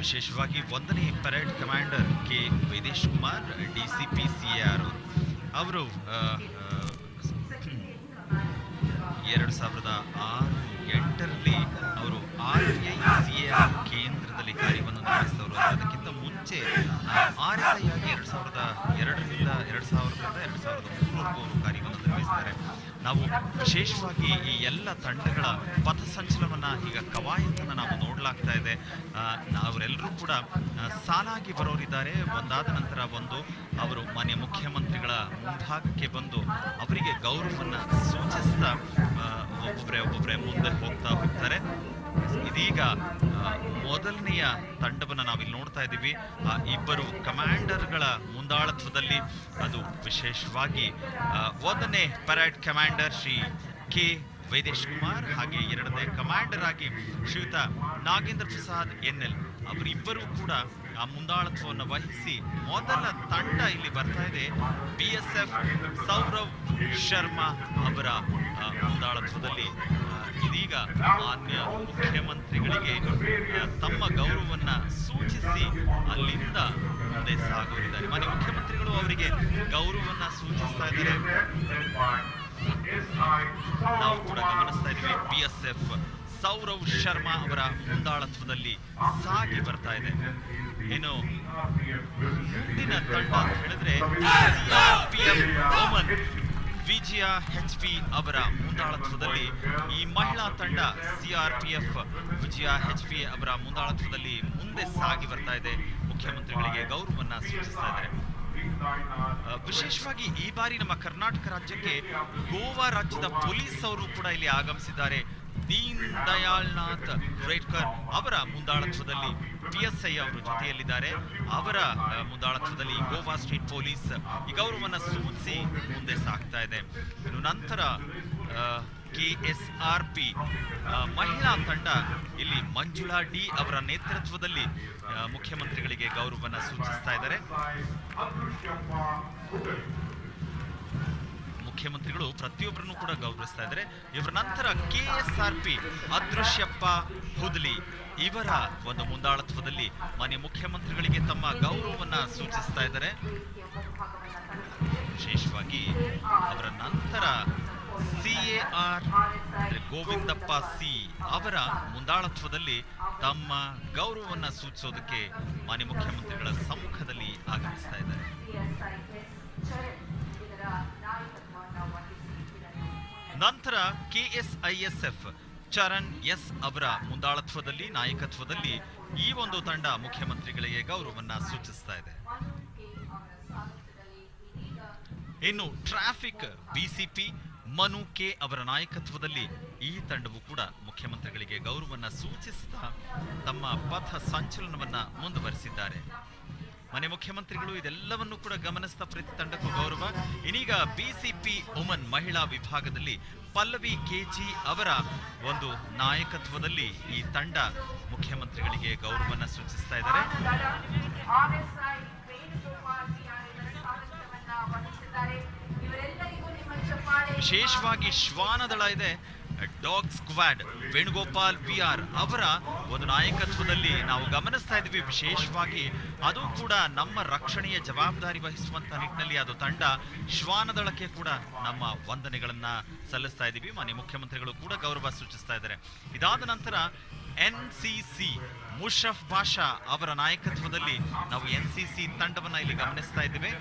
ವಿಶೇಷವಾಗಿ 1ನೇ parade commander K Vedesh Kumar DCP CAR ಅವರು 2006-8ರಲ್ಲಿ ಅವರು RICAR ಕೇಂದ್ರದಲ್ಲಿ ಕಾರ್ಯವನ್ನು ನಿರ್ವಹಿಸಿದವರು. ಅದಕ್ಕಿಂತ ಮುಂಚೆ RSI ಆಗಿ 2002ರಿಂದ 2003ವರೆಗೂ ಅವರು ಕಾರ್ಯವನ್ನು ನಿರ್ವಹಿಸಿದ್ದಾರೆ. ನಾವು ವಿಶೇಷವಾಗಿ ಈ ಎಲ್ಲ ತಂಡಗಳ ಪಥಸಂಚಲನವನ್ನು ಈಗ ಕವಾಯತನ್ನು ನಾವು ನೋಡಲಾಗ್ತಾ ಇದೆ. ಅವರೆಲ್ಲರೂ ಕೂಡ ಸಾಲಾಗಿ ಬರೋರಿದ್ದಾರೆ. ಒಂದಾದ ನಂತರ ಒಂದು ಅವರು ಮಾನ್ಯ ಮುಖ್ಯಮಂತ್ರಿಗಳ ಮುಂಭಾಗಕ್ಕೆ ಬಂದು ಅವರಿಗೆ ಗೌರವವನ್ನು ಸೂಚಿಸ್ತಾ ಒಬ್ಬೊಬ್ಬರೇ ಮುಂದೆ ಹೋಗ್ತಾರೆ. ಇದೀಗ ಮೊದಲನೆಯ ತಂಡವನ್ನು ನಾವಿಲ್ಲಿ ನೋಡ್ತಾ ಇದ್ದೀವಿ. ಇಬ್ಬರು ಕಮಾಂಡರ್ಗಳ ಮುಂದಾಳತ್ವದಲ್ಲಿ, ಅದು ವಿಶೇಷವಾಗಿ 1ನೇ parade commander Shri K Vedesh Kumar, ಹಾಗೆ 2ನೇ ಕಮಾಂಡರ್ ಆಗಿ ಶ್ರೀಯುತ ನಾಗೇಂದ್ರ ಪ್ರಸಾದ್ NL ಅವರಿಬ್ಬರೂ ಕೂಡ ಆ ಮುಂದಾಳತ್ವವನ್ನು ವಹಿಸಿ ಮೊದಲ ತಂಡ ಇಲ್ಲಿ ಬರ್ತಾ ಇದೆ. BSF ಸೌರವ್ ಶರ್ಮಾ ಅವರ ಮುಂದಾಳತ್ವದಲ್ಲಿ ಇದೀಗ ಮಾನ್ಯ ಮುಖ್ಯಮಂತ್ರಿಗಳಿಗೆ ತಮ್ಮ ಗೌರವವನ್ನು ಸೂಚಿಸಿ ಅಲ್ಲಿಂದ ಮುಂದೆ ಸಾಗುತ್ತಿದ್ದಾರೆ. ಮಾನ್ಯ ಮುಖ್ಯಮಂತ್ರಿಗಳು ಅವರಿಗೆ ಗೌರವವನ್ನು ಸೂಚಿಸ್ತಾ ಇದ್ದಾರೆ. ನಾವು ಕೂಡ ಗಮನಿಸ್ತಾ ಇದ್ದೀವಿ. BSF ಸೌರವ್ ಶರ್ಮಾ ಅವರ ಮುಂದಾಳತ್ವದಲ್ಲಿ ಸಾಗಿ ಬರ್ತಾ ಇದೆ. ಇನ್ನು ಮುಂದಿನ ತಂಡ ಅಂತ ಹೇಳಿದ್ರೆ CRPF ಓಮನ್ ವಿಜಯ HP ಅವರ ಮುಂದಾಳತ್ವದಲ್ಲಿ ಈ ಮಹಿಳಾ ತಂಡ CRPF ವಿಜಯ HP ಅವರ ಮುಂದಾಳತ್ವದಲ್ಲಿ ಮುಂದೆ ಸಾಗಿ ಬರ್ತಾ ಇದೆ. ಮುಖ್ಯಮಂತ್ರಿಗಳಿಗೆ ಗೌರವವನ್ನ ಸೂಚಿಸ್ತಾ ಇದ್ದಾರೆ. ವಿಶೇಷವಾಗಿ ಈ ಬಾರಿ ನಮ್ಮ ಕರ್ನಾಟಕ ರಾಜ್ಯಕ್ಕೆ ಗೋವಾ ರಾಜ್ಯದ ಪೊಲೀಸ್ ಅವರು ಕೂಡ ಇಲ್ಲಿ ಆಗಮಿಸಿದ್ದಾರೆ. ದೀನ್ ದಯಾಳ್ ನಾಥ್ ರೇಡ್ಕರ್ ಅವರ ಮುಂದಾಳತ್ವದಲ್ಲಿ PSI ಅವರು ಜೊತೆಯಲ್ಲಿದ್ದಾರೆ. ಅವರ ಮುಂದಾಳತ್ವದಲ್ಲಿ ಗೋವಾ ಸ್ಟೇಟ್ ಪೊಲೀಸ್ ಈ ಗೌರವವನ್ನು ಸೂಚಿಸಿ ಮುಂದೆ ಸಾಗ್ತಾ ಇದೆ. ಇನ್ನು ನಂತರ KSRP ಮಹಿಳಾ ತಂಡ ಇಲ್ಲಿ ಮಂಜುಳಾ D ಅವರ ನೇತೃತ್ವದಲ್ಲಿ ಮುಖ್ಯಮಂತ್ರಿಗಳಿಗೆ ಗೌರವವನ್ನು ಸೂಚಿಸ್ತಾ ಇದ್ದಾರೆ. ಮುಖ್ಯಮಂತ್ರಿಗಳು ಪ್ರತಿಯೊಬ್ಬರನ್ನು ಕೂಡ ಗೌರವಿಸ್ತಾ ಇದ್ದಾರೆ. ಇವರ ನಂತರ KSRP ಅದೃಶ್ಯಪ್ಪ ಹುದ್ಲಿ ಇವರ ಒಂದು ಮುಂದಾಳತ್ವದಲ್ಲಿ ಮಾನ್ಯ ಮುಖ್ಯಮಂತ್ರಿಗಳಿಗೆ ತಮ್ಮ ಗೌರವವನ್ನ ಸೂಚಿಸ್ತಾ ಇದ್ದಾರೆ. ವಿಶೇಷವಾಗಿ ಅವರ ನಂತರ CAR ಗೋವಿಂದಪ್ಪ C ಅವರ ಮುಂದಾಳತ್ವದಲ್ಲಿ ತಮ್ಮ ಗೌರವವನ್ನ ಸೂಚಿಸೋದಕ್ಕೆ ಮಾನ್ಯ ಮುಖ್ಯಮಂತ್ರಿಗಳ ಸಮ್ಮುಖದಲ್ಲಿ ಆಗಮಿಸ್ತಾ ಇದ್ದಾರೆ. ನಂತರ KSISF ಚರಣ್ S ಅವರ ಮುಂದಾಳತ್ವದಲ್ಲಿ ನಾಯಕತ್ವದಲ್ಲಿ ಈ ಒಂದು ತಂಡ ಮುಖ್ಯಮಂತ್ರಿಗಳಿಗೆ ಗೌರವವನ್ನ ಸೂಚಿಸ್ತಾ ಇದೆ. ಇನ್ನು ಟ್ರಾಫಿಕ್ BCP ಮನು K ಅವರ ನಾಯಕತ್ವದಲ್ಲಿ ಈ ತಂಡವು ಕೂಡ ಮುಖ್ಯಮಂತ್ರಿಗಳಿಗೆ ಗೌರವವನ್ನ ಸೂಚಿಸ್ತಾ ತಮ್ಮ ಪಥ ಸಂಚಲನವನ್ನ ಮುಂದುವರಿಸಿದ್ದಾರೆ. ಮಾನ್ಯ ಮುಖ್ಯಮಂತ್ರಿಗಳು ಇದೆಲ್ಲವನ್ನು ಕೂಡ ಗಮನಿಸ್ತಾ ಪ್ರತಿ ತಂಡಕ್ಕೂ ಗೌರವ. ಇನ್ನೀಗ BCP ವುಮನ್ ಮಹಿಳಾ ವಿಭಾಗದಲ್ಲಿ ಪಲ್ಲವಿ KG ಅವರ ಒಂದು ನಾಯಕತ್ವದಲ್ಲಿ ಈ ತಂಡ ಮುಖ್ಯಮಂತ್ರಿಗಳಿಗೆ ಗೌರವವನ್ನ ಸೂಚಿಸ್ತಾ ಇದ್ದಾರೆ. ವಿಶೇಷವಾಗಿ ಶ್ವಾನದಳ ಇದೆ, ಡಾಗ್ ಸ್ಕ್ವಾಡ್ ವೇಣುಗೋಪಾಲ್ PR ಅವರ ಒಂದು ನಾಯಕತ್ವದಲ್ಲಿ ನಾವು ಗಮನಿಸ್ತಾ ಇದ್ವಿ. ವಿಶೇಷವಾಗಿ ಅದು ಕೂಡ ನಮ್ಮ ರಕ್ಷಣೆಯ ಜವಾಬ್ದಾರಿ ವಹಿಸುವಂತ ನಿಟ್ಟಿನಲ್ಲಿ ಅದು ತಂಡ ಶ್ವಾನದಳಕ್ಕೆ ಕೂಡ ನಮ್ಮ ವಂದನೆಗಳನ್ನ ಸಲ್ಲಿಸ್ತಾ ಇದ್ದೀವಿ. ಮಾನ್ಯ ಮುಖ್ಯಮಂತ್ರಿಗಳು ಕೂಡ ಗೌರವ ಸೂಚಿಸ್ತಾ ಇದ್ದಾರೆ. ಇದಾದ ನಂತರ NCC ಮುಷಫ್ ಬಾಷಾ ಅವರ ನಾಯಕತ್ವದಲ್ಲಿ ನಾವು NCC ತಂಡವನ್ನ ಇಲ್ಲಿ ಗಮನಿಸ್ತಾ ಇದ್ದೇವೆ.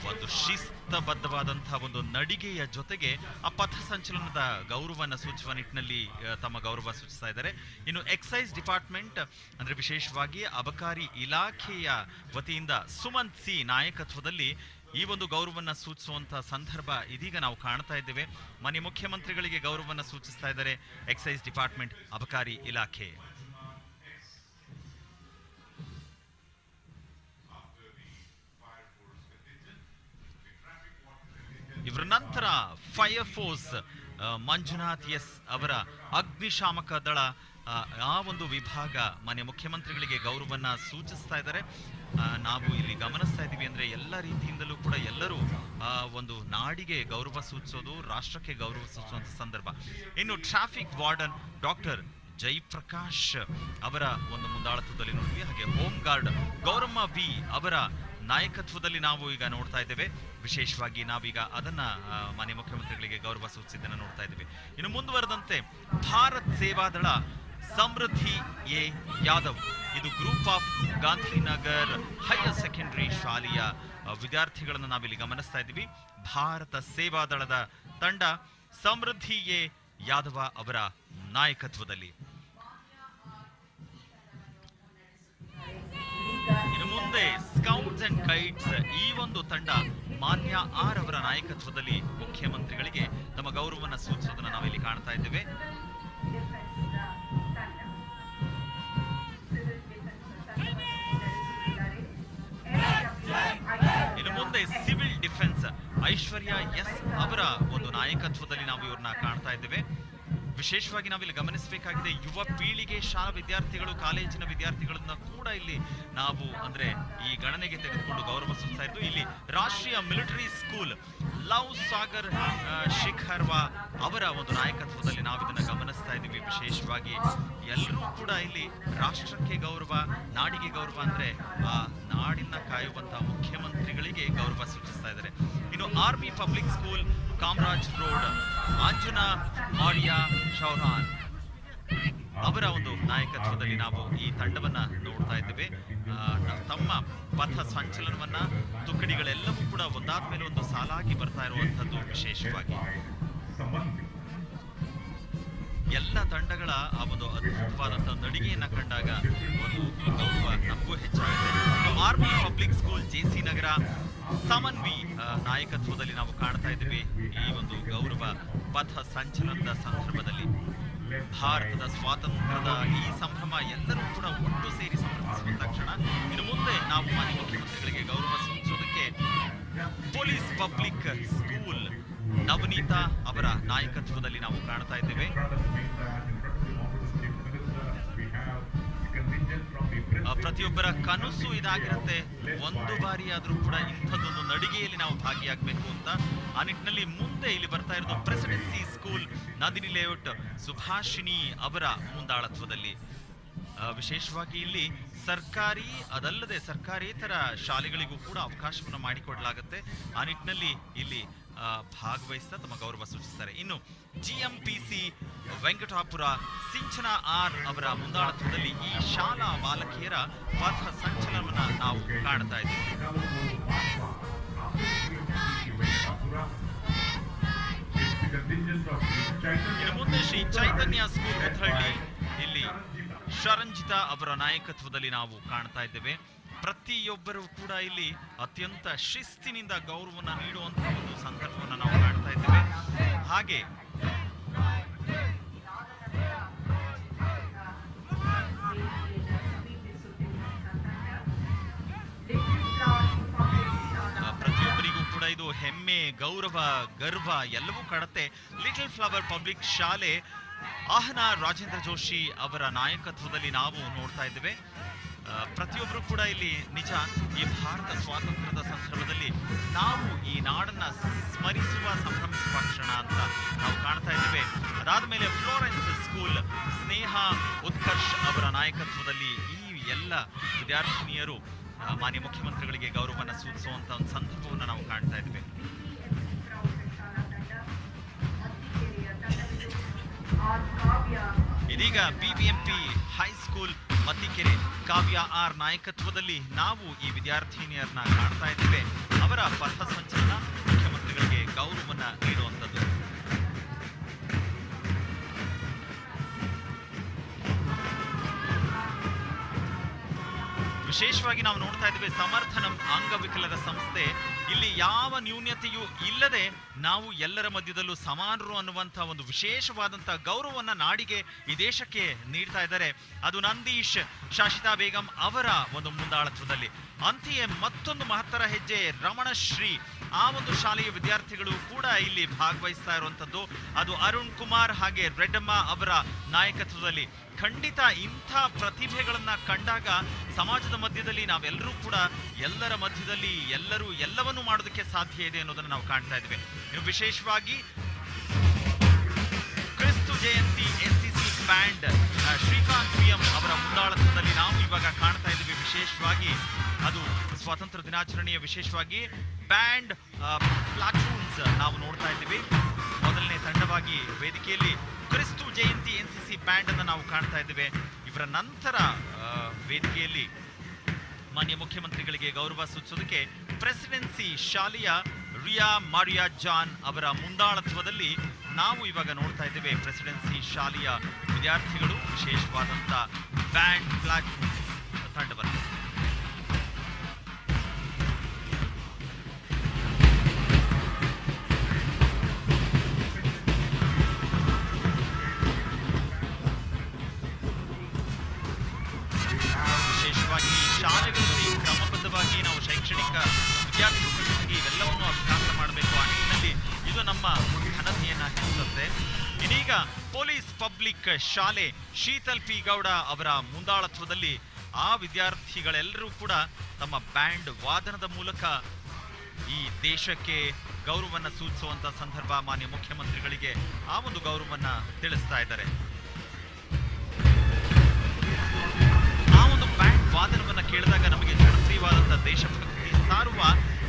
ಒಂದು ಶಿಸ್ತಬದ್ಧವಾದಂತಹ ಒಂದು ನಡಿಗೆಯ ಜೊತೆಗೆ ಆ ಪಥ ಸಂಚಲನದ ಗೌರವವನ್ನು ಸೂಚಿಸುವ ನಿಟ್ಟಿನಲ್ಲಿ ತಮ್ಮ ಗೌರವ ಸೂಚಿಸ್ತಾ ಇದ್ದಾರೆ. ಇನ್ನು ಎಕ್ಸೈಸ್ ಡಿಪಾರ್ಟ್ಮೆಂಟ್ ಅಂದ್ರೆ ವಿಶೇಷವಾಗಿ ಅಬಕಾರಿ ಇಲಾಖೆಯ ವತಿಯಿಂದ ಸುಮಂತ್ C ನಾಯಕತ್ವದಲ್ಲಿ ಈ ಒಂದು ಗೌರವವನ್ನು ಸೂಚಿಸುವಂತಹ ಸಂದರ್ಭ ಇದೀಗ ನಾವು ಕಾಣ್ತಾ ಇದ್ದೇವೆ. ಮಾನ್ಯ ಮುಖ್ಯಮಂತ್ರಿಗಳಿಗೆ ಗೌರವವನ್ನು ಸೂಚಿಸ್ತಾ ಇದ್ದಾರೆ ಎಕ್ಸೈಸ್ ಡಿಪಾರ್ಟ್ಮೆಂಟ್ ಅಬಕಾರಿ ಇಲಾಖೆ. ಇವರ ನಂತರ ಫೈರ್ ಫೋರ್ಸ್ ಮಂಜುನಾಥ್ S ಅವರ ಅಗ್ನಿಶಾಮಕ ದಳ ಆ ಒಂದು ವಿಭಾಗ ಮಾನ್ಯ ಮುಖ್ಯಮಂತ್ರಿಗಳಿಗೆ ಗೌರವವನ್ನ ಸೂಚಿಸ್ತಾ ಇದ್ದಾರೆ. ನಾವು ಇಲ್ಲಿ ಗಮನಿಸ್ತಾ ಇದ್ದೀವಿ ಅಂದ್ರೆ ಎಲ್ಲ ರೀತಿಯಿಂದಲೂ ಕೂಡ ಎಲ್ಲರೂ ಒಂದು ನಾಡಿಗೆ ಗೌರವ ಸೂಚಿಸೋದು, ರಾಷ್ಟ್ರಕ್ಕೆ ಗೌರವ ಸೂಚಿಸುವಂತ ಸಂದರ್ಭ. ಇನ್ನು ಟ್ರಾಫಿಕ್ ವಾರ್ಡನ್ ಡಾಕ್ಟರ್ ಜಯಪ್ರಕಾಶ್ ಅವರ ಒಂದು ಮುಂದಾಳತ್ವದಲ್ಲಿ ನೋಡ್ತೀವಿ. ಹಾಗೆ ಹೋಮ್ ಗಾರ್ಡ್ ಗೌರಮ್ಮ ವಿ ಅವರ ನಾಯಕತ್ವದಲ್ಲಿ ನಾವು ಈಗ ನೋಡ್ತಾ ಇದ್ದೇವೆ. ವಿಶೇಷವಾಗಿ ನಾವೀಗ ಅದನ್ನ ಮಾನ್ಯ ಮುಖ್ಯಮಂತ್ರಿಗಳಿಗೆ ಗೌರವ ಸೂಚಿಸಿದ್ದನ್ನು ನೋಡ್ತಾ ಇದ್ದೇವೆ. ಇನ್ನು ಮುಂದುವರೆದಂತೆ ಭಾರತ್ ಸೇವಾದಳ ಸಮೃದ್ಧಿ ಎ ಯಾದವ್, ಇದು group of Gandhinagar higher secondary ಶಾಲೆಯ ವಿದ್ಯಾರ್ಥಿಗಳನ್ನು ನಾವಿಲ್ಲಿ ಗಮನಿಸ್ತಾ ಇದ್ದೀವಿ. ಭಾರತ ಸೇವಾದಳದ ತಂಡ ಸಮೃದ್ಧಿ ಎ ಯಾದವ ಅವರ ನಾಯಕತ್ವದಲ್ಲಿ. ಇನ್ನು ಮುಂದೆ ಸ್ಕೌಟ್ಸ್ ಅಂಡ್ ಗೈಡ್ಸ್ ಈ ಒಂದು ತಂಡ ಮಾನ್ಯ ಆರ್ ಅವರ ನಾಯಕತ್ವದಲ್ಲಿ ಮುಖ್ಯಮಂತ್ರಿಗಳಿಗೆ ತಮ್ಮ ಗೌರವವನ್ನು ಸೂಚಿಸೋದನ್ನು ನಾವಿಲ್ಲಿ ಕಾಣ್ತಾ ಇದ್ದೇವೆ. ಇನ್ನು ಮುಂದೆ ಸಿವಿಲ್ ಡಿಫೆನ್ಸ್ ಐಶ್ವರ್ಯ ಎಸ್ ಅವರ ಒಂದು ನಾಯಕತ್ವದಲ್ಲಿ ನಾವು ಇವ್ರನ್ನ ಕಾಣ್ತಾ ಇದ್ದೇವೆ. ವಿಶೇಷವಾಗಿ ನಾವಿಲ್ಲಿ ಗಮನಿಸಬೇಕಾಗಿದೆ, ಯುವ ಪೀಳಿಗೆ, ಶಾಲಾ ವಿದ್ಯಾರ್ಥಿಗಳು, ಕಾಲೇಜಿನ ವಿದ್ಯಾರ್ಥಿಗಳನ್ನ ಕೂಡ ಇಲ್ಲಿ ನಾವು ಅಂದ್ರೆ ಈ ಗಣನೆಗೆ ತೆಗೆದುಕೊಂಡು ಗೌರವ ಸೂಚಿಸ್ತಾ ಇದ್ದು. ಇಲ್ಲಿ ರಾಷ್ಟ್ರೀಯ ಮಿಲಿಟರಿ ಸ್ಕೂಲ್ ಲವ್ ಸಾಗರ್ ಶಿಖರ್ವಾ ಅವರ ಒಂದು ನಾಯಕತ್ವದಲ್ಲಿ ನಾವು ಇದನ್ನ ಗಮನಿಸ್ತಾ ಇದ್ದೀವಿ. ವಿಶೇಷವಾಗಿ ಎಲ್ಲರೂ ಕೂಡ ಇಲ್ಲಿ ರಾಷ್ಟ್ರಕ್ಕೆ ಗೌರವ, ನಾಡಿಗೆ ಗೌರವ ಅಂದ್ರೆ ಆ ನಾಡಿನ ಕಾಯುವಂತಹ ಮುಖ್ಯಮಂತ್ರಿಗಳಿಗೆ ಗೌರವ ಸೂಚಿಸ್ತಾ ಇದ್ದಾರೆ. ಇನ್ನು army public school Kamaraj road Anjuna Arya Chauhan ಅವರ ಒಂದು ನಾಯಕತ್ವದಲ್ಲಿ ನಾವು ಈ ತಂಡವನ್ನ ನೋಡ್ತಾ ಇದ್ದೇವೆ. ತಮ್ಮ ಪಥ ಸಂಚಲನವನ್ನ ತುಕಡಿಗಳೆಲ್ಲವೂ ಕೂಡ ಒಂದಾದ ಮೇಲೆ ಒಂದು ಸಾಲಾಗಿ ಬರ್ತಾ ಇರುವಂತದ್ದು. ವಿಶೇಷವಾಗಿ ಎಲ್ಲ ತಂಡಗಳ ಆ ಒಂದು ಅದ್ಭುತವಾದಂತಹ ನಡಿಗೆಯನ್ನ ಕಂಡಾಗ ಒಂದು ಗೌರವ ನಮಗೂ ಹೆಚ್ಚಾಗಿದೆ. ಆರ್ಮಿ ಪಬ್ಲಿಕ್ ಸ್ಕೂಲ್ ಜೆಸಿ ನಗರ ಸಮನ್ವಿ ನಾಯಕತ್ವದಲ್ಲಿ ನಾವು ಕಾಣ್ತಾ ಇದ್ದೀವಿ. ಈ ಒಂದು ಗೌರವ ಪಥ ಸಂಚಲನದ ಸಂದರ್ಭದಲ್ಲಿ ಭಾರತದ ಸ್ವಾತಂತ್ರ್ಯದ ಈ ಸಂಭ್ರಮ ಎಲ್ಲರೂ ಕೂಡ ಒಟ್ಟು ಸೇರಿ ಸಂಭ್ರಮಿಸುವಂತ ಕ್ಷಣ. ಇನ್ನು ಮುಂದೆ ನಾವು ಮಾನ್ಯ ಮುಖ್ಯಮಂತ್ರಿಗಳಿಗೆ ಗೌರವ ಸೂಚಿಸೋದಕ್ಕೆ ಪೊಲೀಸ್ ಪಬ್ಲಿಕ್ ಸ್ಕೂಲ್ ನವನೀತಾ ಅವರ ನಾಯಕತ್ವದಲ್ಲಿ ನಾವು ಕಾಣ್ತಾ ಇದ್ದೇವೆ. ಪ್ರತಿಯೊಬ್ಬರ ಕನಸು ಇದಾಗಿರುತ್ತೆ, ಒಂದು ಬಾರಿ ಆದ್ರೂ ಕೂಡ ಇಂಥದ್ದೊಂದು ನಡಿಗೆಯಲ್ಲಿ ನಾವು ಭಾಗಿಯಾಗಬೇಕು ಅಂತ. ಆ ನಿಟ್ಟಿನಲ್ಲಿ ಮುಂದೆ ಇಲ್ಲಿ ಬರ್ತಾ ಇರೋದು ಪ್ರೆಸಿಡೆನ್ಸಿ ಸ್ಕೂಲ್ ನದಿನಿ ಲೇಔಟ್ ಸುಭಾಷಿಣಿ ಅವರ ಮುಂದಾಳತ್ವದಲ್ಲಿ. ವಿಶೇಷವಾಗಿ ಇಲ್ಲಿ ಸರ್ಕಾರಿ ಅದಲ್ಲದೆ ಸರ್ಕಾರೇತರ ಶಾಲೆಗಳಿಗೂ ಕೂಡ ಅವಕಾಶವನ್ನು ಮಾಡಿಕೊಡಲಾಗುತ್ತೆ. ಆ ನಿಟ್ಟಿನಲ್ಲಿ ಇಲ್ಲಿ ಭಾಗವಹಿಸ್ತಾ ತಮ್ಮ ಗೌರವ ಸೂಚಿಸ್ತಾರೆ. ಇನ್ನು ಜಿಎಂಪಿಸಿ ವೆಂಕಟಾಪುರ ಸಿಂಚನ ಆರ್ ಅವರ ಮುಂದಾಳತ್ವದಲ್ಲಿ ಈ ಶಾಲಾ ಬಾಲಕಿಯರ ಪಥ ಸಂಚಲನವನ್ನ ನಾವು ಕಾಣ್ತಾ ಇದ್ದೀವಿ. ಇನ್ನು ಮುಂದೆ ಶ್ರೀ ಚೈತನ್ಯ ಸ್ಕೂಲ್ ಮುಥಳ್ಳಿ, ಇಲ್ಲಿ ಶರಂಜಿತಾ ಅವರ ನಾಯಕತ್ವದಲ್ಲಿ ನಾವು ಕಾಣ್ತಾ ಇದ್ದೇವೆ. ಪ್ರತಿಯೊಬ್ಬರು ಕೂಡ ಇಲ್ಲಿ ಅತ್ಯಂತ ಶಿಸ್ತಿನಿಂದ ಗೌರವವನ್ನು ನೀಡುವಂತಹ ಒಂದು ಸಂದರ್ಭವನ್ನು ನಾವು ಕಾಣ್ತಾ ಇದ್ದೇವೆ. ಹಾಗೆ ಪ್ರತಿಯೊಬ್ಬರಿಗೂ ಕೂಡ ಇದು ಹೆಮ್ಮೆ, ಗೌರವ, ಗರ್ವ ಎಲ್ಲವೂ ಕಾಡುತ್ತೆ. ಲಿಟಲ್ ಫ್ಲವರ್ ಪಬ್ಲಿಕ್ ಶಾಲೆ ಆಹ್ನ ರಾಜೇಂದ್ರ ಜೋಶಿ ಅವರ ನಾಯಕತ್ವದಲ್ಲಿ ನಾವು ನೋಡ್ತಾ ಇದ್ದೇವೆ. ಪ್ರತಿಯೊಬ್ಬರು ಕೂಡ ಇಲ್ಲಿ ನಿಜ ಈ ಭಾರತ ಸ್ವಾತಂತ್ರ್ಯದ ಸಂದರ್ಭದಲ್ಲಿ ನಾವು ಈ ನಾಡನ್ನ ಸ್ಮರಿಸುವ, ಸಂಭ್ರಮಿಸುವ ಕ್ಷಣ ಅಂತ ನಾವು ಕಾಣ್ತಾ ಇದ್ದೇವೆ. ಅದಾದ ಮೇಲೆ ಫ್ಲೋರೆನ್ಸ್ ಸ್ಕೂಲ್ ಸ್ನೇಹ ಉತ್ಕರ್ಷ್ ಅವರ ನಾಯಕತ್ವದಲ್ಲಿ ಈ ಎಲ್ಲ ವಿದ್ಯಾರ್ಥಿನಿಯರು ಮಾನ್ಯ ಮುಖ್ಯಮಂತ್ರಿಗಳಿಗೆ ಗೌರವವನ್ನು ಸೂಚಿಸುವಂತ ಒಂದು ಸಂದರ್ಭವನ್ನು ನಾವು ಕಾಣ್ತಾ ಇದ್ದೇವೆ. ಇದೀಗ ಬಿಬಿಎಂಪಿ ಹೈಸ್ಕೂಲ್ ಮತ್ತಿಕೆರೆ ಕಾವ್ಯ ಆರ್ ನಾಯಕತ್ವದಲ್ಲಿ ನಾವು ಈ ವಿದ್ಯಾರ್ಥಿನಿಯರನ್ನ ಕಾಣ್ತಾ ಇದ್ದೇವೆ. ಅವರ ಪಥ ಸಂಚಲನ ಮುಖ್ಯಮಂತ್ರಿಗಳಿಗೆ ಗೌರವವನ್ನ ನೀಡುವಂಥದ್ದು. ವಿಶೇಷವಾಗಿ ನಾವು ನೋಡ್ತಾ ಇದ್ದೇವೆ, ಸಮರ್ಥನಂ ಅಂಗವಿಕಲರ ಸಂಸ್ಥೆ ಇಲ್ಲಿ ಯಾವ ನ್ಯೂನ್ಯತೆಯೂ ಇಲ್ಲದೆ ನಾವು ಎಲ್ಲರ ಮಧ್ಯದಲ್ಲೂ ಸಮಾನರು ಅನ್ನುವಂಥ ಒಂದು ವಿಶೇಷವಾದಂಥ ಗೌರವವನ್ನ ನಾಡಿಗೆ ಈ ದೇಶಕ್ಕೆ ನೀಡ್ತಾ ಇದ್ದಾರೆ. ಅದು ನಂದೀಶ್ ಶಾಶಿತಾ ಬೇಗಂ ಅವರ ಒಂದು ಮುಂದಾಳತ್ವದಲ್ಲಿ. ಅಂತೆಯೇ ಮತ್ತೊಂದು ಮಹತ್ತರ ಹೆಜ್ಜೆ ರಮಣಶ್ರೀ ಆ ಒಂದು ಶಾಲೆಯ ವಿದ್ಯಾರ್ಥಿಗಳು ಕೂಡ ಇಲ್ಲಿ ಭಾಗವಹಿಸ್ತಾ ಇರುವಂಥದ್ದು. ಅದು ಅರುಣ್ ಕುಮಾರ್ ಹಾಗೆ ರೆಡ್ಡಮ್ಮ ಅವರ ನಾಯಕತ್ವದಲ್ಲಿ. ಖಂಡಿತ ಇಂಥ ಪ್ರತಿಭೆಗಳನ್ನ ಕಂಡಾಗ ಸಮಾಜದ ಮಧ್ಯದಲ್ಲಿ ನಾವೆಲ್ಲರೂ ಕೂಡ ಎಲ್ಲರ ಮಧ್ಯದಲ್ಲಿ ಎಲ್ಲರೂ ಎಲ್ಲವನ್ನೂ ಮಾಡೋದಕ್ಕೆ ಸಾಧ್ಯ ಇದೆ ಅನ್ನೋದನ್ನು ನಾವು ಕಾಣ್ತಾ ಇದ್ದೇವೆ. ಇನ್ನು ವಿಶೇಷವಾಗಿ ಕ್ರಿಸ್ತು ಜಯಂತಿ ಎನ್ಸಿಸಿ ಬ್ಯಾಂಡ್ ಶ್ರೀಕಾಂತ್ ಪಿಎಂ ಅವರ ಮುಂದಾಳತ್ವದಲ್ಲಿ ನಾವು ಇವಾಗ ಕಾಣ್ತಾ ಇದ್ದೀವಿ. ವಿಶೇಷವಾಗಿ ಅದು ಸ್ವಾತಂತ್ರ್ಯ ದಿನಾಚರಣೆಯ ವಿಶೇಷವಾಗಿ ಬ್ಯಾಂಡ್ ಪ್ಲಾಟೂನ್ಸ್ ನಾವು ನೋಡ್ತಾ ಇದ್ದೀವಿ. ಮೊದಲನೇ ತಂಡವಾಗಿ ವೇದಿಕೆಯಲ್ಲಿ ಕ್ರಿಸ್ತು ಜಯಂತಿ ಎನ್ಸಿಸಿ ಬ್ಯಾಂಡ್ ಅನ್ನು ನಾವು ಕಾಣ್ತಾ ಇದ್ದೇವೆ. ಇವರ ನಂತರ ವೇದಿಕೆಯಲ್ಲಿ ಮಾನ್ಯ ಮುಖ್ಯಮಂತ್ರಿಗಳಿಗೆ ಗೌರವ ಸೂಚಿಸೋದಕ್ಕೆ ಪ್ರೆಸಿಡೆನ್ಸಿ ಶಾಲೆಯ ರಿಯಾ ಮಾರಿಯಾ ಜಾನ್ ಅವರ ಮುಂದಾಳತ್ವದಲ್ಲಿ ನಾವು ಇವಾಗ ನೋಡ್ತಾ ಇದ್ದೇವೆ. ಪ್ರೆಸಿಡೆನ್ಸಿ ಶಾಲೆಯ ವಿದ್ಯಾರ್ಥಿಗಳು ವಿಶೇಷವಾದಂಥ ಬ್ಯಾಂಡ್ ಪ್ಲಾಟೂನ್ಸ್ ತಂಡವನ್ನು ಶಾಲೆಗಳಲ್ಲಿ ಕ್ರಮಬದ್ಧವಾಗಿ ನಾವು ಶೈಕ್ಷಣಿಕ ವಿದ್ಯಾರ್ಥಿಗಳಿಗೆ ಇವೆಲ್ಲವನ್ನು ಅಭ್ಯಾಸ ಮಾಡಬೇಕು. ಆ ನಿಟ್ಟಿನಲ್ಲಿ ಇದು ನಮ್ಮ ಘನತೆಯನ್ನ ಹೆಚ್ಚಿಸುತ್ತೆ. ಇದೀಗ ಪೊಲೀಸ್ ಪಬ್ಲಿಕ್ ಶಾಲೆ ಶೀತಲ್ ಪಿ ಗೌಡ ಅವರ ಮುಂದಾಳತ್ವದಲ್ಲಿ ಆ ವಿದ್ಯಾರ್ಥಿಗಳೆಲ್ಲರೂ ಕೂಡ ತಮ್ಮ ಬ್ಯಾಂಡ್ ವಾದನದ ಮೂಲಕ ಈ ದೇಶಕ್ಕೆ ಗೌರವವನ್ನು ಸೂಚಿಸುವಂತ ಸಂದರ್ಭ ಮಾನ್ಯ ಮುಖ್ಯಮಂತ್ರಿಗಳಿಗೆ ಆ ಒಂದು ಗೌರವವನ್ನ ತಿಳಿಸ್ತಾ ಇದ್ದಾರೆ. ಬ್ಯಾಂಡ್ ವಾದನವನ್ನ ಕೇಳಿದಾಗ ನಮಗೆ ಜನಪ್ರಿಯವಾದಂತಹ ದೇಶಭಕ್ತಿ ಸಾರುವ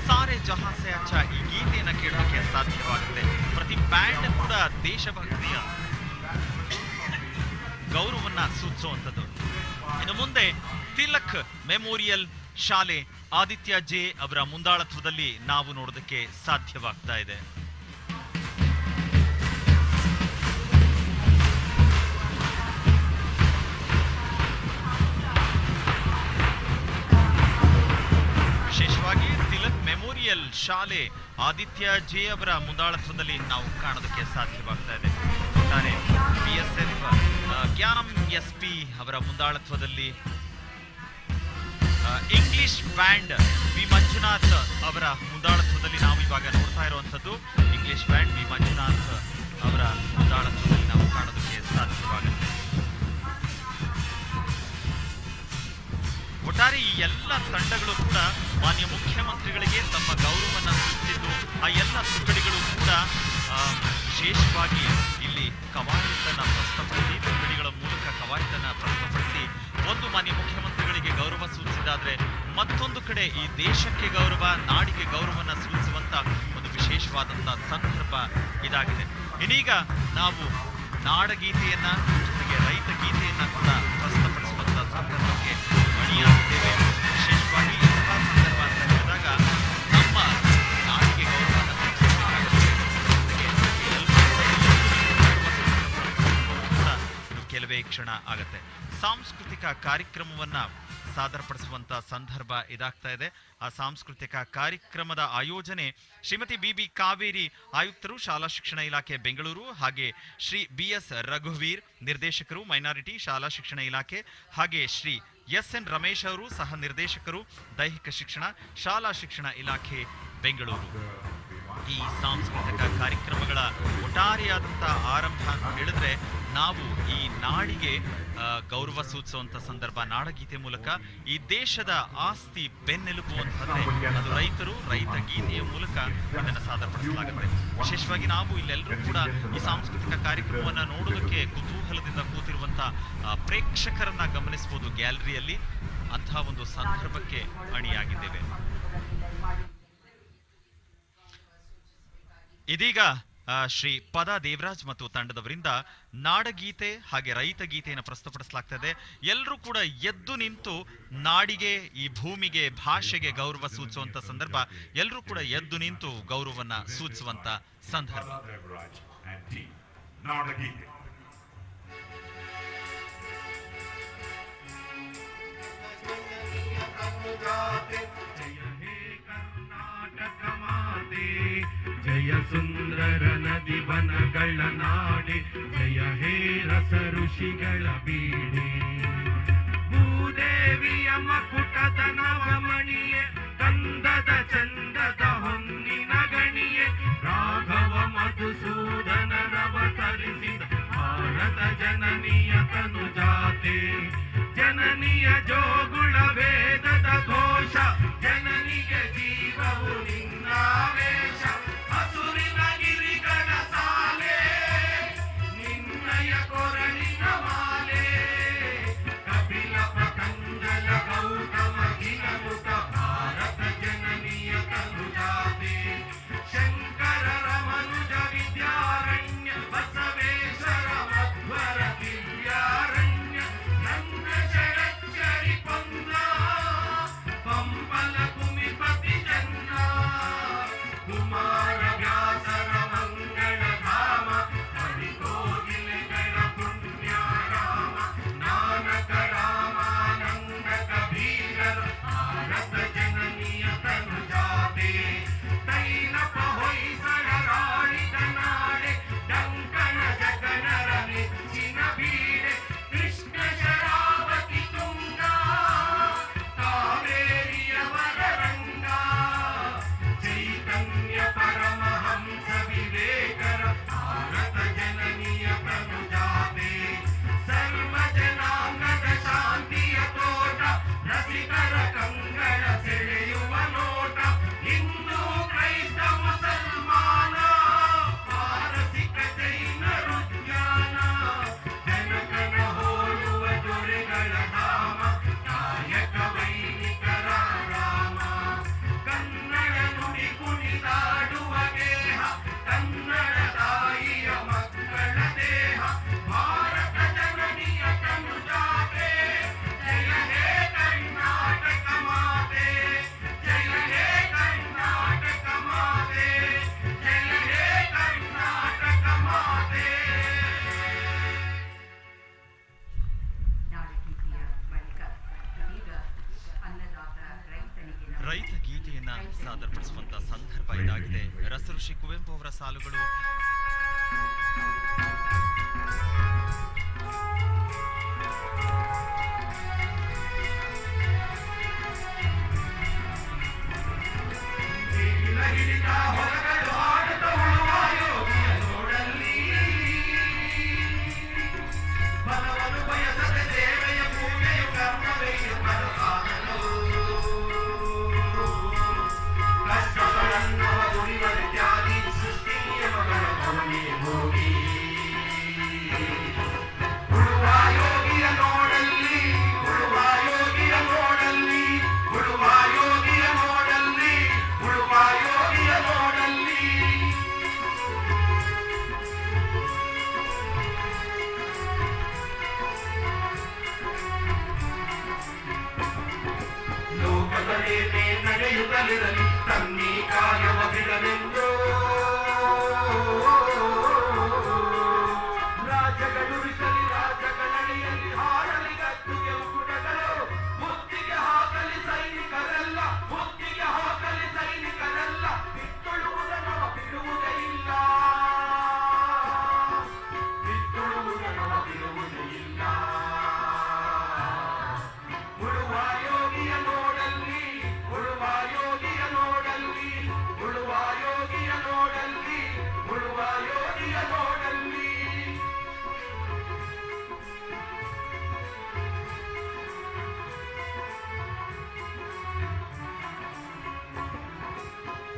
ಸಾರೆ ಜಹಾಂ ಸೆ ಅಚ್ಚಾ ಈ ಗೀತೆಯನ್ನ ಕೇಳೋಕೆ ಸಾಧ್ಯವಾಗುತ್ತೆ. ಪ್ರತಿ ಬ್ಯಾಂಡ್ ಕೂಡ ದೇಶಭಕ್ತಿಯ ಗೌರವವನ್ನ ಸೂಚಿಸುವಂಥದ್ದು. ಇನ್ನು ಮುಂದೆ ತಿಲಕ್ ಮೆಮೋರಿಯಲ್ ಶಾಲೆ ಆದಿತ್ಯ ಜೆ ಅವರ ಮುಂದಾಳತ್ವದಲ್ಲಿ ನಾವು ನೋಡೋದಕ್ಕೆ ಸಾಧ್ಯವಾಗ್ತಾ ಇದೆ. ವಿಶೇಷವಾಗಿ ತಿಲಕ್ ಮೆಮೋರಿಯಲ್ ಶಾಲೆ ಆದಿತ್ಯ ಜೆ ಅವರ ಮುಂದಾಳತ್ವದಲ್ಲಿ ನಾವು ಕಾಣೋದಕ್ಕೆ ಸಾಧ್ಯವಾಗ್ತಾ ಇದೆ. ಒಟ್ಟಾರೆ ಬಿಎಸ್ಎಫ್ ಜ್ಞಾನಂ ಎಸ್ಪಿ ಅವರ ಮುಂದಾಳತ್ವದಲ್ಲಿ ಇಂಗ್ಲಿಷ್ ಬ್ಯಾಂಡ್ ವಿ ಮಂಜುನಾಥ್ ಅವರ ಮುಂದಾಳತ್ವದಲ್ಲಿ ನಾವು ಇವಾಗ ನೋಡ್ತಾ ಇರುವಂತದ್ದು. ಇಂಗ್ಲಿಷ್ ಬ್ಯಾಂಡ್ ವಿ ಮಂಜುನಾಥ್ ಅವರ ಮುಂದಾಳತ್ವದಲ್ಲಿ ನಾವು ಕಾಣೋದಕ್ಕೆ ಸಾಧ್ಯವಾಗುತ್ತೆ. ಒಟ್ಟಾರೆ ಈ ಎಲ್ಲ ತಂಡಗಳು ಕೂಡ ಮಾನ್ಯ ಮುಖ್ಯಮಂತ್ರಿಗಳಿಗೆ ತಮ್ಮ ಗೌರವವನ್ನು ಸೂಚಿಸಿದ್ದು, ಆ ಎಲ್ಲ ತುಕಡಿಗಳು ಕೂಡ ವಿಶೇಷವಾಗಿ ಇಲ್ಲಿ ಕವಾಯತನ್ನ ಪ್ರಸ್ತುತಪಡಿಸಿ ತುಕಡಿಗಳ ಮೂಲಕ ಕವಾಯತನ್ನ ಪ್ರಸ್ತುತಪಡಿಸಿ ಒಂದು ಮಾನ್ಯ ಮುಖ್ಯಮಂತ್ರಿಗಳಿಗೆ ಗೌರವ ಸೂಚಿಸಿದಾದ್ರೆ ಮತ್ತೊಂದು ಕಡೆ ಈ ದೇಶಕ್ಕೆ ಗೌರವ ನಾಡಿಗೆ ಗೌರವವನ್ನು ಸೂಚಿಸುವಂತ ಒಂದು ವಿಶೇಷವಾದಂತಹ ಸಂದರ್ಭ ಇದಾಗಿದೆ. ಇದೀಗ ನಾವು ನಾಡಗೀತೆಯನ್ನ ಜೊತೆಗೆ ರೈತ ಗೀತೆಯನ್ನ ಕೂಡ ಪ್ರಸ್ತುತಪಡಿಸುವಂತಹ ಸಂದರ್ಭಕ್ಕೆ ಮಣಿಯಾಗಿದ್ದೇವೆ. ವಿಶೇಷವಾಗಿ ಇಂತಹ ಸಂದರ್ಭ ಅಂತ ಹೇಳಿದಾಗ ನಮ್ಮ ನಾಡಿಗೆ ಗೌರವವನ್ನು ಸೂಚಿಸಬೇಕಾಗುತ್ತೆ. ಕೆಲವೇ ಕ್ಷಣ ಆಗತ್ತೆ. ಸಾಂಸ್ಕೃತಿಕ ಕಾರ್ಯಕ್ರಮವನ್ನ ಸಾದರಪಡಿಸುವಂತ ಸಂದರ್ಭ ಇದಾಗ್ತಾ ಇದೆ. ಆ ಸಾಂಸ್ಕೃತಿಕ ಕಾರ್ಯಕ್ರಮದ ಆಯೋಜನೆ ಶ್ರೀಮತಿ ಬಿಬಿ ಕಾವೇರಿ ಆಯುಕ್ತರು ಶಾಲಾ ಶಿಕ್ಷಣ ಇಲಾಖೆ ಬೆಂಗಳೂರು, ಹಾಗೆ ಶ್ರೀ ಬಿಎಸ್ ರಘುವೀರ್ ನಿರ್ದೇಶಕರು ಮೈನಾರಿಟಿ ಶಾಲಾ ಶಿಕ್ಷಣ ಇಲಾಖೆ, ಹಾಗೆ ಶ್ರೀ ಎಸ್ಎನ್ ರಮೇಶ್ ಅವರು ಸಹ ನಿರ್ದೇಶಕರು ದೈಹಿಕ ಶಿಕ್ಷಣ ಶಾಲಾ ಶಿಕ್ಷಣ ಇಲಾಖೆ ಬೆಂಗಳೂರು. ಈ ಸಾಂಸ್ಕೃತಿಕ ಕಾರ್ಯಕ್ರಮಗಳ ಒಟ್ಟಾರೆಯಾದಂತಹ ಆರಂಭ ಅಂತ ಹೇಳಿದ್ರೆ ನಾವು ಈ ನಾಡಿಗೆ ಗೌರವ ಸೂಚಿಸುವಂತ ಸಂದರ್ಭ. ನಾಡಗೀತೆ ಮೂಲಕ ಈ ದೇಶದ ಆಸ್ತಿ ಬೆನ್ನೆಲುಬು ಅಂತಂದ್ರೆ ಅದು ರೈತರು, ರೈತ ಗೀತೆಯ ಮೂಲಕ ಇದನ್ನು ಸಾದರಪಡಿಸಲಾಗುತ್ತೆ. ವಿಶೇಷವಾಗಿ ನಾವು ಇಲ್ಲೆಲ್ಲರೂ ಕೂಡ ಈ ಸಾಂಸ್ಕೃತಿಕ ಕಾರ್ಯಕ್ರಮವನ್ನ ನೋಡೋದಕ್ಕೆ ಕುತೂಹಲದಿಂದ ಕೂತಿರುವಂತಹ ಪ್ರೇಕ್ಷಕರನ್ನ ಗಮನಿಸಬಹುದು ಗ್ಯಾಲರಿಯಲ್ಲಿ. ಅಂತಹ ಒಂದು ಸಂದರ್ಭಕ್ಕೆ ಅಣಿಯಾಗಿದ್ದೇವೆ. ಇದೀಗ ಶ್ರೀ ಪದ ದೇವರಾಜ್ ಮತ್ತು ತಂಡದವರಿಂದ ನಾಡಗೀತೆ ಹಾಗೆ ರೈತ ಗೀತೆಯನ್ನು ಪ್ರಸ್ತುತಪಡಿಸಲಾಗ್ತದೆ. ಎಲ್ಲರೂ ಕೂಡ ಎದ್ದು ನಿಂತು ನಾಡಿಗೆ, ಈ ಭೂಮಿಗೆ, ಭಾಷೆಗೆ ಗೌರವ ಸೂಚಿಸುವಂತ ಸಂದರ್ಭ. ಎಲ್ಲರೂ ಕೂಡ ಎದ್ದು ನಿಂತು ಗೌರವವನ್ನ ಸೂಚಿಸುವಂತ ಸಂದರ್ಭ. ಜಯ ಹೇ ಕರ್ನಾಟಕ ಜಯ ಸುಂದರ ನದಿ ವನಗಳ ನಾಡಿ, ಜಯ ಹೇ ರಸ ಋಷಿಗಳ ಬೀಡಿ. ಭೂದೇವಿಯ ಮಕುಟದ ನವಮಣಿಯೇ, ಕಂದದ ಚಂದದ ಹೊನ್ನಿನ ಗಣಿಯೇ, ರಾಘವ ಮಧುಸೂದನರವತರಿಸಿದ ಭಾರತ ಜನನಿಯ ತನುಜಾತೆ. ಜನನಿಯ ಜೋಗುಳ ವೇದದ ಘೋಷ, ಜನನಿಗೆ ಜೀವವು ನಿನ್ನಾವೇಶ. ಹಸುರಿನ ಗಿರಿಗಳ ಸಾಲೆ, ನಿನ್ನಯ ಕೊರಳಿನ ಮಾಲೆ. ಕಪಿಲ ಪತಂಜಲ ಗೌತಮ ಗಿನನುತ ಭಾರತ ಜನನಿಯ ತನುಜಾತೆ. ಶಂಕರರ ಮನುಜ ವಿದ್ಯಾರಣ್ಯ, ಬಸವೇಶ್ವರ ಮಧ್ವರ ದಿವ್ಯಾರಣ್ಯ. ನಂದ ಷಡಕ್ಷರಿ ಪೊನ್ನ, ಪಂಪಲ ಕುಮಿಪತಿ ಜನ್ನ. ಕುಮಾರ ವ್ಯಾಸರ ಮಂಗಳ ಧಾಮ, ಹರಿಕೋಗಿಲೆಗಳ ಪುಣ್ಯಾರಾಮ. ನಾನಕ ರಾಮಾನಂದ ಕಬೀರರ ಭಾರತ ಜನನಿಯ ತನುಜಾತೆ. ತೈಲಪ ಹೊಯ್ಸಳ ರಾಳಿದ ನಾಡೆ, ಡಂಕಣ ಜಗನರ ನೆಚ್ಚಿನ ಬೀಡೆ. ಕೃಷ್ಣ ಶರಾವತಿ ತುಂಗ, ಕಾವೇರಿಯವರ ರಂಗ. ಚೈತನ್ಯ ಪರಮಹಂಸ ವಿವೇಕರ ಭಾರತ ಜನನಿಯ ತನುಜಾತೆ. ಸರ್ವ ಜನಾಂಗದ ಶಾಂತಿಯ ತೋಟ, ರಸಿಕರ ಕಂಗಳ ಸೆಳೆಯುವ ನೋಟ. ಹಿಂದೂ ಕ್ರೈಸ್ತ ಮುಸಲ್ಮಾನ, ಪಾರಸಿಕ ಜೈನರು ಜ್ಞಾನ. ಜನಕನ ಹೋಲುವ ದೊರೆಗಳ ಧಾಮ, ನಾಯಕ ವೈನಿಕರ ರಾಮ. ಕನ್ನಡ ನುಡಿ ಕುಣಿದಾಡುವ ದೇಹ, ಕನ್ನಡ ತಾಯಿಯ ಮಕ್ಕಳ ದೇಹ. ಭಾರತ ಜನನಿಯ ತನುಜಾತೆ. ಜಯ ಹೇ ಕರ್ನಾಟಕ ಮಾತೆ, ಜಯ ಹೇ ಕರ್ನಾಟಕ ಮಾತೆ, ಜಯ ಹೇ ಕರ್ನಾಟಕ ಮಾತೆ. ನಾಡಗೀತೆಯ ಬಳಿಕ ಈಗ ಅನ್ನದಾತ ರೈತನಿಗೆ ರೈತ ಗೀತೆಯನ್ನ ಸಾದರಪಡಿಸುವಂತ ಸಂದರ್ಭ ಇದಾಗಿದೆ. ರಸಋಷಿ ಕುವೆಂಪು ಅವರ ಸಾಲುಗಳು. ನೇಗಿಲ ಹಿಡಿದ ಹೊಲಗಳು ಆಡುತ್ತ ಉಳುವ ಯೋಗಿಯ ನೋಡಲ್ಲಿ. ಬಲವನ್ನು ಬಯಸದೆ ಸೇವೆಯ ಪೂಜೆಯು ಕರ್ಮವೇ ಸಾಧನವು. ಕಷ್ಟಗಳನ್ನವ ದುಡಿವಲು ತ್ಯಾಗಿ, ಸೃಷ್ಟಿ ನಿಯಮಗಳ ಹೊರಗೆ ಹೋಗಿ. ಉಳುವ ಯೋಗಿಯ ನೋಡಲ್ಲಿ, ಉಳುವ ಯೋಗಿಯ ನೋಡಲ್ಲಿ, ಉಳುವ ಯೋಗಿಯ ನೋಡಲ್ಲಿ, ಉಳುವ ಯೋಗಿಯ ನೋಡಲ್ಲಿ. ಲೋಕದಲ್ಲೇನೇ ನಡೆಯುತ್ತಲಿರಲಿ, ತನ್ನಿ ಕಾರ್ಯವ ಬಿಡಲೆಂದು. ರಾಜ್ಯಗಳುರಿಸಲಿ, ರಾಜ್ಯಗಳಡಿಯಲ್ಲಿ ಹಾರಲಿ ಗದ್ದುಗೆ ಉಕುಟಗಳು. ಮುತ್ತಿಗೆ ಹಾಕಲಿ ಸೈನಿಕರೆಲ್ಲ, ಮುತ್ತಿಗೆ ಹಾಕಲಿ ಸೈನಿಕರೆಲ್ಲ. ಬಿತ್ತುಳುವುದನವ ಬಿಡುವುದೇ ಇಲ್ಲ, ಬಿತ್ತುಳುವುದನವ ಬಿಡುವುದೇ ಇಲ್ಲ. ಉಳುವ ಯೋಗಿಯ ನೋಡಲ್ಲಿ, ಉಳುವ ಯೋಗಿಯ ನೋಡಲ್ಲಿ, ಉಳುವ ಯೋಗಿಯ ನೋಡಲ್ಲಿ, ಉಳುವ ಯೋಗಿಯ ನೋಡಲ್ಲಿ.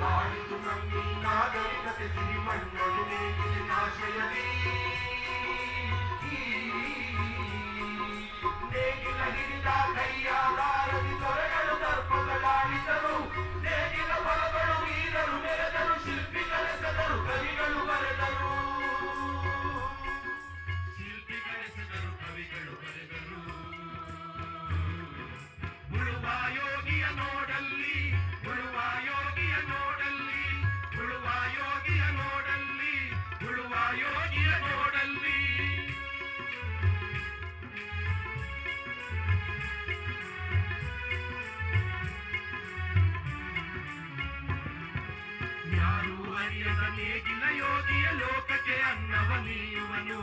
ನಾಡಿದು ನಮ್ಮಿ ನಾಗರಿಕತೆ ಸಿರಿ ಮಣ್ಣೊಳು ನೇಗಿಲಿನ ಆಶಯದಿ. ನೇಗಿಲ ಹಿಡಿದ ಕೈಯಾದಾರದಿ ದೊರೆಗಳು ದರ್ಪಗಳಾಡಿದರು. ನೇಗಿಲ ಬಲಗಳು ವೀರರು ಮೆರೆದರು, ಶಿಲ್ಪಿ ಕಲೆಸದರು, ಕವಿಗಳು ಬರೆದರು. ಶಿಲ್ಪಿ ಕಲೆಸದರು, ಕವಿಗಳು ಬರೆದರು. ಉಳುವ ಯೋಗಿಯ ನೋಡಲ್ಲಿ, ಉಳುವ ಯೋಗಿಯ ನೋಡಲ್ಲಿ, ಉಳುವ ಯೋಗಿಯ ನೋಡಲ್ಲಿ, ಉಳುವ ಯೋಗಿಯ ನೋಡಲ್ಲಿ. ಕಾಯದ ನೇಗಿಲ ಯೋಗಿಯ ಲೋಕಕ್ಕೆ ಅನ್ನವ ನೀಯುವನು.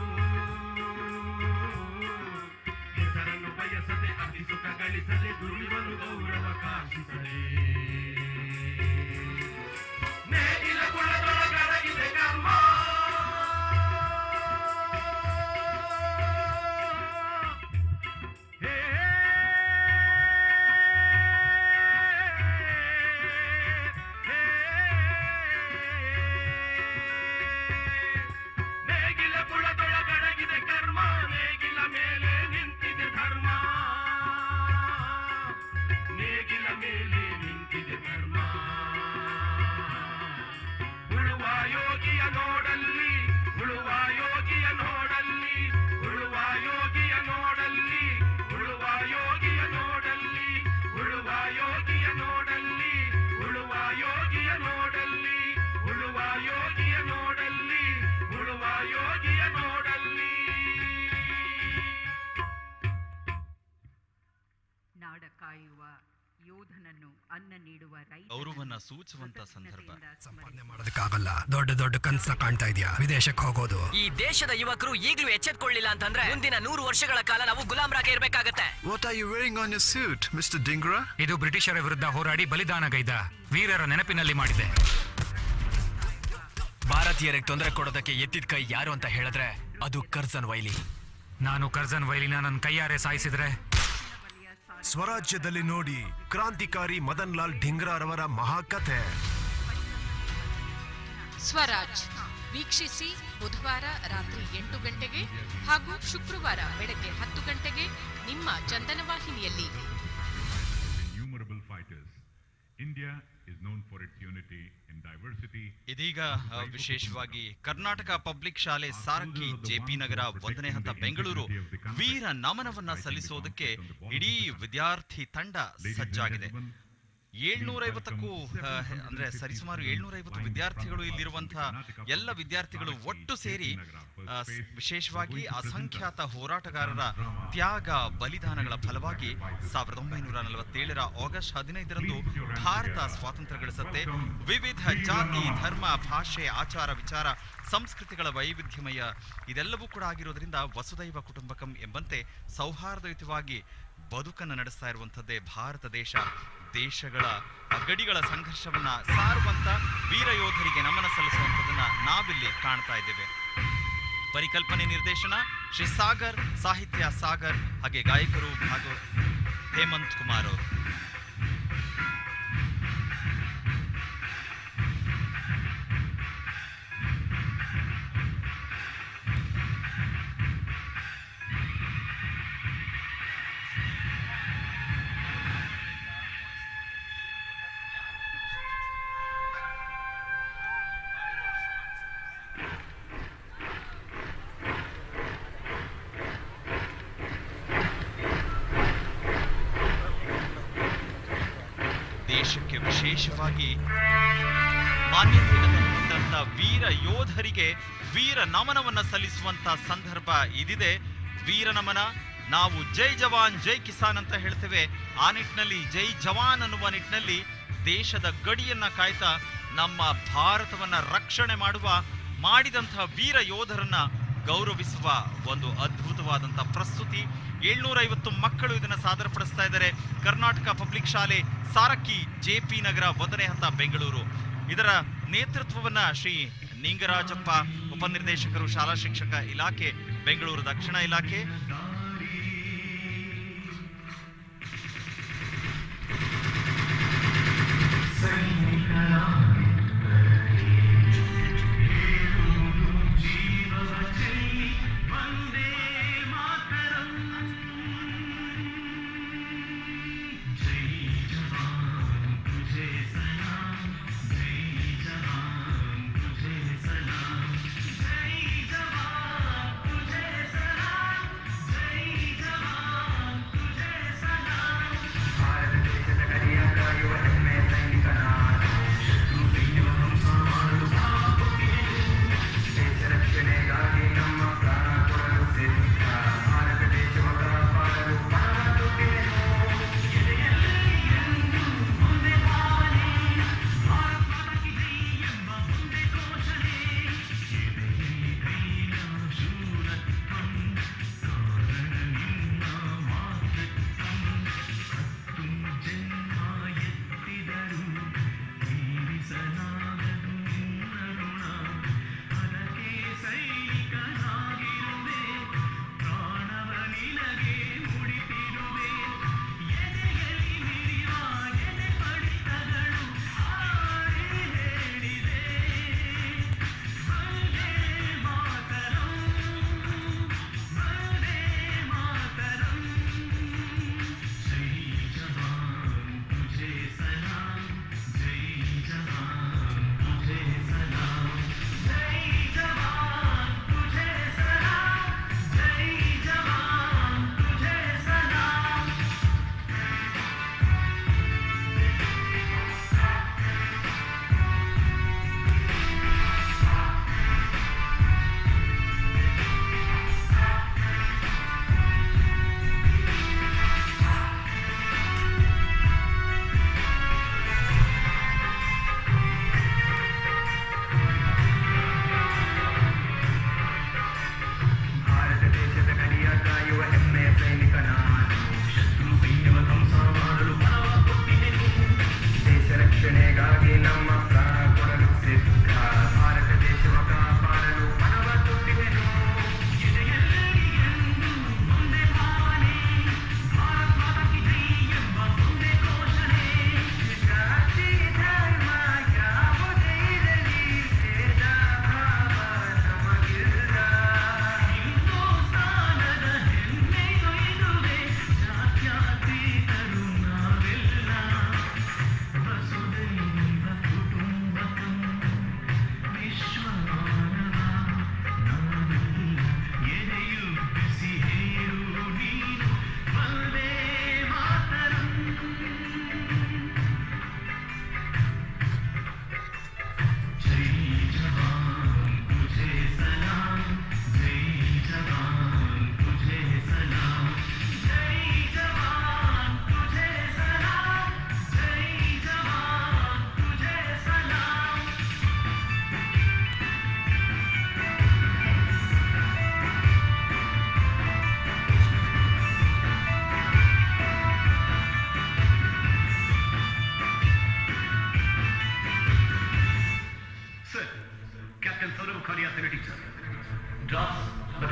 ಹೆಸರನ್ನು ಬಯಸದೆ ಅತಿ ಸುಖ ಗಳಿಸದೆ ದುಡಿಯುವನು ಗೌರವ ಕಾಶಿಸದೆ. ನೇಗಿಲ ಕುಲದೊಳಗಡಗಿದೆ ಕರ್ಮ, ಗೌರವನ್ನ ಸೂಚುವಂತ ಸಂದರ್ಭ. ಸಂಪಾದನೆ ಮಾಡೋದಕ್ಕಾಗಲ್ಲ, ದೊಡ್ಡ ದೊಡ್ಡ ಕನಸನ್ನ ಕಾಣ್ತಾ ಇದೆಯಾ, ವಿದೇಶಕ್ಕೆ ಹೋಗೋದು. ಈ ದೇಶದ ಯುವಕರು ಈಗಲೂ ಎಚ್ಚೆತ್ಕೊಳ್ಳಿಲ್ಲ ಅಂತಂದ್ರೆ ಮುಂದಿನ 100 ವರ್ಷಗಳ ಕಾಲ ನಾವು ಗುಲಾಮರಾಗಿ ಇರಬೇಕಾಗತ್ತೆ. What are you wearing on your suit, Mr. Dhingra? ಇದು ಬ್ರಿಟಿಷರ ವಿರುದ್ಧ ಹೋರಾಡಿ ಬಲಿದಾನಗೈದ ವೀರರ ನೆನಪಿನಲ್ಲಿ ಮಾಡಿದೆ. ಭಾರತೀಯರಿಗೆ ತೊಂದರೆ ಕೊಡೋದಕ್ಕೆ ಎತ್ತಿದ ಕೈ ಯಾರು ಅಂತ ಹೇಳಿದ್ರೆ ಅದು ಕರ್ಜನ್ ವೈಲಿ. ನಾನು ಕರ್ಜನ್ ವೈಲಿನ ನನ್ನ ಕೈಯಾರೆ ಸಾಯಿಸಿದ್ರೆ. ಸ್ವರಾಜ್ಯದಲ್ಲಿ ನೋಡಿ ಕ್ರಾಂತಿಕಾರಿ ಮದನ್ ಲಾಲ್ ಢಿಂಗ್ರಾರವರ ಮಹಾಕಥೆ. ಸ್ವರಾಜ್ ವೀಕ್ಷಿಸಿ ಬುಧವಾರ ರಾತ್ರಿ 8 ಗಂಟೆಗೆ ಹಾಗೂ ಶುಕ್ರವಾರ ಬೆಳಗ್ಗೆ 10 ಗಂಟೆಗೆ ನಿಮ್ಮ ಚಂದನ ವಾಹಿನಿಯಲ್ಲಿ. India is known for its unity in diversity. ಇದೀಗ ವಿಶೇಷವಾಗಿ ಕರ್ನಾಟಕ ಪಬ್ಲಿಕ್ ಶಾಲೆ ಸಾರಕ್ಕಿ ಜೆಪಿ ನಗರ 1ನೇ ಹಂತ ಬೆಂಗಳೂರು ವೀರ ನಮನವನ್ನ ಸಲ್ಲಿಸೋದಕ್ಕೆ ಇಡೀ ವಿದ್ಯಾರ್ಥಿ ತಂಡ ಸಜ್ಜಾಗಿದೆ. 750ಕ್ಕೂ ಅಂದ್ರೆ ಸರಿಸುಮಾರು 750 ವಿದ್ಯಾರ್ಥಿಗಳು ಇಲ್ಲಿರುವಂತಹ ಎಲ್ಲ ವಿದ್ಯಾರ್ಥಿಗಳು ಒಟ್ಟು ಸೇರಿ ವಿಶೇಷವಾಗಿ ಅಸಂಖ್ಯಾತ ಹೋರಾಟಗಾರರ ತ್ಯಾಗ ಬಲಿದಾನಗಳ ಫಲವಾಗಿ 1947ರ ಆಗಸ್ಟ್ 15ರಂದು ಭಾರತ ಸ್ವಾತಂತ್ರ್ಯ ಗಳಿಸುತ್ತೆ. ವಿವಿಧ ಜಾತಿ, ಧರ್ಮ, ಭಾಷೆ, ಆಚಾರ, ವಿಚಾರ, ಸಂಸ್ಕೃತಿಗಳ ವೈವಿಧ್ಯಮಯ ಇದೆಲ್ಲವೂ ಕೂಡ ಆಗಿರೋದ್ರಿಂದ ವಸುದೈವ ಕುಟುಂಬಕಂ ಎಂಬಂತೆ ಸೌಹಾರ್ದಯುತವಾಗಿ ಬದುಕನ್ನು ನಡೆಸ್ತಾ ಇರುವಂಥದ್ದೇ ಭಾರತ ದೇಶ. ದೇಶಗಳ ಗಡಿಗಳ ಸಂಘರ್ಷವನ್ನ ಸಾರುವಂತ ವೀರ ಯೋಧರಿಗೆ ನಮನ ಸಲ್ಲಿಸುವಂಥದ್ದನ್ನ ನಾವಿಲ್ಲಿ ಕಾಣ್ತಾ ಇದ್ದೇವೆ. ಪರಿಕಲ್ಪನೆ ನಿರ್ದೇಶನ ಶ್ರೀ ಸಾಗರ್, ಸಾಹಿತ್ಯ ಸಾಗರ್, ಹಾಗೆ ಗಾಯಕರು ಹೇಮಂತ್ ಕುಮಾರ್ ಅವರು. ದೇಶಕ್ಕೆ ವಿಶೇಷವಾಗಿ ಮಾನ್ಯತೆಯನ್ನು ತಂದಂತ ವೀರ ಯೋಧರಿಗೆ ವೀರ ನಮನವನ್ನ ಸಲ್ಲಿಸುವಂತ ಸಂದರ್ಭ ಇದಿದೆ. ವೀರ ನಮನ ನಾವು ಜೈ ಜವಾನ್ ಜೈ ಕಿಸಾನ್ ಅಂತ ಹೇಳ್ತೇವೆ. ಆ ನಿಟ್ಟಿನಲ್ಲಿ ಜೈ ಜವಾನ್ ಅನ್ನುವ ನಿಟ್ಟಿನಲ್ಲಿ ದೇಶದ ಗಡಿಯನ್ನ ಕಾಯ್ತಾ ನಮ್ಮ ಭಾರತವನ್ನ ರಕ್ಷಣೆ ಮಾಡಿದಂತಹ ವೀರ ಯೋಧರನ್ನ ಗೌರವಿಸುವ ಒಂದು ಅದ್ಭುತವಾದಂಥ ಪ್ರಸ್ತುತಿ. 750 ಮಕ್ಕಳು ಇದನ್ನು ಸಾದರಪಡಿಸ್ತಾ ಇದ್ದಾರೆ. ಕರ್ನಾಟಕ ಪಬ್ಲಿಕ್ ಶಾಲೆ ಸಾರಕ್ಕಿ ಜೆಪಿ ನಗರ 1ನೇ ಹಂತ ಬೆಂಗಳೂರು. ಇದರ ನೇತೃತ್ವವನ್ನ ಶ್ರೀ ನಿಂಗರಾಜಪ್ಪ, ಉಪನಿರ್ದೇಶಕರು ಶಾಲಾ ಶಿಕ್ಷಕ ಇಲಾಖೆ ಬೆಂಗಳೂರು ದಕ್ಷಿಣ ಇಲಾಖೆ.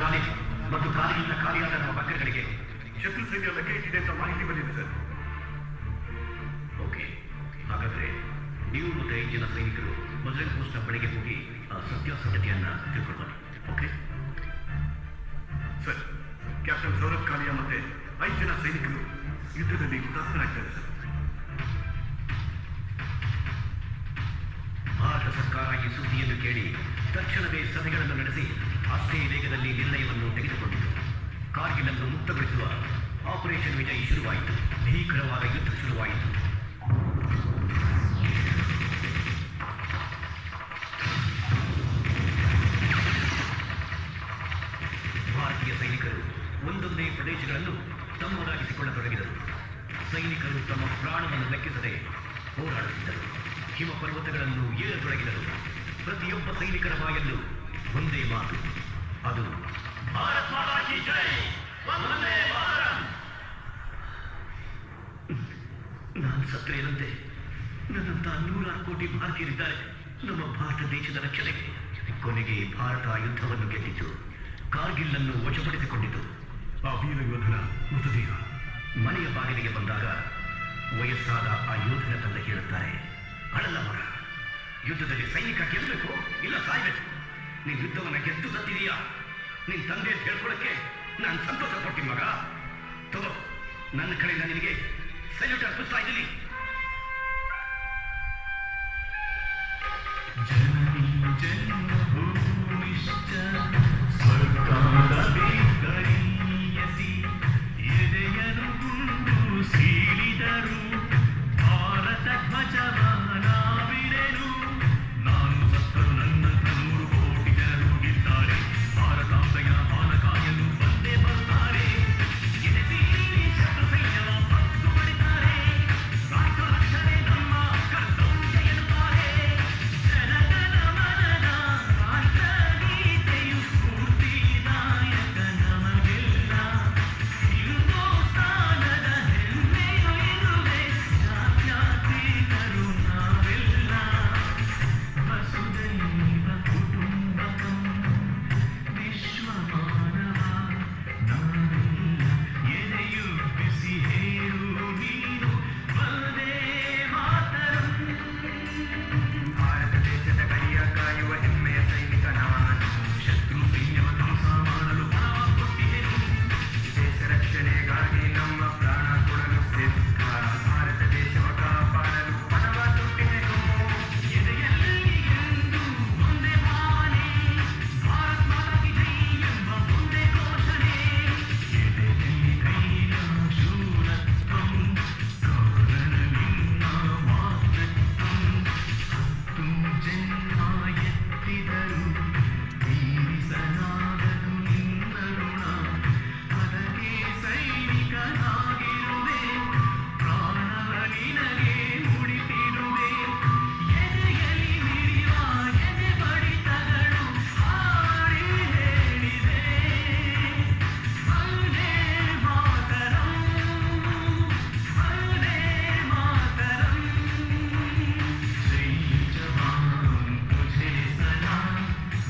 ಖಾಲಿ ಮತ್ತು ಖಾಲಿಯಿಂದ ಖಾಲಿಯಾದ ನಮ್ಮ ಬಂಕರ್ಗಳಿಗೆ ಶತ್ರು ಸೈನ್ಯ ಲಗ್ಗೆ ಇಟ್ಟಿದೆ ಅಂತ ಮಾಹಿತಿ ಬಂದಿದೆ ಸರ್. ಓಕೆ, ಹಾಗಾದ್ರೆ ನೀವು ಮತ್ತು 5 ಜನ ಸೈನಿಕರು ಮೊದಲನೇ ಪೋಸ್ಟ್ನ ಬಳಿಗೆ ಹೋಗಿ ಆ ಸತ್ಯಾಸತ್ಯತೆಯನ್ನ ತಿಳ್ಕೊಳ್ಬನ್ನಿ. Okay sir. Captain Saurabh Kalia ಮತ್ತೆ 5 ಜನ ಸೈನಿಕರು ಯುದ್ಧದಲ್ಲಿ ಹುತಾತ್ಮರಾಗ್ತಾರೆ ಸರ್. ಭಾರತ ಸರ್ಕಾರ ಈ ಸುದ್ದಿಯನ್ನು ಕೇಳಿ ತಕ್ಷಣವೇ ಸಭೆಗಳನ್ನು ನಡೆಸಿ ಅಷ್ಟೇ ವೇಗದಲ್ಲಿ ನಿರ್ಣಯವನ್ನು ತೆಗೆದುಕೊಂಡಿತು. ಕಾರ್ಗಿಲ್ ಅನ್ನು ಮುಕ್ತಗೊಳಿಸುವ ಆಪರೇಷನ್ ವಿಜಯ್ ಶುರುವಾಯಿತು. ಭೀಕರವಾದ ಯುದ್ಧ ಶುರುವಾಯಿತು. ಭಾರತೀಯ ಸೈನಿಕರು ಒಂದೊಂದೇ ಪ್ರದೇಶಗಳನ್ನು ತಮ್ಮದಾಗಿಸಿಕೊಳ್ಳತೊಡಗಿದರು. ಸೈನಿಕರು ತಮ್ಮ ಪ್ರಾಣವನ್ನು ಲೆಕ್ಕಿಸದೆ ಹೋರಾಡುತ್ತಿದ್ದರು. ಹಿಮ ಪರ್ವತಗಳನ್ನು ಏರತೊಡಗಿದರು. ಪ್ರತಿಯೊಬ್ಬ ಸೈನಿಕರ ಬಾಯಲ್ಲೂ ಒಂದೇ ಮಾತು, ಅದು ಭಾರತ್ ಮಾತಾ ಕಿ ಜೈ, ವಂದೇ ಮಾತರಂ. ನಾನು ಸತ್ರೇನಂತೆ ನನ್ನಂತ 100 ಕೋಟಿ ಭಾರತೀಯರಿದ್ದಾರೆ ನಮ್ಮ ಭಾರತ ದೇಶದ ರಕ್ಷಣೆಗೆ. ಕೊನೆಗೆ ಭಾರತ ಯುದ್ಧವನ್ನು ಗೆದ್ದಿತು. ಕಾರ್ಗಿಲ್ ಅನ್ನು ವಶಪಡಿಸಿಕೊಂಡಿತು. ಆ ವೀರ ಯೋಧನ ಮೃತದೇಹ ಮನೆಯ ಬಾಗಿಲಿಗೆ ಬಂದಾಗ ವಯಸ್ಸಾದ ಆ ಯೋಧನ ತಂದೆ ಹೇಳುತ್ತಾರೆ, ಅಳಲ್ಲ ಮರ, ಯುದ್ಧದಲ್ಲಿ ಸೈನಿಕ ಗೆಲ್ಲಬೇಕು ಇಲ್ಲ ಸಾಯ್ಬೇಕು. ನೀನ್ ಯುದ್ಧವನ್ನ ಗೆದ್ದು ಸತ್ತಿದೀಯಾ. ನಿನ್ ತಂದೆ ಹೇಳ್ಕೊಳಕ್ಕೆ ನಾನು ಸಂತೋಷ ಪಡ್ತೀನಿ ಮಗ. ತಗೋ, ನನ್ನ ಕಡೆಯಿಂದ ನಿನಗೆ ಸಲ್ಯೂಟ್ ಅರ್ಪಿಸ್ತಾ ಇದ್ದೀನಿ. ಸೀಳಿದರು ಭಾರತ ಧ್ವಜವನ ಬಿಡೆನು. ನಾನು ಸತ್ತರು ನನ್ನ 100 ಕೋಟಿ ಜನರು ಗೆದ್ದಾರೆ. ಭಾರತಾಂಬೆಯ ಮಾನ ಕಾಯಲು ಬಂದೇ ಬರ್ತಾರೆ. ಶತ್ರು ಸೈನ್ಯವ ಪತ್ತು ಬಡಿತಾರೆ. ರಾಷ್ಟ್ರ ರಕ್ಷಣೆ ನಮ್ಮ ಕರ್ತವ್ಯ ಎನ್ನುತ್ತಾರೆ. ಜನಗಣ ಮನದ ರಾಷ್ಟ್ರಗೀತೆಯು ಸ್ಫೂರ್ತಿದಾಯಕ ನಮಗೆಲ್ಲ. ಹಿಂದೂಸ್ತಾನದ ಹೆಮ್ಮೆಯು ಇರುವೆ ಜಾತ್ಯಾತೀತರು ನಾವೆಲ್ಲ. ವಸುದೈವ ಕುಟುಂಬಕಂ ವಿಶ್ವಮಾನವ ನಾವೆಲ್ಲ. ಎದೆಯುಬ್ಬಿಸಿ ಹೇಳು ನೀನು ವಂದೇ ಮಾತರಂ. ಭಾರತ ದೇಶದ ಗಡಿಯ ಕಾಯುವ ಹೆಮ್ಮೆಯ ಸೈನಿಕ ನಾನು. ಶತ್ರು ಸೈನ್ಯವ ಧ್ವಂಸ ಮಾಡಲು ಪಣವ ಕೊಟ್ಟಿಹೆನು. ದೇಶ ರಕ್ಷಣೆಗಾಗಿ ನಮ್ಮ ಪ್ರಾಣ ಕೊಡಲು ಸಿದ್ಧ. ಭಾರತ ದೇಶವ ಕಾಪಾಡಲು ಪಣವ ತೊಟ್ಟಿಹೆನು. ಎದೆಯಲ್ಲಿ ಎಂದು ಒಂದೇ ಭಾವನೆ, ಭಾರತ್ ಮಾತಾ ಕಿ ಜೈ ಎಂಬ ಒಂದೇ ಘೋಷಣೆ. ಎದೆಯಲ್ಲಿ ಧೈರ್ಯ ಶೂರತ್ವಂ, ಕೌರನಿನ್ನ ಮಾತೃತ್ವಂ. 10 ಜನ್ಮ ಎತ್ತಿದರು ತೀರಿಸಲಾಗದು ನಿನ್ನ ಋಣ. ಅದಕ್ಕೆ ಸೈನಿಕನಾಗಿರುವೆ, ಪ್ರಾಣವ ನಿನಗೆ ಮುಡಿಪಿರುವೆ. ಎದೆಯಲ್ಲಿ ಮಿಡಿಯುವ ಎದೆ ಬಡಿತಗಳು ಹಾಡಿ ಹೇಳಿದೆ, ವಂದೇ ಮಾತರಂ, ವಂದೇ ಮಾತರಂ. ಜೈ ಜವಾನ್ ತುझे ಸಲಾಂ,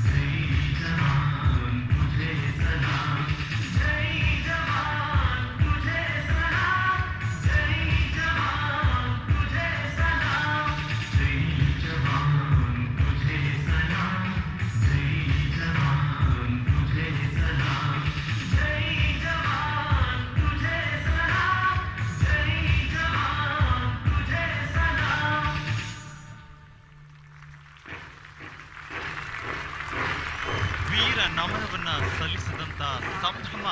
ಜೈ ಜವಾನ್ ತುझे ಸಲಾಂ, ಜೈ ಜವಾನ್ ತುझे ಸಲಾಂ, ಜೈ ಜವಾನ್ ತುझे ಸಲಾಂ, ಜೈ ಜವಾನ್ ತುझे ಸಲಾಂ, ಜೈ ಜವಾನ್ ತುझे ಸಲಾಂ, ಜೈ ಜವಾನ್ ತುझे ಸಲಾಂ, ಜೈ ಜವಾನ್ ತುझे ಸಲಾಂ. ವೀರ ನಮನವನ್ನ ಸಲ್ಲಿಸಿದಂತ ಸಂಭ್ರಮ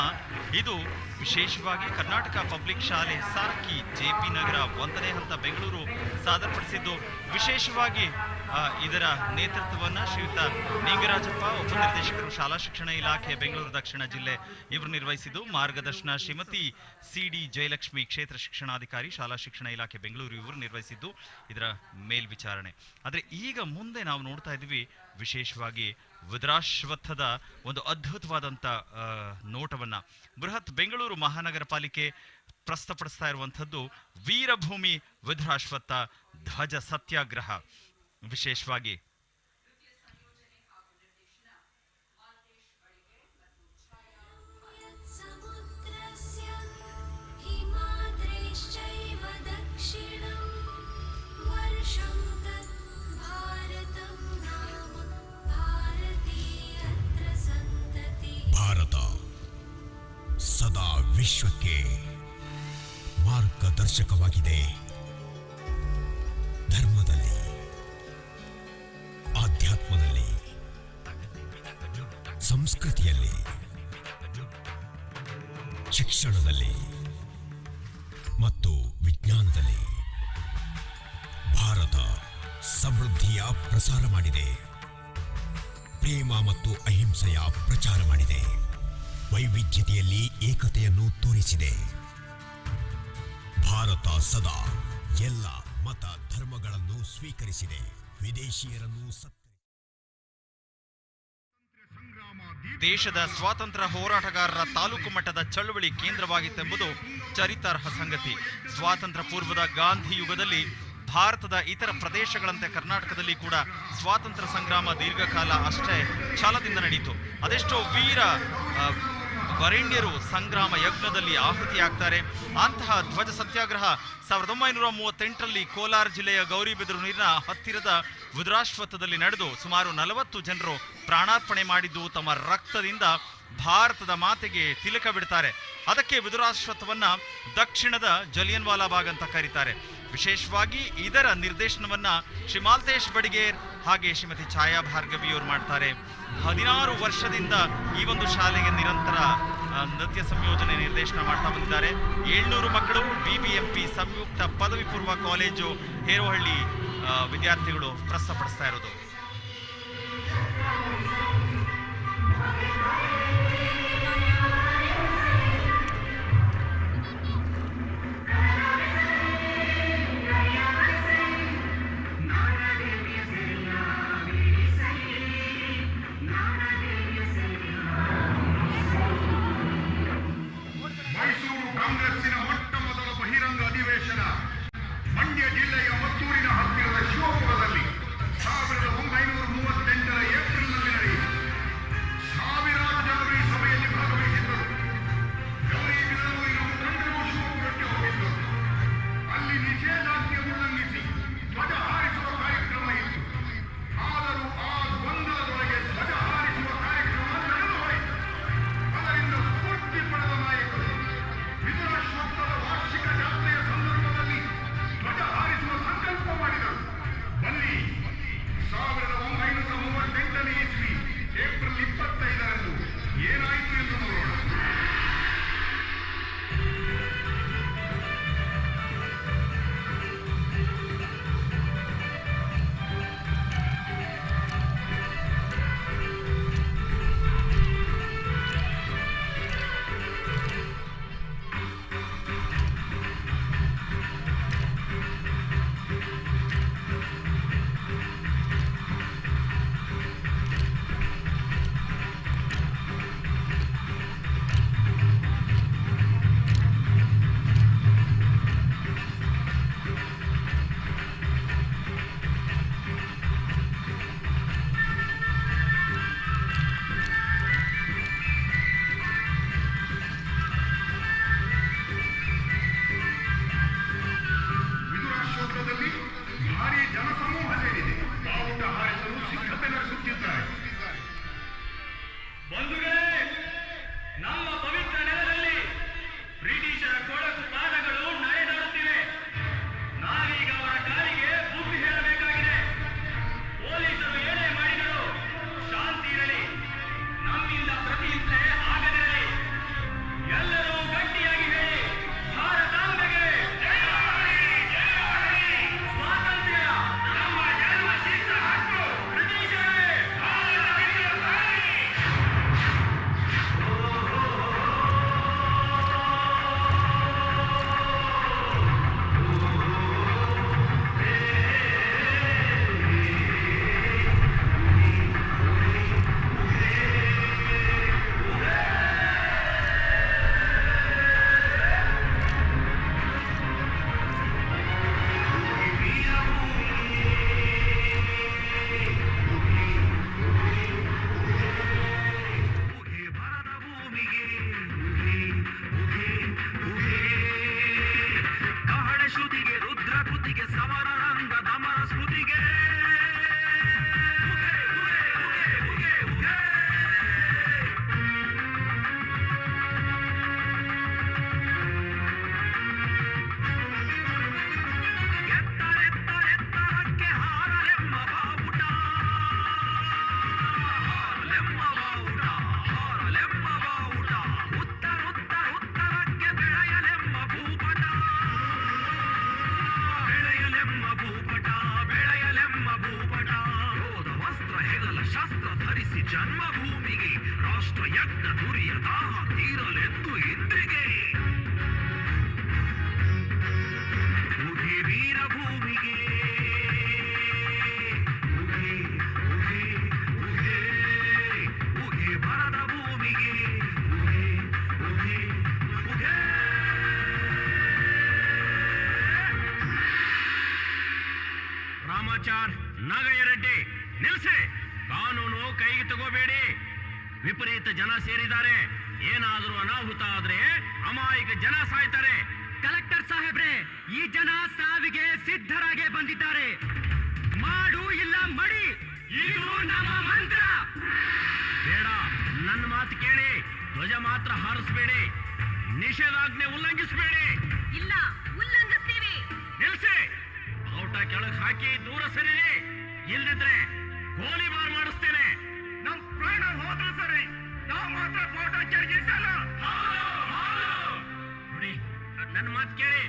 ಇದು. ವಿಶೇಷವಾಗಿ ಕರ್ನಾಟಕ ಪಬ್ಲಿಕ್ ಶಾಲೆ ಸಾರ್ಕಿ JP ನಗರ 1ನೇ ಹಂತ ಬೆಂಗಳೂರು ಸಾದರಪಡಿಸಿದ್ದು. ವಿಶೇಷವಾಗಿ ಇದರ ನೇತೃತ್ವವನ್ನ ಶ್ರೀಯುತ ನಿಂಗರಾಜಪ್ಪ, ಉಪನಿರ್ದೇಶಕರು ಶಾಲಾ ಶಿಕ್ಷಣ ಇಲಾಖೆ ಬೆಂಗಳೂರು ದಕ್ಷಿಣ ಜಿಲ್ಲೆ, ಇವರು ನಿರ್ವಹಿಸಿದ್ದು. ಮಾರ್ಗದರ್ಶನ ಶ್ರೀಮತಿ CD ಜಯಲಕ್ಷ್ಮಿ, ಕ್ಷೇತ್ರ ಶಿಕ್ಷಣಾಧಿಕಾರಿ ಶಾಲಾ ಶಿಕ್ಷಣ ಇಲಾಖೆ ಬೆಂಗಳೂರು, ಇವರು ನಿರ್ವಹಿಸಿದ್ದು ಇದರ ಮೇಲ್ವಿಚಾರಣೆ. ಆದ್ರೆ ಈಗ ಮುಂದೆ ನಾವು ನೋಡ್ತಾ ಇದ್ವಿ ವಿಶೇಷವಾಗಿ ವಜ್ರಾಶ್ವತ್ಥದ ಒಂದು ಅದ್ಭುತವಾದಂಥ ನೋಟವನ್ನ ಬೃಹತ್ ಬೆಂಗಳೂರು ಮಹಾನಗರ ಪಾಲಿಕೆ ಪ್ರಸ್ತುತಪಡಿಸ್ತಾ ಇರುವಂಥದ್ದು ವೀರಭೂಮಿ ವಜ್ರಾಶ್ವತ್ಥ ಧ್ವಜ ಸತ್ಯಾಗ್ರಹ. ವಿಶೇಷವಾಗಿ ಸದಾ ವಿಶ್ವಕ್ಕೆ ಮಾರ್ಗದರ್ಶಕವಾಗಿದೆ. ಧರ್ಮದಲ್ಲಿ, ಆಧ್ಯಾತ್ಮದಲ್ಲಿ, ಸಂಸ್ಕೃತಿಯಲ್ಲಿ, ಶಿಕ್ಷಣದಲ್ಲಿ ಮತ್ತು ವಿಜ್ಞಾನದಲ್ಲಿ ಭಾರತ ಸಮೃದ್ಧಿಯ ಪ್ರಸಾರ ಮಾಡಿದೆ. ಪ್ರೇಮ ಮತ್ತು ಅಹಿಂಸೆಯ ಪ್ರಚಾರ ಮಾಡಿದೆ. ವೈವಿಧ್ಯತೆಯಲ್ಲಿ ಏಕತೆಯನ್ನು ತೋರಿಸಿದೆ. ಭಾರತ ಸದಾ ಎಲ್ಲ ಮತ ಧರ್ಮಗಳನ್ನು ಸ್ವೀಕರಿಸಿದೆ. ವಿದೇಶಿಯರನ್ನು ದೇಶದ ಸ್ವಾತಂತ್ರ್ಯ ಹೋರಾಟಗಾರರ ತಾಲೂಕು ಮಟ್ಟದ ಚಳವಳಿ ಕೇಂದ್ರವಾಗಿತ್ತೆಂಬುದು ಚರಿತಾರ್ಹ ಸಂಗತಿ. ಸ್ವಾತಂತ್ರ್ಯ ಪೂರ್ವದ ಗಾಂಧಿ ಯುಗದಲ್ಲಿ ಭಾರತದ ಇತರ ಪ್ರದೇಶಗಳಂತೆ ಕರ್ನಾಟಕದಲ್ಲಿ ಕೂಡ ಸ್ವಾತಂತ್ರ್ಯ ಸಂಗ್ರಾಮ ದೀರ್ಘಕಾಲ ಅಷ್ಟೇ ಛಲದಿಂದ ನಡೆಯಿತು. ಅದೆಷ್ಟೋ ವೀರ ವರೆಣ್ಯರು ಸಂಗ್ರಾಮ ಯಜ್ಞದಲ್ಲಿ ಆಹುತಿಯಾಗ್ತಾರೆ. ಅಂತಹ ಧ್ವಜ ಸತ್ಯಾಗ್ರಹ 1938ರಲ್ಲಿ ಕೋಲಾರ ಜಿಲ್ಲೆಯ ಗೌರಿಬಿದನೂರು ನೀರಿನ ಹತ್ತಿರದ ವಿದುರಾಶ್ವತ್ಥದಲ್ಲಿ ನಡೆದು ಸುಮಾರು 40 ಜನರು ಪ್ರಾಣಾರ್ಪಣೆ ಮಾಡಿದ್ದು ತಮ್ಮ ರಕ್ತದಿಂದ ಭಾರತದ ಮಾತೆಗೆ ತಿಲಕ ಬಿಡ್ತಾರೆ. ಅದಕ್ಕೆ ವಿದುರಾಶ್ವತ್ಥವನ್ನ ದಕ್ಷಿಣದ ಜಲಿಯನ್ ವಾಲಾ ಬಾಗ್ ಅಂತ ಕರೀತಾರೆ. ವಿಶೇಷವಾಗಿ ಇದರ ನಿರ್ದೇಶನವನ್ನ ಶ್ರೀ ಮಾಲ್ತೇಶ್ ಬಡಿಗೇರ್ ಹಾಗೆ ಶ್ರೀಮತಿ ಛಾಯಾ ಭಾರ್ಗವಿಯವರು ಮಾಡ್ತಾರೆ. 16 ವರ್ಷದಿಂದ ಈ ಒಂದು ಶಾಲೆಗೆ ನಿರಂತರ ನೃತ್ಯ ಸಂಯೋಜನೆ ನಿರ್ದೇಶನ ಮಾಡ್ತಾ ಬಂದಿದ್ದಾರೆ. 700 ಮಕ್ಕಳು BBMP ಸಂಯುಕ್ತ ಪದವಿ ಪೂರ್ವ ಕಾಲೇಜು ಹೇರೋಹಳ್ಳಿ ವಿದ್ಯಾರ್ಥಿಗಳು ಪ್ರಸ್ತುತಪಡಿಸ್ತಾ ಇರೋದು. ಮಂಡ್ಯ ಜಿಲ್ಲೆಯ ಮತ್ತೂರಿನ ಹತ್ತಿರದ ಶಿವಪುರದಲ್ಲಿ 1938ರ ಏಪ್ರಿಲ್ನಲ್ಲಿ ನಡೆಯಿತು. ಸಾವಿರಾರು ಜನರು ಈ ಸಭೆಯಲ್ಲಿ ಭಾಗವಹಿಸಿದ್ದರು. ಗೌರಿಬಿದನೂರಿನ ಮುಖಂಡರು ಶಿವಪುರಕ್ಕೆ ಹೋಗಿದ್ದರು. ಅಲ್ಲಿ ನಿಷೇಧಾಜ್ಞೆ ಉಲ್ಲಂಘಿಸಿ ಧ್ವಜ ಹಾರಿಸುವ ಕಾರ್ಯಕ್ರಮ ಇತ್ತು. ಆದರೂ ಆ ಗೊಂದಲದೊಳಗೆ ಧ್ವಜ ಹಾರಿಸುವ ಕಾರ್ಯಕ್ರಮ ನಡೆದು ಹೋಯಿತು. ಅದರಿಂದ ಸ್ಫೂರ್ತಿ ಪಡೆದ ನಾಯಕರು ವಿದುರಾಶ್ವತ್ಥದ ವಾರ್ಷಿಕ ಜಾತ್ರೆಯ ಸಂದರ್ಭದಲ್ಲಿ ಧ್ವಜ ಹಾರಿಸುವ ಸಂಕಲ್ಪ ಮಾಡಿದರು. ಬನ್ನಿ, 1938ನೇ ಇಸ್ವಿ ಏಪ್ರಿಲ್ 25ರಂದು ಏನಾಯಿತು ಎಂದು ನೋಡೋಣ. ಭಾರೀ ಜನಸಮೂಹ ಸೇರಿದೆ. ಬಾವುಟ ಹಾರಿಸಲು ಸಿದ್ಧತೆ ನಡೆಸುತ್ತಿದ್ದಾರೆ. ಬಂಧುಗಳೇ, ನಮ್ಮ ಪವಿತ್ರ ನೆಲದಲ್ಲಿ ಬ್ರಿಟಿಷರ ಕೊಳಕು ಪಾದಗಳು ನಡೆದಾಡುತ್ತಿವೆ. ನಾವೀಗ ಅವರ ಕಾಲಿಗೆ ಬುದ್ಧಿ ಹೇಳಬೇಕಾಗಿದೆ. ಪೊಲೀಸರು ಏನೇ ಮಾಡಿದರೂ ಶಾಂತಿ ಇರಲಿ, ನಮ್ಮಿಂದ ಪ್ರತಿಹಿಂಸೆ ಆಗದಿರಲಿ. ಎಲ್ಲರೂ ಗಟ್ಟಿಯಾಗಿ ಹೇಳಿ, ಭಾರತಾಂಬೆಗೆ ನಾಗಯ್ಯ ರೆಡ್ಡಿ ನಿಲ್ಸಿ. ಕಾನೂನು ಕೈಗೆ ತಗೋಬೇಡಿ. ವಿಪರೀತ ಜನ ಸೇರಿದ್ದಾರೆ. ಏನಾದರೂ ಅನಾಹುತ ಆದ್ರೆ ಅಮಾಯಕ ಜನ ಸಾಯ್ತಾರೆ. ಕಲೆಕ್ಟರ್ ಸಾಹೇಬ್ರೆ, ಈ ಜನ ಸಾವಿಗೆ ಸಿದ್ಧರಾಗೇ ಬಂದಿದ್ದಾರೆ. ಮಾಡು ಇಲ್ಲ ಮಡಿ, ಇದು ನಮ್ಮ ಮಂತ್ರ. ಬೇಡ, ನನ್ನ ಮಾತು ಕೇಳಿ. ಧ್ವಜ ಮಾತ್ರ ಹಾರಿಸಬೇಡಿ. ನಿಷೇಧಾಜ್ಞೆ ಉಲ್ಲಂಘಿಸಬೇಡಿ. ಇಲ್ಲ, ಉಲ್ಲಂಘಿಸ್ತೀವಿ. ನಿಲ್ಸಿ. ಔಟ ಕೆಳಗೆ ಹಾಕಿ ದೂರ ಸರಿರಿ. ಇಲ್ದಿದ್ರೆ ಗೋಲಿಬಾರ್ ಮಾಡಿಸ್ತೇನೆ. ನಮ್ ಪ್ರಾಣ ಹೋದ್ರು ಸರಿ, ನಾವು ಮಾತ್ರ ಫೋಟೋ ಜರುಗಿಸಲ್ಲ. ನೋಡಿ, ನನ್ನ ಮಾತು ಕೇಳಿ.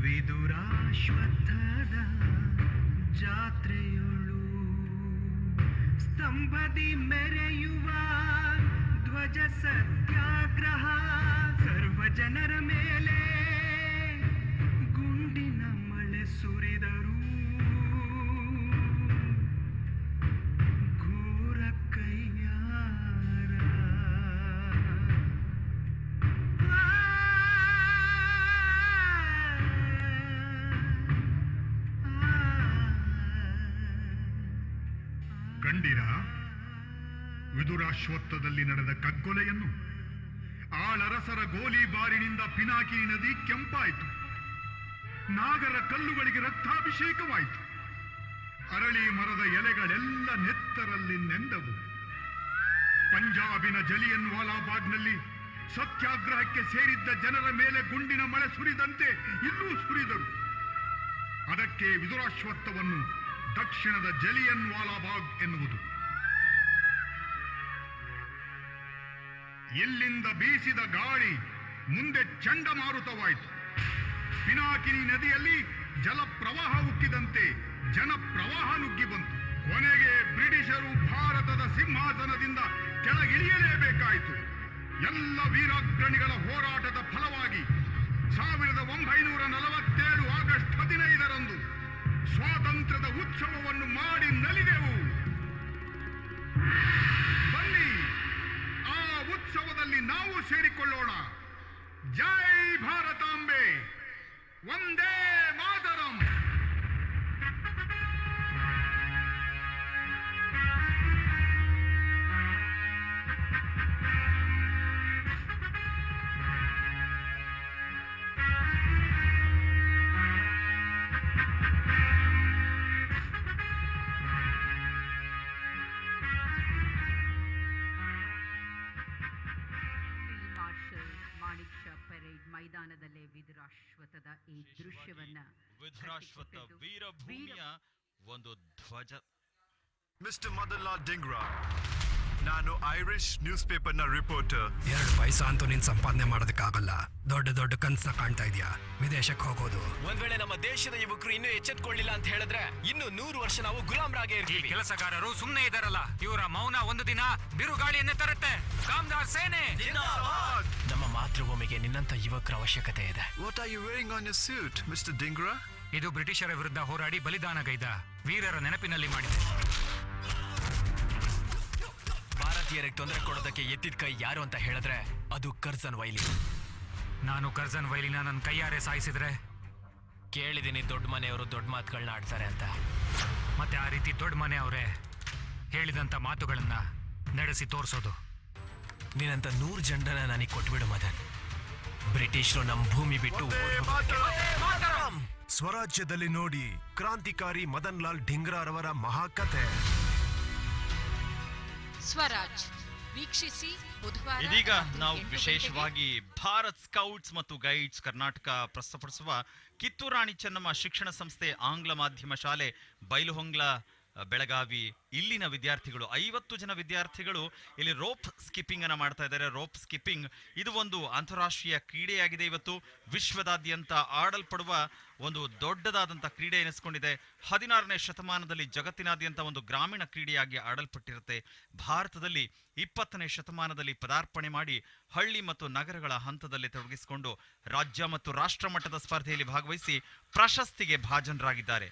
ವಿದುರಾಶ್ವತ್ಥದ ಜಾತ್ರೆಯೊಳು ಸ್ತಂಭದಿ ಮೆರೆಯುವ ಧ್ವಜ ಸತ್ಯಾಗ್ರಹ. ಸರ್ವ ಜನರ ಮೇಲೆ ಗುಂಡಿನ ಮಳೆ ಸುರಿದರು. ಘೋರ ಕೈಯಾರ ಕಂಡಿರ ವಿದುರಾಶ್ವತ್ಥದಲ್ಲಿ ನಡೆದ ಕಗ್ಗೊಲೆಯನ್ನು. ಆಳರಸರ ಗೋಲಿಬಾರಿನಿಂದ ಪಿನಾಕಿನಿ ನದಿ ಕೆಂಪಾಯಿತು. ನಾಗರ ಕಲ್ಲುಗಳಿಗೆ ರಕ್ತಾಭಿಷೇಕವಾಯಿತು. ಅರಳಿ ಮರದ ಎಲೆಗಳೆಲ್ಲ ನೆತ್ತರಲ್ಲಿ ನೆಂದವು. ಪಂಜಾಬಿನ ಜಲಿಯನ್ ವಾಲಾಬಾಗ್ನಲ್ಲಿ ಸತ್ಯಾಗ್ರಹಕ್ಕೆ ಸೇರಿದ್ದ ಜನರ ಮೇಲೆ ಗುಂಡಿನ ಮಳೆ ಸುರಿದಂತೆ ಇನ್ನೂ ಸುರಿದರು. ಅದಕ್ಕೆ ವಿದುರಾಶ್ವತ್ಥವನ್ನು ದಕ್ಷಿಣದ ಜಲಿಯನ್ ವಾಲಾಬಾಗ್ ಎನ್ನುವುದು. ಇಲ್ಲಿಂದ ಬೀಸಿದ ಗಾಳಿ ಮುಂದೆ ಚಂಡಮಾರುತವಾಯಿತು. ಪಿನಾಕಿನಿ ನದಿಯಲ್ಲಿ ಜಲಪ್ರವಾಹ ಉಕ್ಕಿದಂತೆ ಜನಪ್ರವಾಹ ನುಗ್ಗಿ ಬಂತು. ಕೊನೆಗೆ ಬ್ರಿಟಿಷರು ಭಾರತದ ಸಿಂಹಾಸನದಿಂದ ಕೆಳಗಿಳಿಯಲೇಬೇಕಾಯಿತು. ಎಲ್ಲ ವೀರಾಗ್ರಣಿಗಳ ಹೋರಾಟದ ಫಲವಾಗಿ 1947 ಆಗಸ್ಟ್ 15ರಂದು ಸ್ವಾತಂತ್ರ್ಯದ ಉತ್ಸವವನ್ನು ಮಾಡಿ ನಲಿದೆವು. ಬನ್ನಿ, ಆ ಉತ್ಸವದಲ್ಲಿ ನಾವು ಸೇರಿಕೊಳ್ಳೋಣ. ಜೈ ಭಾರತಾಂಬೆ, ವಂದೇ ಮಾತರಂ. ಮಾಣಿಕ್ ಪರೇಡ್ ಮೈದಾನದಲ್ಲೇ ವಿದುರಾಶ್ವತ್ಥದ ಈ ದೃಶ್ಯವನ್ನ ವಿದುರಾಶ್ವತ್ಥ ವೀರಭೂಮಿಯ ಒಂದು ಧ್ವಜ. ಮಿಸ್ಟರ್ ಮದನ್ಲಾಲ್ ಡಿಂಗ್ರಾ, ನಾನು ಐರಿಷ್ ನ್ಯೂಸ್ ಪೇಪರ್ನ ರಿಪೋರ್ಟರ್. 2 ಪೈಸಾ ಅಂತೂ ನೀನ್ ಸಂಪಾದನೆ ಮಾಡೋದಕ್ಕಾಗಲ್ಲ. ದೊಡ್ಡ ದೊಡ್ಡ ಕನ್ಸನ್ನ ಕಾಣ್ತಾ ಇದೀಯಾ, ವಿದೇಶಕ್ಕೆ ಹೋಗೋದು. ಒಂದ್ ವೇಳೆ ನಮ್ಮ ದೇಶದ ಯುವಕರು ಇನ್ನೂ ಎಚ್ಚೆತ್ಕೊಳ್ಳಿಲ್ಲ ಅಂತ ಹೇಳಿದ್ರೆ ಇನ್ನು 100 ವರ್ಷ ನಾವು ಗುಲಾಮರಾಗೇ ಇರ್ತೀವಿ. ಕೆಲಸಗಾರರು ಸುಮ್ಮನೆ ಇದಾರಲ್ಲ, ಇವರ ಮೌನ ಒಂದು ದಿನ ಬಿರುಗಾಳಿಯನ್ನೇ ತರುತ್ತೆ. ಕಾಮಗಾರ್ ಸೇನೆ ನಮ್ಮ ಮಾತೃಭೂಮಿಗೆ ನಿನ್ನಂತ ಯುವಕರ ಅವಶ್ಯಕತೆ ಇದೆ. What are you wearing on your suit, Mr. Dingra? ಇದು ಬ್ರಿಟಿಷರ ವಿರುದ್ಧ ಹೋರಾಡಿ ಬಲಿದಾನಗೈದ ವೀರರ ನೆನಪಿನಲ್ಲಿ ಮಾಡಿದೆ. ಭಾರತೀಯರಿಗೆ ತೊಂದರೆ ಕೊಡೋದಕ್ಕೆ ಎತ್ತಿದ ಕೈ ಯಾರು ಅಂತ ಹೇಳಿದ್ರೆ ಅದು ಕರ್ಜನ್ ವೈಲಿ. ನಾನು ಕರ್ಜನ್ ವೈಲಿನ ನನ್ನ ಕೈಯಾರೆ ಸಾಯಿಸಿದ್ರೆ ಕೇಳಿದೀನಿ ದೊಡ್ಡ ಮನೆಯವರು ದೊಡ್ಡ ಮಾತುಗಳನ್ನ ಆಡ್ತಾರೆ ಅಂತ. ಮತ್ತೆ ಆ ರೀತಿ ದೊಡ್ಡ ಮನೆಯವರೇ ಹೇಳಿದಂತ ಮಾತುಗಳನ್ನ ನಡೆಸಿ ತೋರಿಸೋದು. ನೀನಂತ 100 ಜನರನ್ನ ನನಗೆ ಕೊಟ್ಬಿಡು ಮದನ್. ಬ್ರಿಟಿಷರು ನಮ್ಮ ಭೂಮಿ ಬಿಟ್ಟು ಸ್ವರಾಜ್ಯದಲ್ಲಿ ನೋಡಿ ಕ್ರಾಂತಿಕಾರಿ ಮದನ್ ಲಾಲ್ ಢಿಂಗ್ರಾರವರ ಮಹಾಕಥೆ. ಸ್ವರಾಜ್ ವೀಕ್ಷಿಸಿ ಬುಧವಾರ ಇದೀಗ ರಾತ್ರಿ ನಾವು 8 ವಿಶೇಷವಾಗಿ ಭಾರತ್ ಸ್ಕೌಟ್ಸ್ ಮತ್ತು ಗೈಡ್ಸ್ ಕರ್ನಾಟಕ ಪ್ರಸ್ತುತಪಡಿಸುವ ಕಿತ್ತೂರಾಣಿ ಚೆನ್ನಮ್ಮ ಶಿಕ್ಷಣ ಸಂಸ್ಥೆ ಆಂಗ್ಲ ಮಾಧ್ಯಮ ಶಾಲೆ ಬೈಲುಹೊಂಗ್ಲ ಬೆಳಗಾವಿ ಇಲ್ಲಿನ ವಿದ್ಯಾರ್ಥಿಗಳು 50 ಜನ ವಿದ್ಯಾರ್ಥಿಗಳು ಇಲ್ಲಿ ರೋಪ್ ಸ್ಕಿಪ್ಪಿಂಗ್ ಅನ್ನ ಮಾಡ್ತಾ ಇದ್ದಾರೆ. ರೋಪ್ ಸ್ಕಿಪ್ಪಿಂಗ್ ಇದು ಒಂದು ಅಂತಾರಾಷ್ಟ್ರೀಯ ಕ್ರೀಡೆಯಾಗಿದೆ. ಇವತ್ತು ವಿಶ್ವದಾದ್ಯಂತ ಆಡಲ್ಪಡುವ ಒಂದು ದೊಡ್ಡದಾದಂಥ ಕ್ರೀಡೆ ಎನಿಸ್ಕೊಂಡಿದೆ. 16ನೇ ಶತಮಾನದಲ್ಲಿ ಜಗತ್ತಿನಾದ್ಯಂತ ಒಂದು ಗ್ರಾಮೀಣ ಕ್ರೀಡೆಯಾಗಿ ಆಡಲ್ಪಟ್ಟಿರುತ್ತೆ. ಭಾರತದಲ್ಲಿ 20ನೇ ಶತಮಾನದಲ್ಲಿ ಪದಾರ್ಪಣೆ ಮಾಡಿ ಹಳ್ಳಿ ಮತ್ತು ನಗರಗಳ ಹಂತದಲ್ಲಿ ತೊಡಗಿಸಿಕೊಂಡು ರಾಜ್ಯ ಮತ್ತು ರಾಷ್ಟ್ರ ಮಟ್ಟದ ಸ್ಪರ್ಧೆಯಲ್ಲಿ ಭಾಗವಹಿಸಿ ಪ್ರಶಸ್ತಿಗೆ ಭಾಜನರಾಗಿದ್ದಾರೆ.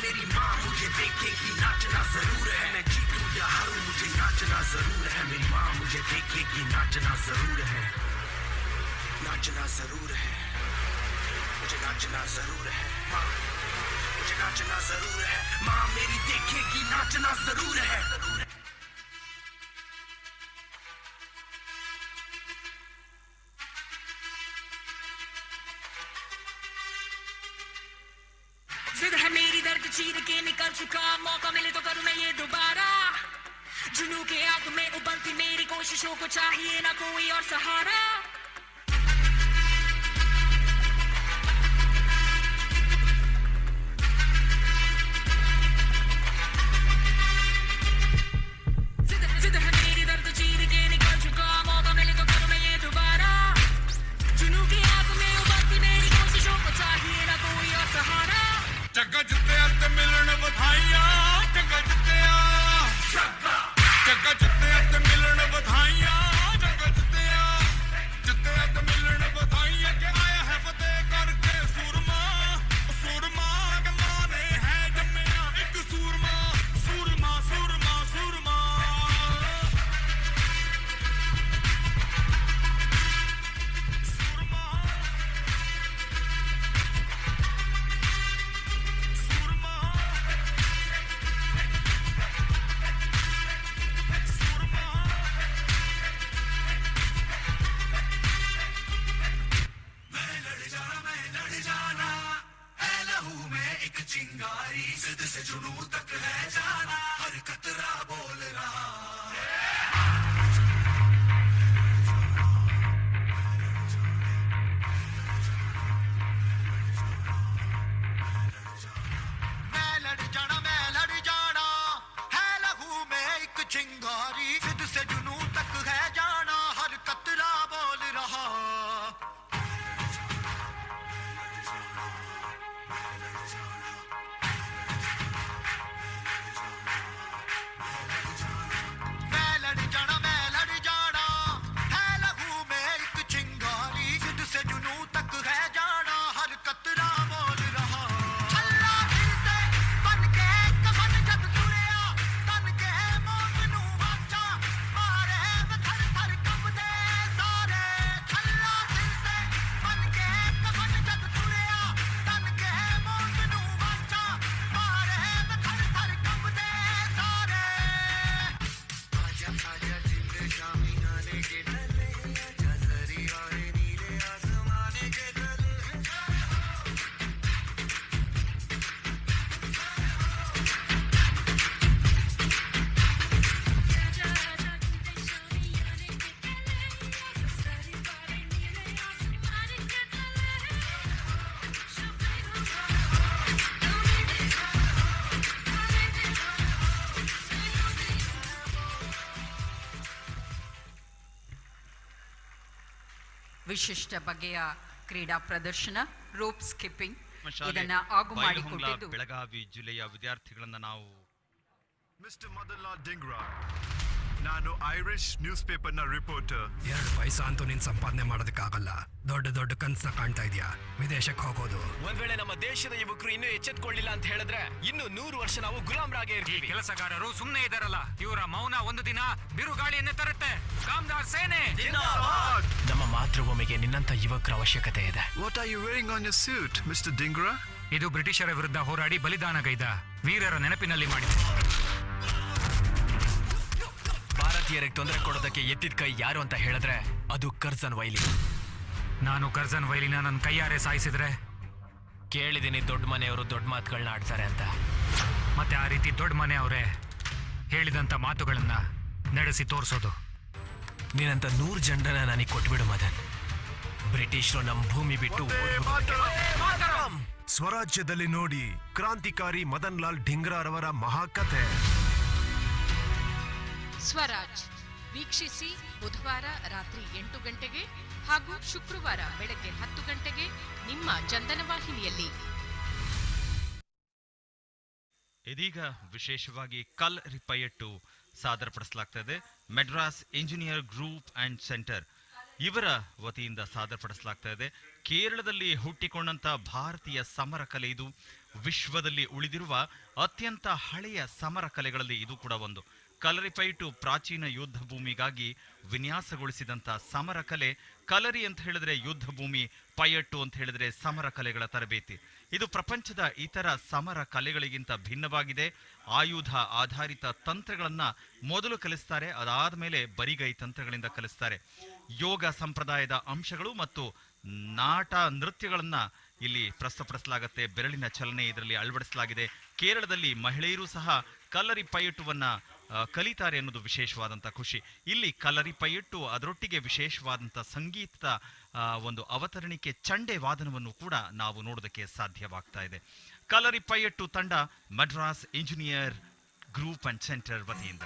मेरी माँ मुझे देखेगी नाचना जरूर है मैं जीतूं या हारूं मुझे नाचना जरूर है, मेरी माँ मुझे देखेगी नाचना जरूर है, नाचना जरूर है, मुझे नाचना जरूर है, माँ मुझे नाचना जरूर है, माँ मेरी देखेगी नाचना जरूर है। जिद है मेरी दर्द चीर के निकल चुका, मौका मिले तो करूं मैं ये दोबारा। जुनू के आग में उबलती मेरी कोशिशों को चाहिए ना कोई और सहारा। जिद है मेरी दर्द चीर के निकल चुका, मौका मिले तो करूं मैं ये दोबारा। जुनू के आग में उबलती मेरी कोशिशों को चाहिए ना कोई और सहारा। जग्गा जित्तिया ते मिलन बधाइयां, जग्गा जित्तिया, जग्गा जित्तिया ते मिलन बधाइयां, जग्गा जित्तिया, जित्तिया ते मिलन बधाइयां के आया है फतेह करके सूरमा, सूरमा के माने है जम्मिया एक सूरमा, सूरमा सूरमा सूरमा। चिंगारी जिद से जुनू तक है जाना, हर कतरा बोल रहा। मैं लड़ जाना है लहू में एक चिंगारी, जिद से जुनू तक है जाना, हर कतरा बोल रहा। मैं लड़ जाना है लहू में एक चिंगारी, जिद से जुनू तक है जाना, हर कतरा बोल रहा। छल्ला दिल से बन के कफन जब तुरिया, तन के मौत नू वाचा, मारे में थर थर कंबदे सारे। छल्ला दिल से बन के कफन जब तुरिया, तन के मौत नू वाचा, मारे में थर थर कंबदे सारे। आजा आजा जिंद शामी आने के तले, आजा जरी वाले नीले आसमाने के तले। ವಿಶಿಷ್ಟ ಬಗೆಯ ಕ್ರೀಡಾ ಪ್ರದರ್ಶನ ರೋಪ್ ಸ್ಕಿಪ್ಪಿಂಗ್ ಶಾಲೆ ಇದನ್ನ ಆಗು ಬೈಲಹೊಂಗಲ ಮಾಡಿಕೊಟ್ಟಿದ್ದು ಬೆಳಗಾವಿ ಜಿಲ್ಲೆಯ ವಿದ್ಯಾರ್ಥಿಗಳನ್ನ ನಾವು Mr. Madanlal Dhingra, ನಾನು ಐರಿಷ್ ನ್ಯೂಸ್ ಪೇಪರ್ನ ರಿಪೋರ್ಟರ್. 2 ಪೈಸಾ ಅಂತೂ ನೀನ್ ಸಂಪಾದನೆ ಮಾಡೋದಕ್ಕಾಗಲ್ಲ. ದೊಡ್ಡ ದೊಡ್ಡ ಕನ್ಸನ್ನ ಕಾಣ್ತಾ ಇದೀಯಾ, ವಿದೇಶಕ್ಕೆ ಹೋಗೋದು. ಒಂದ್ ವೇಳೆ ನಮ್ಮ ದೇಶದ ಯುವಕರು ಇನ್ನೂ ಎಚ್ಚೆತ್ಕೊಳ್ಳಿಲ್ಲ ಅಂತ ಹೇಳಿದ್ರೆ ಇನ್ನು 100 ವರ್ಷ ನಾವು ಗುಲಾಮರಾಗೇ ಇರ್ತೀವಿ. ಕೆಲಸಗಾರರು ಸುಮ್ಮನೆ ಇದಾರಲ್ಲ, ಇವರ ಮೌನ ಒಂದು ದಿನ ಬಿರುಗಾಳಿಯನ್ನೇ ತರುತ್ತೆ. ಕಾಮದಾರ್ ಸೇನೆ ನಮ್ಮ ಮಾತೃಭೂಮಿಗೆ ನಿನ್ನಂತ ಯುವಕರ ಅವಶ್ಯಕತೆ ಇದೆ. What are you wearing on your suit, Mr. Dhingra? ಇದು ಬ್ರಿಟಿಷರ ವಿರುದ್ಧ ಹೋರಾಡಿ ಬಲಿದಾನಗೈದ ವೀರರ ನೆನಪಿನಲ್ಲಿ ಮಾಡಿದೆ. ಭಾರತೀಯರಿಗೆ ತೊಂದರೆ ಕೊಡೋದಕ್ಕೆ ಎತ್ತಿದ ಕೈ ಯಾರು ಅಂತ ಹೇಳಿದ್ರೆ ಅದು ಕರ್ಜನ್ ವೈಲಿ. ನಾನು ಕರ್ಜನ್ ವೈಲಿನ ನನ್ನ ಕೈಯಾರೆ ಸಾಯಿಸಿದ್ರೆ ಕೇಳಿದೀನಿ ದೊಡ್ಡ ಮನೆಯವರು ದೊಡ್ಡ ಮಾತುಗಳನ್ನ ಆಡ್ತಾರೆ ಅಂತ. ಮತ್ತೆ ಆ ರೀತಿ ದೊಡ್ಡ ಮನೆಯವರೇ ಹೇಳಿದಂತ ಮಾತುಗಳನ್ನ ನಡೆಸಿ ತೋರಿಸೋದು. ನೀನಂತ 100 ಜನರನ್ನ ನನಗೆ ಕೊಟ್ಬಿಡು ಮದನ್. ಬ್ರಿಟಿಷರು ನಮ್ಮ ಭೂಮಿ ಬಿಟ್ಟು ಸ್ವರಾಜ್ಯದಲ್ಲಿ ನೋಡಿ ಕ್ರಾಂತಿಕಾರಿ ಮದನ್ ಲಾಲ್ ಢಿಂಗ್ರಾರವರ ಮಹಾಕಥೆ. ಸ್ವರಾಜ್ ವೀಕ್ಷಿಸಿ ಬುಧವಾರ ರಾತ್ರಿ 8 ಗಂಟೆಗೆ ಹಾಗೂ ಶುಕ್ರವಾರ ಬೆಳಗ್ಗೆ 10 ಗಂಟೆಗೆ ನಿಮ್ಮ ಚಂದನ ವಾಹಿನಿಯಲ್ಲಿ. ಇದೀಗ ವಿಶೇಷವಾಗಿ ಕಲ್ ರಿಪಯಟ್ಟು ಸಾದರಪಡಿಸಲಾಗ್ತಾ ಇದೆ. Madras engineer group and centre ಇವರ ವತಿಯಿಂದ ಸಾದರಪಡಿಸಲಾಗ್ತಾ ಇದೆ. ಕೇರಳದಲ್ಲಿ ಹುಟ್ಟಿಕೊಂಡಂತ ಭಾರತೀಯ ಸಮರ ಕಲೆ ಇದು. ವಿಶ್ವದಲ್ಲಿ ಉಳಿದಿರುವ ಅತ್ಯಂತ ಹಳೆಯ ಸಮರ ಕಲೆಗಳಲ್ಲಿ ಇದು ಕೂಡ ಒಂದು. ಕಲರಿಪಯಟ್ಟು ಪ್ರಾಚೀನ ಯುದ್ಧ ಭೂಮಿಗಾಗಿ ವಿನ್ಯಾಸಗೊಳಿಸಿದಂಥ ಸಮರ ಕಲೆ. ಕಲರಿ ಅಂತ ಹೇಳಿದ್ರೆ ಯುದ್ಧ ಭೂಮಿ, ಪಯಟ್ಟು ಅಂತ ಹೇಳಿದ್ರೆ ಸಮರ ಕಲೆಗಳ ತರಬೇತಿ. ಇದು ಪ್ರಪಂಚದ ಇತರ ಸಮರ ಕಲೆಗಳಿಗಿಂತ ಭಿನ್ನವಾಗಿದೆ. ಆಯುಧ ಆಧಾರಿತ ತಂತ್ರಗಳನ್ನ ಮೊದಲು ಕಲಿಸ್ತಾರೆ, ಅದಾದ ಮೇಲೆ ಬರಿಗೈ ತಂತ್ರಗಳಿಂದ ಕಲಿಸ್ತಾರೆ. ಯೋಗ ಸಂಪ್ರದಾಯದ ಅಂಶಗಳು ಮತ್ತು ನಾಟ ನೃತ್ಯಗಳನ್ನ ಇಲ್ಲಿ ಪ್ರಸ್ತುತಪಡಿಸಲಾಗುತ್ತೆ. ಬೆರಳಿನ ಚಲನೆ ಇದರಲ್ಲಿ ಅಳವಡಿಸಲಾಗಿದೆ. ಕೇರಳದಲ್ಲಿ ಮಹಿಳೆಯರು ಸಹ ಕಲ್ಲರಿ ಪಯಟ್ಟುವನ್ನ ಕಲಿತಾರೆ ಅನ್ನೋದು ವಿಶೇಷವಾದಂಥ ಖುಷಿ. ಇಲ್ಲಿ ಕಲ್ಲರಿ ಪಯಟ್ಟು ಅದರೊಟ್ಟಿಗೆ ವಿಶೇಷವಾದಂಥ ಸಂಗೀತದ ಒಂದು ಅವತರಣಿಕೆ, ಚಂಡೆ ವಾದನವನ್ನು ಕೂಡ ನಾವು ನೋಡೋದಕ್ಕೆ ಸಾಧ್ಯವಾಗ್ತಾ ಇದೆ. ಕಲ್ಲರಿ ಪಯಟ್ಟು ತಂಡ Madras engineer group and centre ವತಿಯಿಂದ.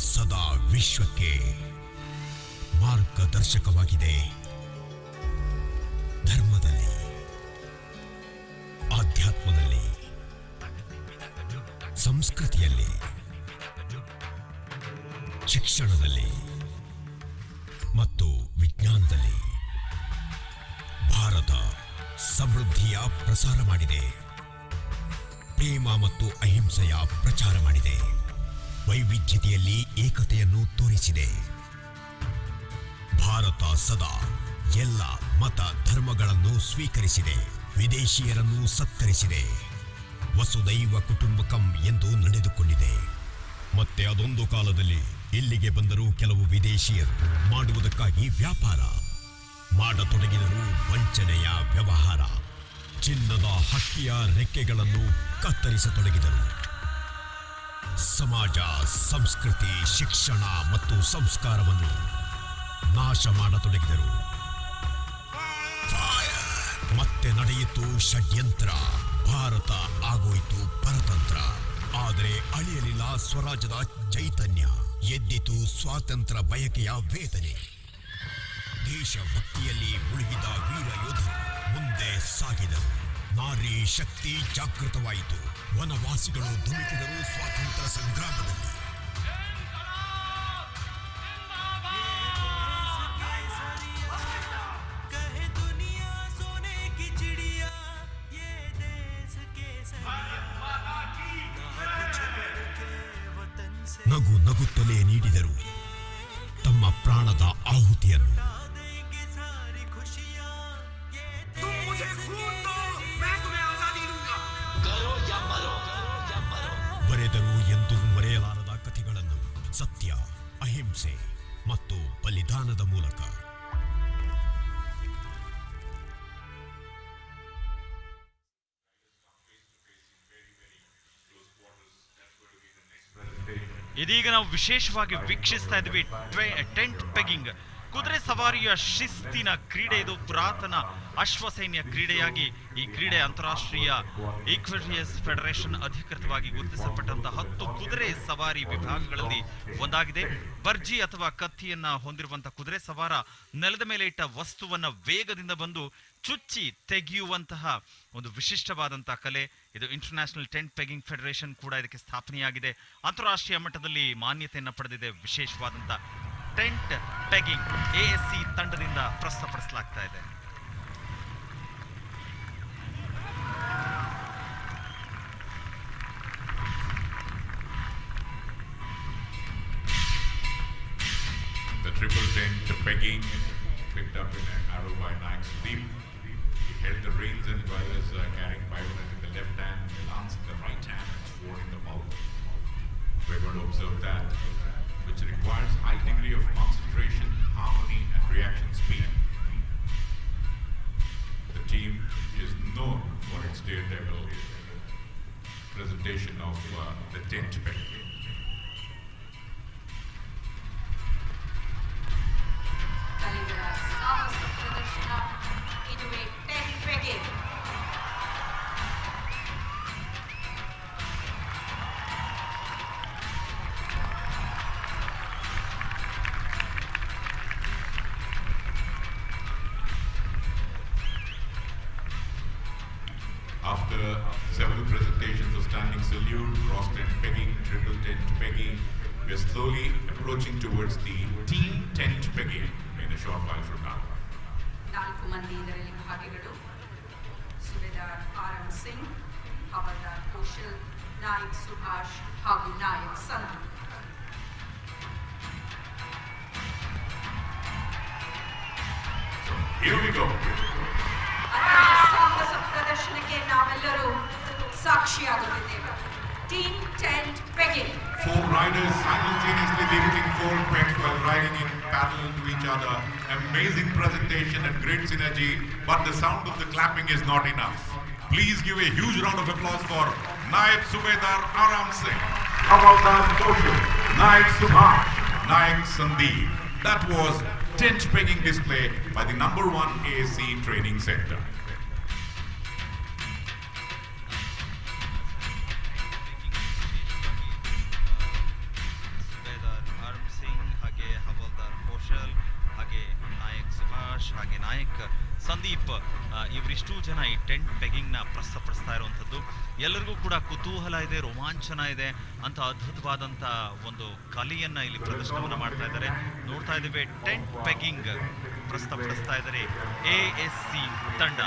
ಸದಾ ವಿಶ್ವಕ್ಕೆ ಮಾರ್ಗದರ್ಶಕವಾಗಿದೆ. ಧರ್ಮದಲ್ಲಿ, ಆಧ್ಯಾತ್ಮದಲ್ಲಿ, ಸಂಸ್ಕೃತಿಯಲ್ಲಿ, ಶಿಕ್ಷಣದಲ್ಲಿ ಮತ್ತು ವಿಜ್ಞಾನದಲ್ಲಿ ಭಾರತ ಸಮೃದ್ಧಿಯ ಪ್ರಸಾರ ಮಾಡಿದೆ. ಪ್ರೇಮ ಮತ್ತು ಅಹಿಂಸೆಯ ಪ್ರಚಾರ ಮಾಡಿದೆ. ವೈವಿಧ್ಯತೆಯಲ್ಲಿ ಏಕತೆಯನ್ನು ತೋರಿಸಿದೆ. ಭಾರತ ಸದಾ ಎಲ್ಲ ಮತ ಧರ್ಮಗಳನ್ನು ಸ್ವೀಕರಿಸಿದೆ. ವಿದೇಶಿಯರನ್ನು ಸತ್ಕರಿಸಿದೆ. ವಸುದೈವ ಕುಟುಂಬಕಂ ಎಂದು ನಡೆದುಕೊಂಡಿದೆ. ಮತ್ತೆ ಅದೊಂದು ಕಾಲದಲ್ಲಿ ಇಲ್ಲಿಗೆ ಬಂದರೂ ಕೆಲವು ವಿದೇಶಿಯರು ಮಾಡುವುದಕ್ಕಾಗಿ ವ್ಯಾಪಾರ ಮಾಡತೊಡಗಿದರು. ವಂಚನೆಯ ವ್ಯವಹಾರ, ಚಿನ್ನದ ಹಕ್ಕಿಯ ರೆಕ್ಕೆಗಳನ್ನು ಕತ್ತರಿಸತೊಡಗಿದರು. ಸಮಾಜ, ಸಂಸ್ಕೃತಿ, ಶಿಕ್ಷಣ ಮತ್ತು ಸಂಸ್ಕಾರವನ್ನು ನಾಶ ಮಾಡತೊಡಗಿದರು. ಮತ್ತೆ ನಡೆಯಿತು ಷಡ್ಯಂತ್ರ. ಭಾರತ ಆಗೋಯಿತು ಪರತಂತ್ರ. ಆದರೆ ಅಳಿಯಲಿಲ್ಲ ಸ್ವರಾಜ್ಯದ ಚೈತನ್ಯ. ಎದ್ದಿತು ಸ್ವಾತಂತ್ರ್ಯ ಬಯಕೆಯ ವೇದನೆ. ದೇಶಭಕ್ತಿಯಲ್ಲಿ ಮುಳುಗಿದ ವೀರ ಯೋಧರು ಮುಂದೆ ಸಾಗಿದರು. ನಾರಿ ಶಕ್ತಿ ಜಾಗೃತವಾಯಿತು. ವನವಾಸಿಗಳು ಧುಮುಕಿದರು ಸ್ವಾತಂತ್ರ್ಯ ಸಂಗ್ರಾಮದಲ್ಲಿ. ನಗು ನಗುತ್ತಲೇ ನೀಡಿದರು ತಮ್ಮ ಪ್ರಾಣದ ಆಹುತಿಯನ್ನು. ಬರೆದರು ಎಂದು ಮರೆಯಲಾರದ ಕಥೆಗಳನ್ನು ಸತ್ಯ, ಅಹಿಂಸೆ ಮತ್ತು ಬಲಿದಾನದ ಮೂಲಕ. ಇದೀಗ ನಾವು ವಿಶೇಷವಾಗಿ ವೀಕ್ಷಿಸ್ತಾ ಇದ್ವಿ ಟೆಂಟ್ ಪೆಗಿಂಗ್, ಕುದುರೆ ಸವಾರಿಯ ಶಿಸ್ತಿನ ಕ್ರೀಡೆ. ಇದು ಪುರಾತನ ಅಶ್ವಸೈನ್ಯ ಕ್ರೀಡೆಯಾಗಿ ಈ ಕ್ರೀಡೆ ಅಂತಾರಾಷ್ಟ್ರೀಯ ಈಕ್ವೆರಿಯಸ್ ಫೆಡರೇಷನ್ ಅಧಿಕೃತವಾಗಿ ಗುರುತಿಸಲ್ಪಟ್ಟಂತಹ 10 ಕುದುರೆ ಸವಾರಿ ವಿಭಾಗಗಳಲ್ಲಿ ಒಂದಾಗಿದೆ. ಬರ್ಜಿ ಅಥವಾ ಕತ್ತಿಯನ್ನ ಹೊಂದಿರುವಂತಹ ಕುದುರೆ ಸವಾರ ನೆಲದ ಮೇಲೆ ಇಟ್ಟ ವಸ್ತುವನ್ನ ವೇಗದಿಂದ ಬಂದು ಚುಚ್ಚಿ ತೆಗೆಯುವಂತಹ ಒಂದು ವಿಶಿಷ್ಟವಾದಂತಹ ಕಲೆ ಇದು. ಇಂಟರ್ನ್ಯಾಷನಲ್ ಟೆಂಟ್ ಪೆಗಿಂಗ್ ಫೆಡರೇಷನ್ ಕೂಡ ಇದಕ್ಕೆ ಸ್ಥಾಪನೆಯಾಗಿದೆ. ಅಂತಾರಾಷ್ಟ್ರೀಯ ಮಟ್ಟದಲ್ಲಿ ಮಾನ್ಯತೆಯನ್ನು ಪಡೆದಿದೆ. ವಿಶೇಷವಾದಂತಹ ಟೆಂಟ್ ಪೆಗಿಂಗ್ ASC ತಂಡದಿಂದ ಪ್ರಸ್ತುತಪಡಿಸಲಾಗ್ತಾ ಇದೆ. The triple tent pegging picked up in an arrow by Naik Sudeep. He held the reins and was carrying bayonet in the left hand, lance in the right hand, and sword in the mouth. We're going to observe that, which requires high degree of concentration, harmony, and reaction speed. The team is known for its daredevil presentation of the tent pegging. ಕಲಿಗಳ ಸಾಹಸ ಪ್ರದರ್ಶನ ಇದುವೇ tent ಪೆಗಿಂಗ್. After several presentations of standing salute, cross tent pegging, triple tent pegging, we are slowly approaching towards the team tent pegging in a short while from now. 4 ಮಂದಿ ಇದರಲ್ಲಿ ಭಾಗಿಗಳು: ಸುಬೇದಾರ್ ಆರಮ್ ಸಿಂಗ್, ಹವಲ್ದಾರ್ ಕೌಶಲ್, ನಾಯಕ್ ಸುಭಾಷ್ ಹಾಗೂ Nayak Sandeep. Here we go. ಸಾಹಸ ಪ್ರದರ್ಶನಕ್ಕೆ ನಾವೆಲ್ಲರೂ ಸಾಕ್ಷಿಯಾಗುತ್ತಿದ್ದೇವೆ. Team tent pegging. 4 riders simultaneously lifting 4 pegs while riding in parallel to each other. Amazing presentation and great synergy, but the sound of the clapping is not enough. Please give a huge round of applause for Naik Subedar Aram Singh, Havaldar Kaushal, Naik Subhash, Naik Sandeep. That was tent pegging display by the #1 ASC Training Center. ಹಾಗೆ ನಾಯಕ್, ಸಂದೀಪ್ ಇವರಿಷ್ಟೂ ಜನ ಈ tent ಪೆಗಿಂಗ್ನ ಪ್ರಸ್ತುತಪಡಿಸ್ತಾ ಇರುವಂಥದ್ದು. ಎಲ್ಲರಿಗೂ ಕೂಡ ಕುತೂಹಲ ಇದೆ, ರೋಮಾಂಚನ ಇದೆ ಅಂತ ಅದ್ಭುತವಾದಂಥ ಒಂದು ಕಲೆಯನ್ನು ಇಲ್ಲಿ ಪ್ರದರ್ಶನವನ್ನು ಮಾಡ್ತಾ ಇದ್ದಾರೆ. ನೋಡ್ತಾ ಇದ್ದೀವಿ ಟೆಂಟ್ ಪೆಗಿಂಗ್ ಪ್ರಸ್ತುತಪಡಿಸ್ತಾ ಇದ್ದಾರೆ ASC ತಂಡ.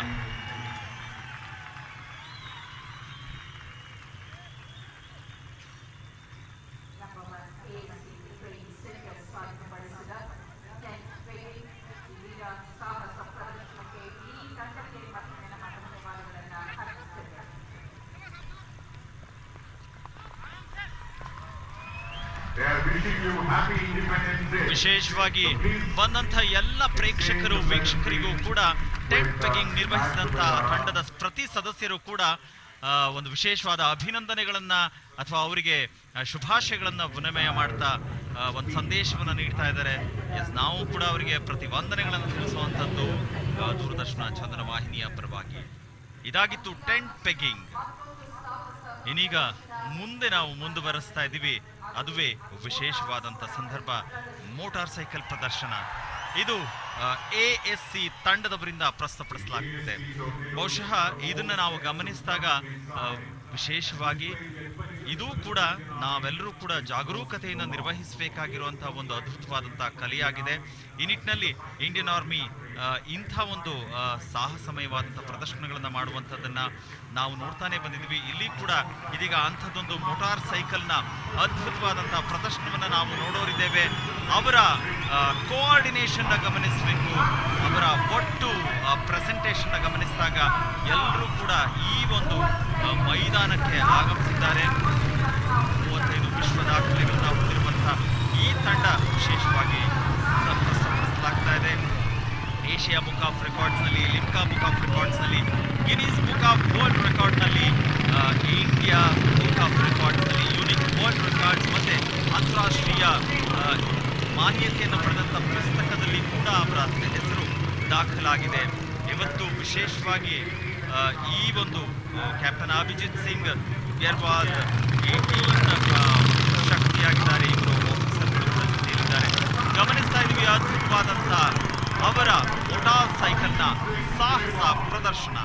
ವಿಶೇಷವಾಗಿ ಬಂದಂಥ ಎಲ್ಲ ಪ್ರೇಕ್ಷಕರು, ವೀಕ್ಷಕರಿಗೂ ಕೂಡ ಟೆಂಟ್ ಪೆಗಿಂಗ್ ನಿರ್ವಹಿಸಿದಂಥ ತಂಡದ ಪ್ರತಿ ಸದಸ್ಯರು ಕೂಡ ಒಂದು ವಿಶೇಷವಾದ ಅಭಿನಂದನೆಗಳನ್ನ ಅಥವಾ ಅವರಿಗೆ ಶುಭಾಶಯಗಳನ್ನ ವಿನಿಮಯ ಮಾಡ್ತಾ ಒಂದು ಸಂದೇಶವನ್ನು ನೀಡ್ತಾ ಇದ್ದಾರೆ. ನಾವು ಕೂಡ ಅವರಿಗೆ ಪ್ರತಿವಂದನೆಗಳನ್ನು ತಿಳಿಸುವಂಥದ್ದು ದೂರದರ್ಶನ ಚಂದನ ವಾಹಿನಿಯ ಪರವಾಗಿ. ಇದಾಗಿತ್ತು ಟೆಂಟ್ ಪೆಗಿಂಗ್. ಇನ್ನೀಗ ಮುಂದೆ ನಾವು ಮುಂದುವರಿಸ್ತಾ ಇದ್ದೀವಿ. ಅದುವೇ ವಿಶೇಷವಾದಂಥ ಸಂದರ್ಭ, ಮೋಟಾರ್ ಸೈಕಲ್ ಪ್ರದರ್ಶನ. ಇದು ASC ತಂಡದವರಿಂದ ಪ್ರಸ್ತುತಪಡಿಸಲಾಗುತ್ತದೆ. ಬಹುಶಃ ಇದನ್ನು ನಾವು ಗಮನಿಸಿದಾಗ ವಿಶೇಷವಾಗಿ ಇದು ಕೂಡ ನಾವೆಲ್ಲರೂ ಕೂಡ ಜಾಗರೂಕತೆಯಿಂದ ನಿರ್ವಹಿಸಬೇಕಾಗಿರುವಂತಹ ಒಂದು ಅದ್ಭುತವಾದಂಥ ಕಲೆಯಾಗಿದೆ. ಈ ನಿಟ್ಟಿನಲ್ಲಿ ಇಂಡಿಯನ್ ಆರ್ಮಿ ಇಂಥ ಒಂದು ಸಾಹಸಮಯವಾದಂಥ ಪ್ರದರ್ಶನಗಳನ್ನು ಮಾಡುವಂಥದ್ದನ್ನು ನಾವು ನೋಡ್ತಾನೆ ಬಂದಿದ್ವಿ. ಇಲ್ಲಿ ಕೂಡ ಇದೀಗ ಅಂಥದ್ದೊಂದು ಮೋಟಾರ್ ಸೈಕಲ್ನ ಅದ್ಭುತವಾದಂಥ ಪ್ರದರ್ಶನವನ್ನು ನಾವು ನೋಡೋರಿದ್ದೇವೆ. ಅವರ ಕೋಆರ್ಡಿನೇಷನ್ನ ಗಮನಿಸಬೇಕು, ಅವರ ಒಟ್ಟು ಪ್ರೆಸೆಂಟೇಷನ್ನ ಗಮನಿಸಿದಾಗ ಎಲ್ಲರೂ ಕೂಡ ಈ ಒಂದು ಮೈದಾನಕ್ಕೆ ಆಗಮಿಸಿದ್ದಾರೆ. 35 ವಿಶ್ವ ದಾಖಲೆಗಳನ್ನ ಹೊಂದಿರುವಂಥ ಈ ತಂಡ ವಿಶೇಷವಾಗಿ ಪ್ರಸ್ತುತಪಡಿಸಲಾಗ್ತಾ ಇದೆ. ಏಷ್ಯಾ ಬುಕ್ ಆಫ್ ರೆಕಾರ್ಡ್ಸ್ನಲ್ಲಿ, ಲಿಮ್ಕಾ ಬುಕ್ ಆಫ್ ರೆಕಾರ್ಡ್ಸ್ನಲ್ಲಿ, ಗಿನೀಸ್ ಬುಕ್ ಆಫ್ ವರ್ಲ್ಡ್ ರೆಕಾರ್ಡ್ನಲ್ಲಿ, ಇಂಡಿಯಾ ಬುಕ್ ಆಫ್ ರೆಕಾರ್ಡ್ಸ್ನಲ್ಲಿ, ಯೂನಿಕ್ ವರ್ಲ್ಡ್ ರೆಕಾರ್ಡ್ಸ್ ಮತ್ತು ಅಂತಾರಾಷ್ಟ್ರೀಯ ಮಾನ್ಯತೆಯನ್ನು ಪಡೆದಂಥ ಪುಸ್ತಕದಲ್ಲಿ ಕೂಡ ಅವರ ಹೆಸರು ದಾಖಲಾಗಿದೆ. ಇವತ್ತು ವಿಶೇಷವಾಗಿ ಈ ಒಂದು ಕ್ಯಾಪ್ಟನ್ ಅಭಿಜಿತ್ ಸಿಂಗ್ ಗೆರ್ವಾಲ್ ಶಕ್ತಿಯಾಗಿದ್ದಾರೆ. ಇವರು ಆಫೀಸರ್ಗಳು ಕೂಡ ಜೊತೆಯಲ್ಲಿದ್ದಾರೆ. ಗಮನಿಸ್ತಾ ಇದ್ದೀವಿ ಅದ್ಭುತವಾದಂಥ ಅವರ ಮೋಟಾರ್ ಸೈಕಲ್ನ ಸಾಹಸ ಪ್ರದರ್ಶನ.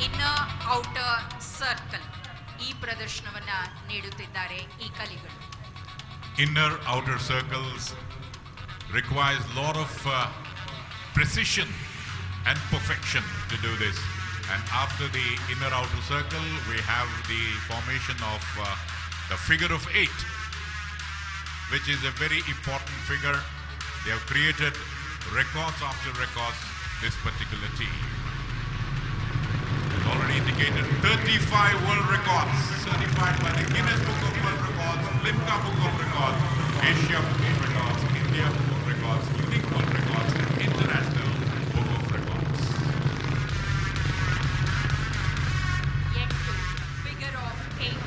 ಇನ್ನರ್ ಔಟರ್ ಸರ್ಕಲ್ ಈ ಪ್ರದರ್ಶನವನ್ನ ನೀಡುತ್ತಿದ್ದಾರೆ ಈ ಕಲಿಗಳು. Inner outer circles requires a lot of precision and perfection to do this. And after the inner outer circle, we have the formation of the figure of 8, which is a very important figure. They have created records after records, this particular team. They've already indicated 35 world records certified by the Guinness Book of World Records, Limca Book of Records, Asia Book of Records, India Book of Records, Unique World Records, and International Book of Records. Yet to figure of 8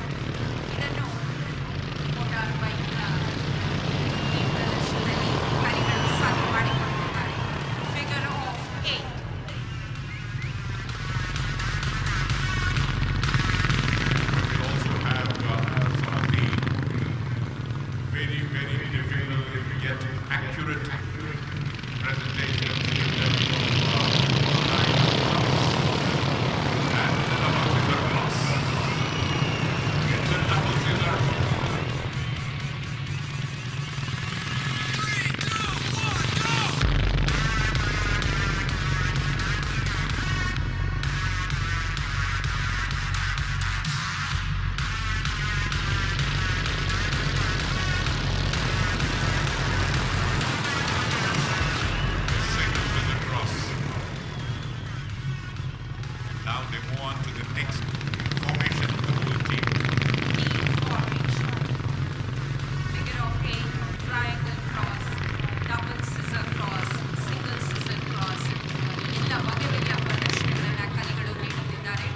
ಇದನ್ನು motor ಬೈಕ್ನ ಈ ಪ್ರದರ್ಶನದಲ್ಲಿ ಕಲಿಗಳು ಸಾಧನೆ ಮಾಡಿಕೊಂಡಿದ್ದಾರೆ. Figure of 8 We also have some of the very, very difficult yet accurate presentations in terms of and the double scissor cross. It's a double scissor. Single scissor cross. Now they move on to the next formation of the whole team. formation. Figure of 8 triangle cross, double scissor cross, single scissor cross. ಎಲ್ಲ ಬಗೆ ಬಗೆಯ ಪ್ರದರ್ಶನಗಳನ್ನು ಕಲಿಗಳು ನೀಡುತ್ತಿದ್ದಾರೆ.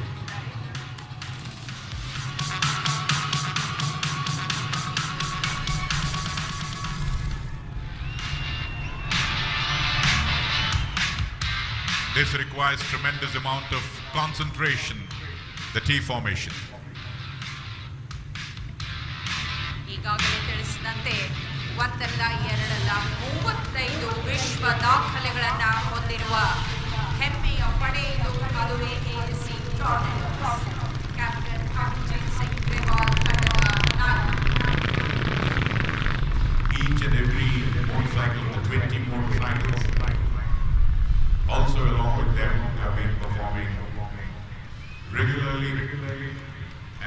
This requires tremendous amount of concentration, the T formation. ಈಗಾಗಲೇ ತಿಳಿಸಿದಂತೆ ಒಂದಲ್ಲ ಎರಡಲ್ಲ 35 ವಿಶ್ವ ದಾಖಲೆಗಳನ್ನು ಹೊಂದಿರುವ ಹೆಮ್ಮೆಯ ಪಡೆ ಇದು. ಅದುವೇ ASC tournaments. Captain Abhijit Singh Grewal ತಂಡದ ನಾಯಕ. Each and every motorcycle, the 20 motorcycles, also along with them have been performing regularly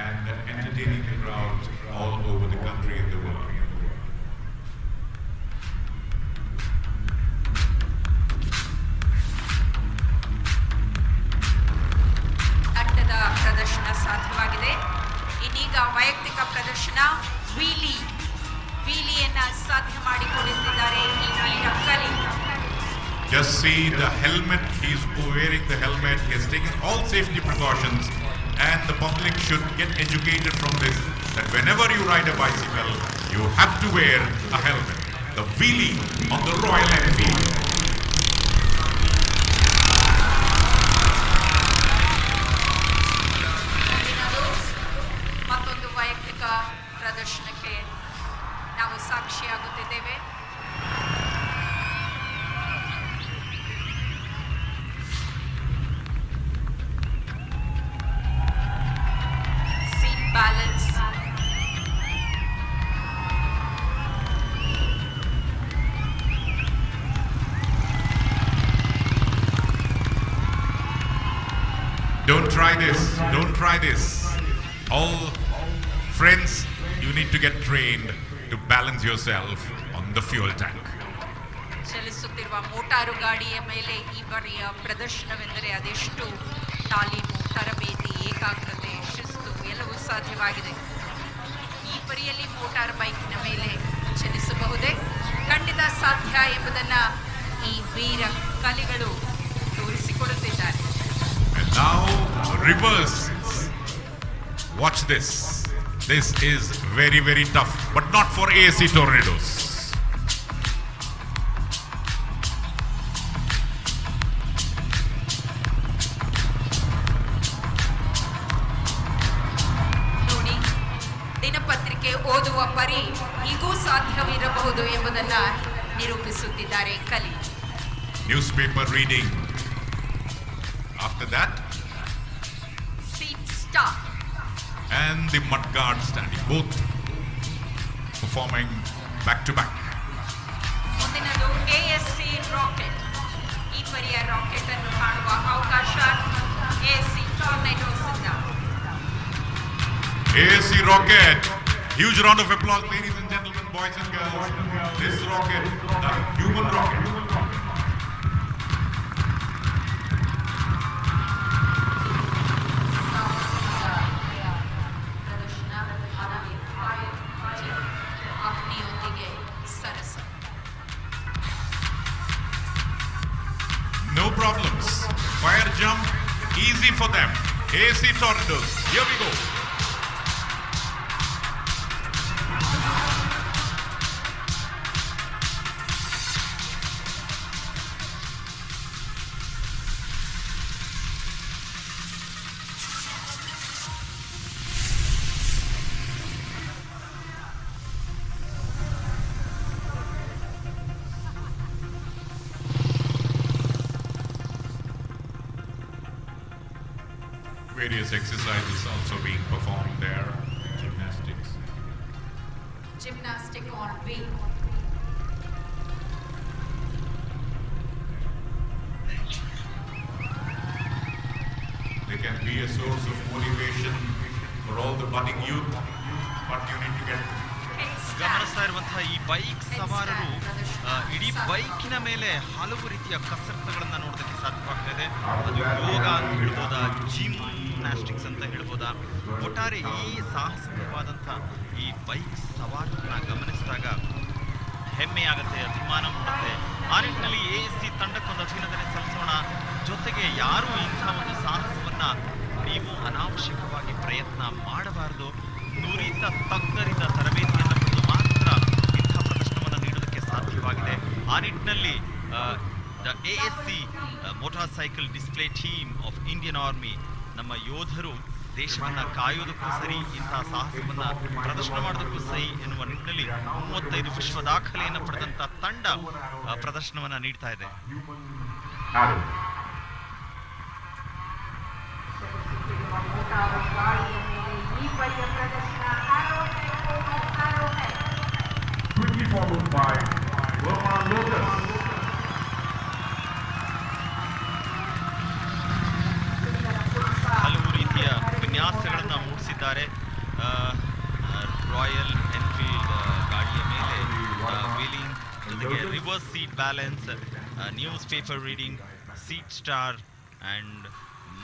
and entertaining the crowds all over the country and the world. ತಂಡದ ಪ್ರದರ್ಶನ ಸಾಧ್ಯವಾಗಿದೆ. ಇನ್ನೀಗ ವೈಯಕ್ತಿಕ ಪ್ರದರ್ಶನ ವೀಲಿಯನ್ನ ಸಾಧ್ಯ ಮಾಡಿಕೊಂಡಿದ್ದಾರೆ ಈ ವೀರ ಕಲಿ. Just see the helmet, he's wearing the helmet, he has taken all safety precautions, and the public should get educated from this, that whenever you ride a bicycle, you have to wear a helmet. The wheelie on the Royal Enfield. ಮತ್ತೊಂದು ವೈಯಕ್ತಿಕ ಪ್ರದರ್ಶನಕ್ಕೆ ನಾವು ಸಾಕ್ಷಿಯಾಗುತ್ತಿದ್ದೇವೆ. Seat balance, Don't try this. Don't try this. All friends, you need to get trained to balance yourself on the fuel tank. ಚಲಿಸುತ್ತಿರುವ motor ಗಾಡಿಯ ಮೇಲೆ ಈ ಬಾರಿಯ ಪ್ರದರ್ಶನವೆಂದರೆ ಅದೆಷ್ಟು ತಾಲೀಮು, ತರಬೇತಿ, ಏಕಾಗ್ರತೆ, ಶಿಸ್ತು ಎಲ್ಲವೂ ಸಾಧ್ಯವಾಗಿದೆ. ಈ ಪರಿಯಲ್ಲಿ ಮೋಟಾರ್ ಬೈಕ್ನ ಮೇಲೆ ಚಲಿಸಬಹುದೇ? ಖಂಡಿತ ಸಾಧ್ಯ ಎಂಬುದನ್ನು ಈ ವೀರ ಕಲಿಗಳು ತೋರಿಸಿಕೊಡುತ್ತಿದ್ದಾರೆ. And now reverse. Watch this. This is very, very tough, but not for ASC Tornadoes. ನೋಡಿ, ದಿನಪತ್ರಿಕೆ ಓದುವ ಪರಿ ಹೀಗೂ ಸಾಧ್ಯವಿರಬಹುದು ಎಂಬುದನ್ನು ನಿರೂಪಿಸುತ್ತಿದ್ದಾರೆ ಕಲಿ. Newspaper reading. After that, start. And the mudguard standing, both performing back to back. ಮುಂದಿನದು ASC ರಾಕೆಟ್. ಈ ಪರಿಯ ರಾಕೆಟ್ ಅನ್ನು ಕಾಣುವ ಅವಕಾಶ ASC ಟೊರ್ನೆಡೋಸ್ ಇಂದ. ASC rocket. Huge round of applause, ladies and gentlemen, boys and girls. This rocket, the human rocket. No problems. Fire jump, easy for them. AC Tornadoes. Here we go. Various exercises also being performed there. Gymnastics. Gymnastic on wheel. They can be a source of motivation for all the budding youth, but you need to get. ಗಮನಿಸ್ತಾ ಇರುವಂತಹ ಈ bike ಸವಾರರು ಇಡೀ ಬೈಕಿನ ಮೇಲೆ ಹಲವು ರೀತಿಯ ಕಸರತ್ತುಗಳನ್ನ ನೋಡೋದಕ್ಕೆ ಸಾಧ್ಯವಾಗ್ತದೆ. ಅದು ಯೋಗ ಅಂತ ಹೇಳ್ಬೋದಾ, ಜಿಮ್ನಾಸ್ಟಿಕ್ಸ್ ಅಂತ ಹೇಳ್ಬೋದಾ. ಒಟ್ಟಾರೆ ಈ ಸಾಹಸಿಕವಾದಂಥ ಈ ಬೈಕ್ ಸವಾರರನ್ನ ಗಮನಿಸಿದಾಗ ಹೆಮ್ಮೆ ಆಗುತ್ತೆ, ಅಭಿಮಾನ ಮೂಡುತ್ತೆ. ಆ ನಿಟ್ಟಿನಲ್ಲಿ ASC ತಂಡಕ್ಕೊಂದು ಅಭಿನಂದನೆ ಸಲ್ಲಿಸೋಣ. ಜೊತೆಗೆ ಯಾರು ಇಂಥ ಒಂದು ಸಾಹಸವನ್ನ ನೀವು ಅನಾವಶ್ಯಕವಾಗಿ ಪ್ರಯತ್ನ ಮಾಡಬಾರದು. ನುರಿತ ತಜ್ಞರಿಂದ ತರಬೇತಿಯನ್ನು ಪಡೆದು ಮಾತ್ರ ಇಂಥ ಪ್ರದರ್ಶನವನ್ನು ನೀಡೋದಕ್ಕೆ ಸಾಧ್ಯವಾಗಿದೆ. ಆ ನಿಟ್ಟಿನಲ್ಲಿ the ASC motor cycle display team of Indian army, ನಮ್ಮ ಯೋಧರು ದೇಶವನ್ನ ಕಾಯೋದಕ್ಕೂ ಸರಿ, ಇಂತಹ ಸಾಹಸವನ್ನ ಪ್ರದರ್ಶನ ಮಾಡೋದಕ್ಕೂ ಸರಿ ಎನ್ನುವ ನಿಟ್ಟಿನಲ್ಲಿ 35 ವಿಶ್ವ ದಾಖಲೆಯನ್ನು ಪಡೆದಂತ ತಂಡ ಪ್ರದರ್ಶನವನ್ನ ನೀಡ್ತಾ ಇದೆ. Followed by ಹಲವು ರೀತಿಯ ವಿನ್ಯಾಸಗಳನ್ನು ಮೂಡಿಸಿದ್ದಾರೆ. ರಾಯಲ್ ಎನ್ಫೀಲ್ಡ್ ಗಾಡಿಯ ಮೇಲೆ ವೀಲಿಂಗ್, ಜೊತೆಗೆ reverse seat balance, news paper reading, seat star and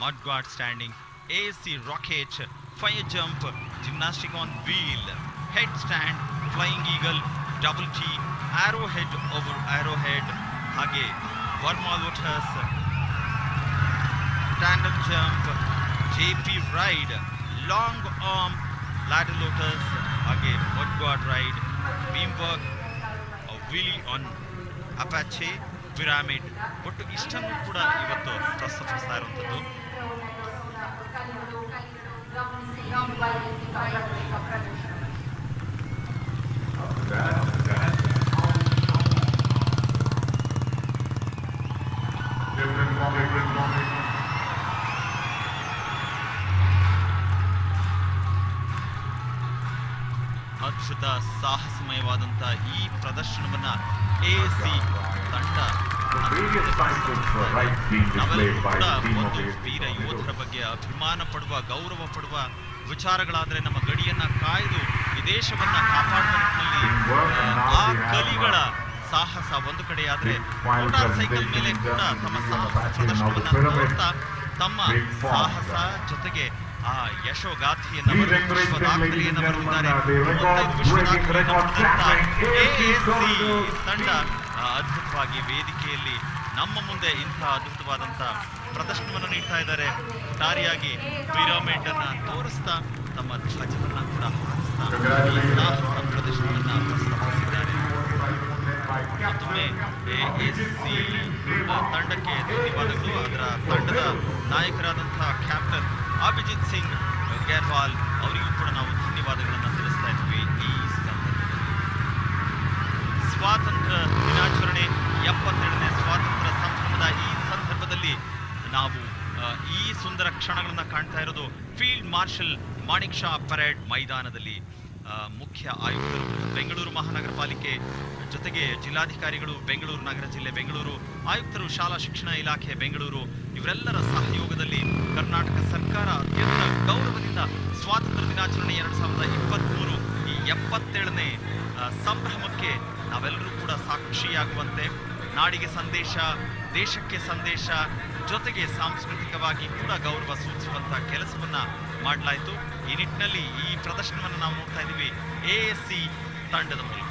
mud guard standing, ASC rocket, fire jump, gymnastic on wheel, head stand, flying eagle, double T, arrow head over arrow head, ಹಾಗೆ ವರ್ಮಾ lotus, tandem jump, JP ride, long arm, ladder lotus, ಹಾಗೆ mud guard ride, beam work, wheelie on Apache, pyramid. ಒಟ್ಟು ಇಷ್ಟನ್ನು ಕೂಡ ಇವತ್ತು ಪ್ರಸ್ತುತಪಡಿಸ್ತಾ ಇರುವಂಥದ್ದು. ಅದ್ಭುತ ಸಾಹಸಮಯವಾದಂಥ ಈ ಪ್ರದರ್ಶನವನ್ನ ASC ತಂಡ ನಾವೆಲ್ಲರೂ ಕೂಡ ಒಂದು ವೀರ ಯೋಧರ ಬಗ್ಗೆ ಅಭಿಮಾನ ಪಡುವ, ಗೌರವ ಪಡುವ ವಿಚಾರಗಳಾದರೆ ನಮ್ಮ ಗಡಿಯನ್ನ ಕಾಯ್ದು ಈ ದೇಶವನ್ನ ಕಾಪಾಡುವ ನಿಟ್ಟಿನಲ್ಲಿ ಆ ಕಲಿಗಳ ಸಾಹಸ ಒಂದು ಕಡೆಯಾದ್ರೆ, ಮೋಟಾರ್ ಸೈಕಲ್ ಮೇಲೆ ಕೂಡ ತಮ್ಮ ಸಾಹಸ ಪ್ರದರ್ಶನವನ್ನ ನೋಡ್ತಾ ತಮ್ಮ ಸಾಹಸ ಜೊತೆಗೆ ಆ ಯಶೋಗಾಥೆಯನ್ನು ವಿಶ್ವ ದಾಖಲೆಯನ್ನು ಬರೆದಿದ್ದಾರೆ. 35 ವಿಶ್ವ ದಾಖಲೆಯನ್ನು ಪಡೆದಂತ ASC ತಂಡ ಅದ್ಭುತವಾಗಿ ವೇದಿಕೆಯಲ್ಲಿ ನಮ್ಮ ಮುಂದೆ ಇಂಥ ಅದ್ಭುತವಾದಂಥ ಪ್ರದರ್ಶನವನ್ನು ನೀಡ್ತಾ ಇದ್ದಾರೆ. ದಾರಿಯಾಗಿ ಪಿರಮಿಡ್ ಅನ್ನ ತೋರಿಸ್ತಾ ತಮ್ಮ ಧ್ವಜವನ್ನ ಕೂಡ ಹಾರಿಸ್ತಾ ಈ ಸಾಹಸ ಪ್ರದರ್ಶನವನ್ನ ಪ್ರಸ್ತುತಪಡಿಸಿದ್ದಾರೆ. ಮತ್ತೊಮ್ಮೆ ASC ತಂಡಕ್ಕೆ ಧನ್ಯವಾದಗಳು. ಅದರ ತಂಡದ ನಾಯಕರಾದಂತಹ ಕ್ಯಾಪ್ಟನ್ ಅಭಿಜಿತ್ ಸಿಂಗ್ ಗೇರ್ವಾಲ್ ಅವರಿಗೂ ಕೂಡ ನಾವು ಧನ್ಯವಾದಗಳನ್ನು ತಿಳಿಸ್ತಾ ಇದ್ವಿ. ಈ ಸಂದರ್ಭದಲ್ಲಿ ಸ್ವಾತಂತ್ರ್ಯ ದಿನಾಚರಣೆ 72ನೇ ಸ್ವಾತಂತ್ರ್ಯ ಸಂಭ್ರಮದ ಈ ಸಂದರ್ಭದಲ್ಲಿ ನಾವು ಈ ಸುಂದರ ಕ್ಷಣಗಳನ್ನು ಕಾಣ್ತಾ ಇರೋದು field marshal Manekshaw parade ಮೈದಾನದಲ್ಲಿ. ಮುಖ್ಯ ಆಯುಕ್ತರು ಬೆಂಗಳೂರು ಮಹಾನಗರ ಪಾಲಿಕೆ ಜೊತೆಗೆ ಜಿಲ್ಲಾಧಿಕಾರಿಗಳು ಬೆಂಗಳೂರು ನಗರ ಜಿಲ್ಲೆ ಬೆಂಗಳೂರು, ಆಯುಕ್ತರು ಶಾಲಾ ಶಿಕ್ಷಣ ಇಲಾಖೆ ಬೆಂಗಳೂರು, ಇವರೆಲ್ಲರ ಸಹಯೋಗದಲ್ಲಿ ಕರ್ನಾಟಕ ಸರ್ಕಾರ ಅತ್ಯಂತ ಗೌರವದಿಂದ ಸ್ವಾತಂತ್ರ್ಯ ದಿನಾಚರಣೆ 2023 ಈ 77ನೇ ಸಂಭ್ರಮಕ್ಕೆ ನಾವೆಲ್ಲರೂ ಕೂಡ ಸಾಕ್ಷಿಯಾಗುವಂತೆ ನಾಡಿಗೆ ಸಂದೇಶ, ದೇಶಕ್ಕೆ ಸಂದೇಶ, ಜೊತೆಗೆ ಸಾಂಸ್ಕೃತಿಕವಾಗಿ ಕೂಡ ಗೌರವ ಸೂಚಿಸುವಂತಹ ಕೆಲಸವನ್ನ ಮಾಡಲಾಯಿತು. ಈ ನಿಟ್ಟಿನಲ್ಲಿ ಈ ಪ್ರದರ್ಶನವನ್ನು ನಾವು ನೋಡ್ತಾ ಇದ್ದೀವಿ ASC ತಂಡದ ಮೂಲಕ.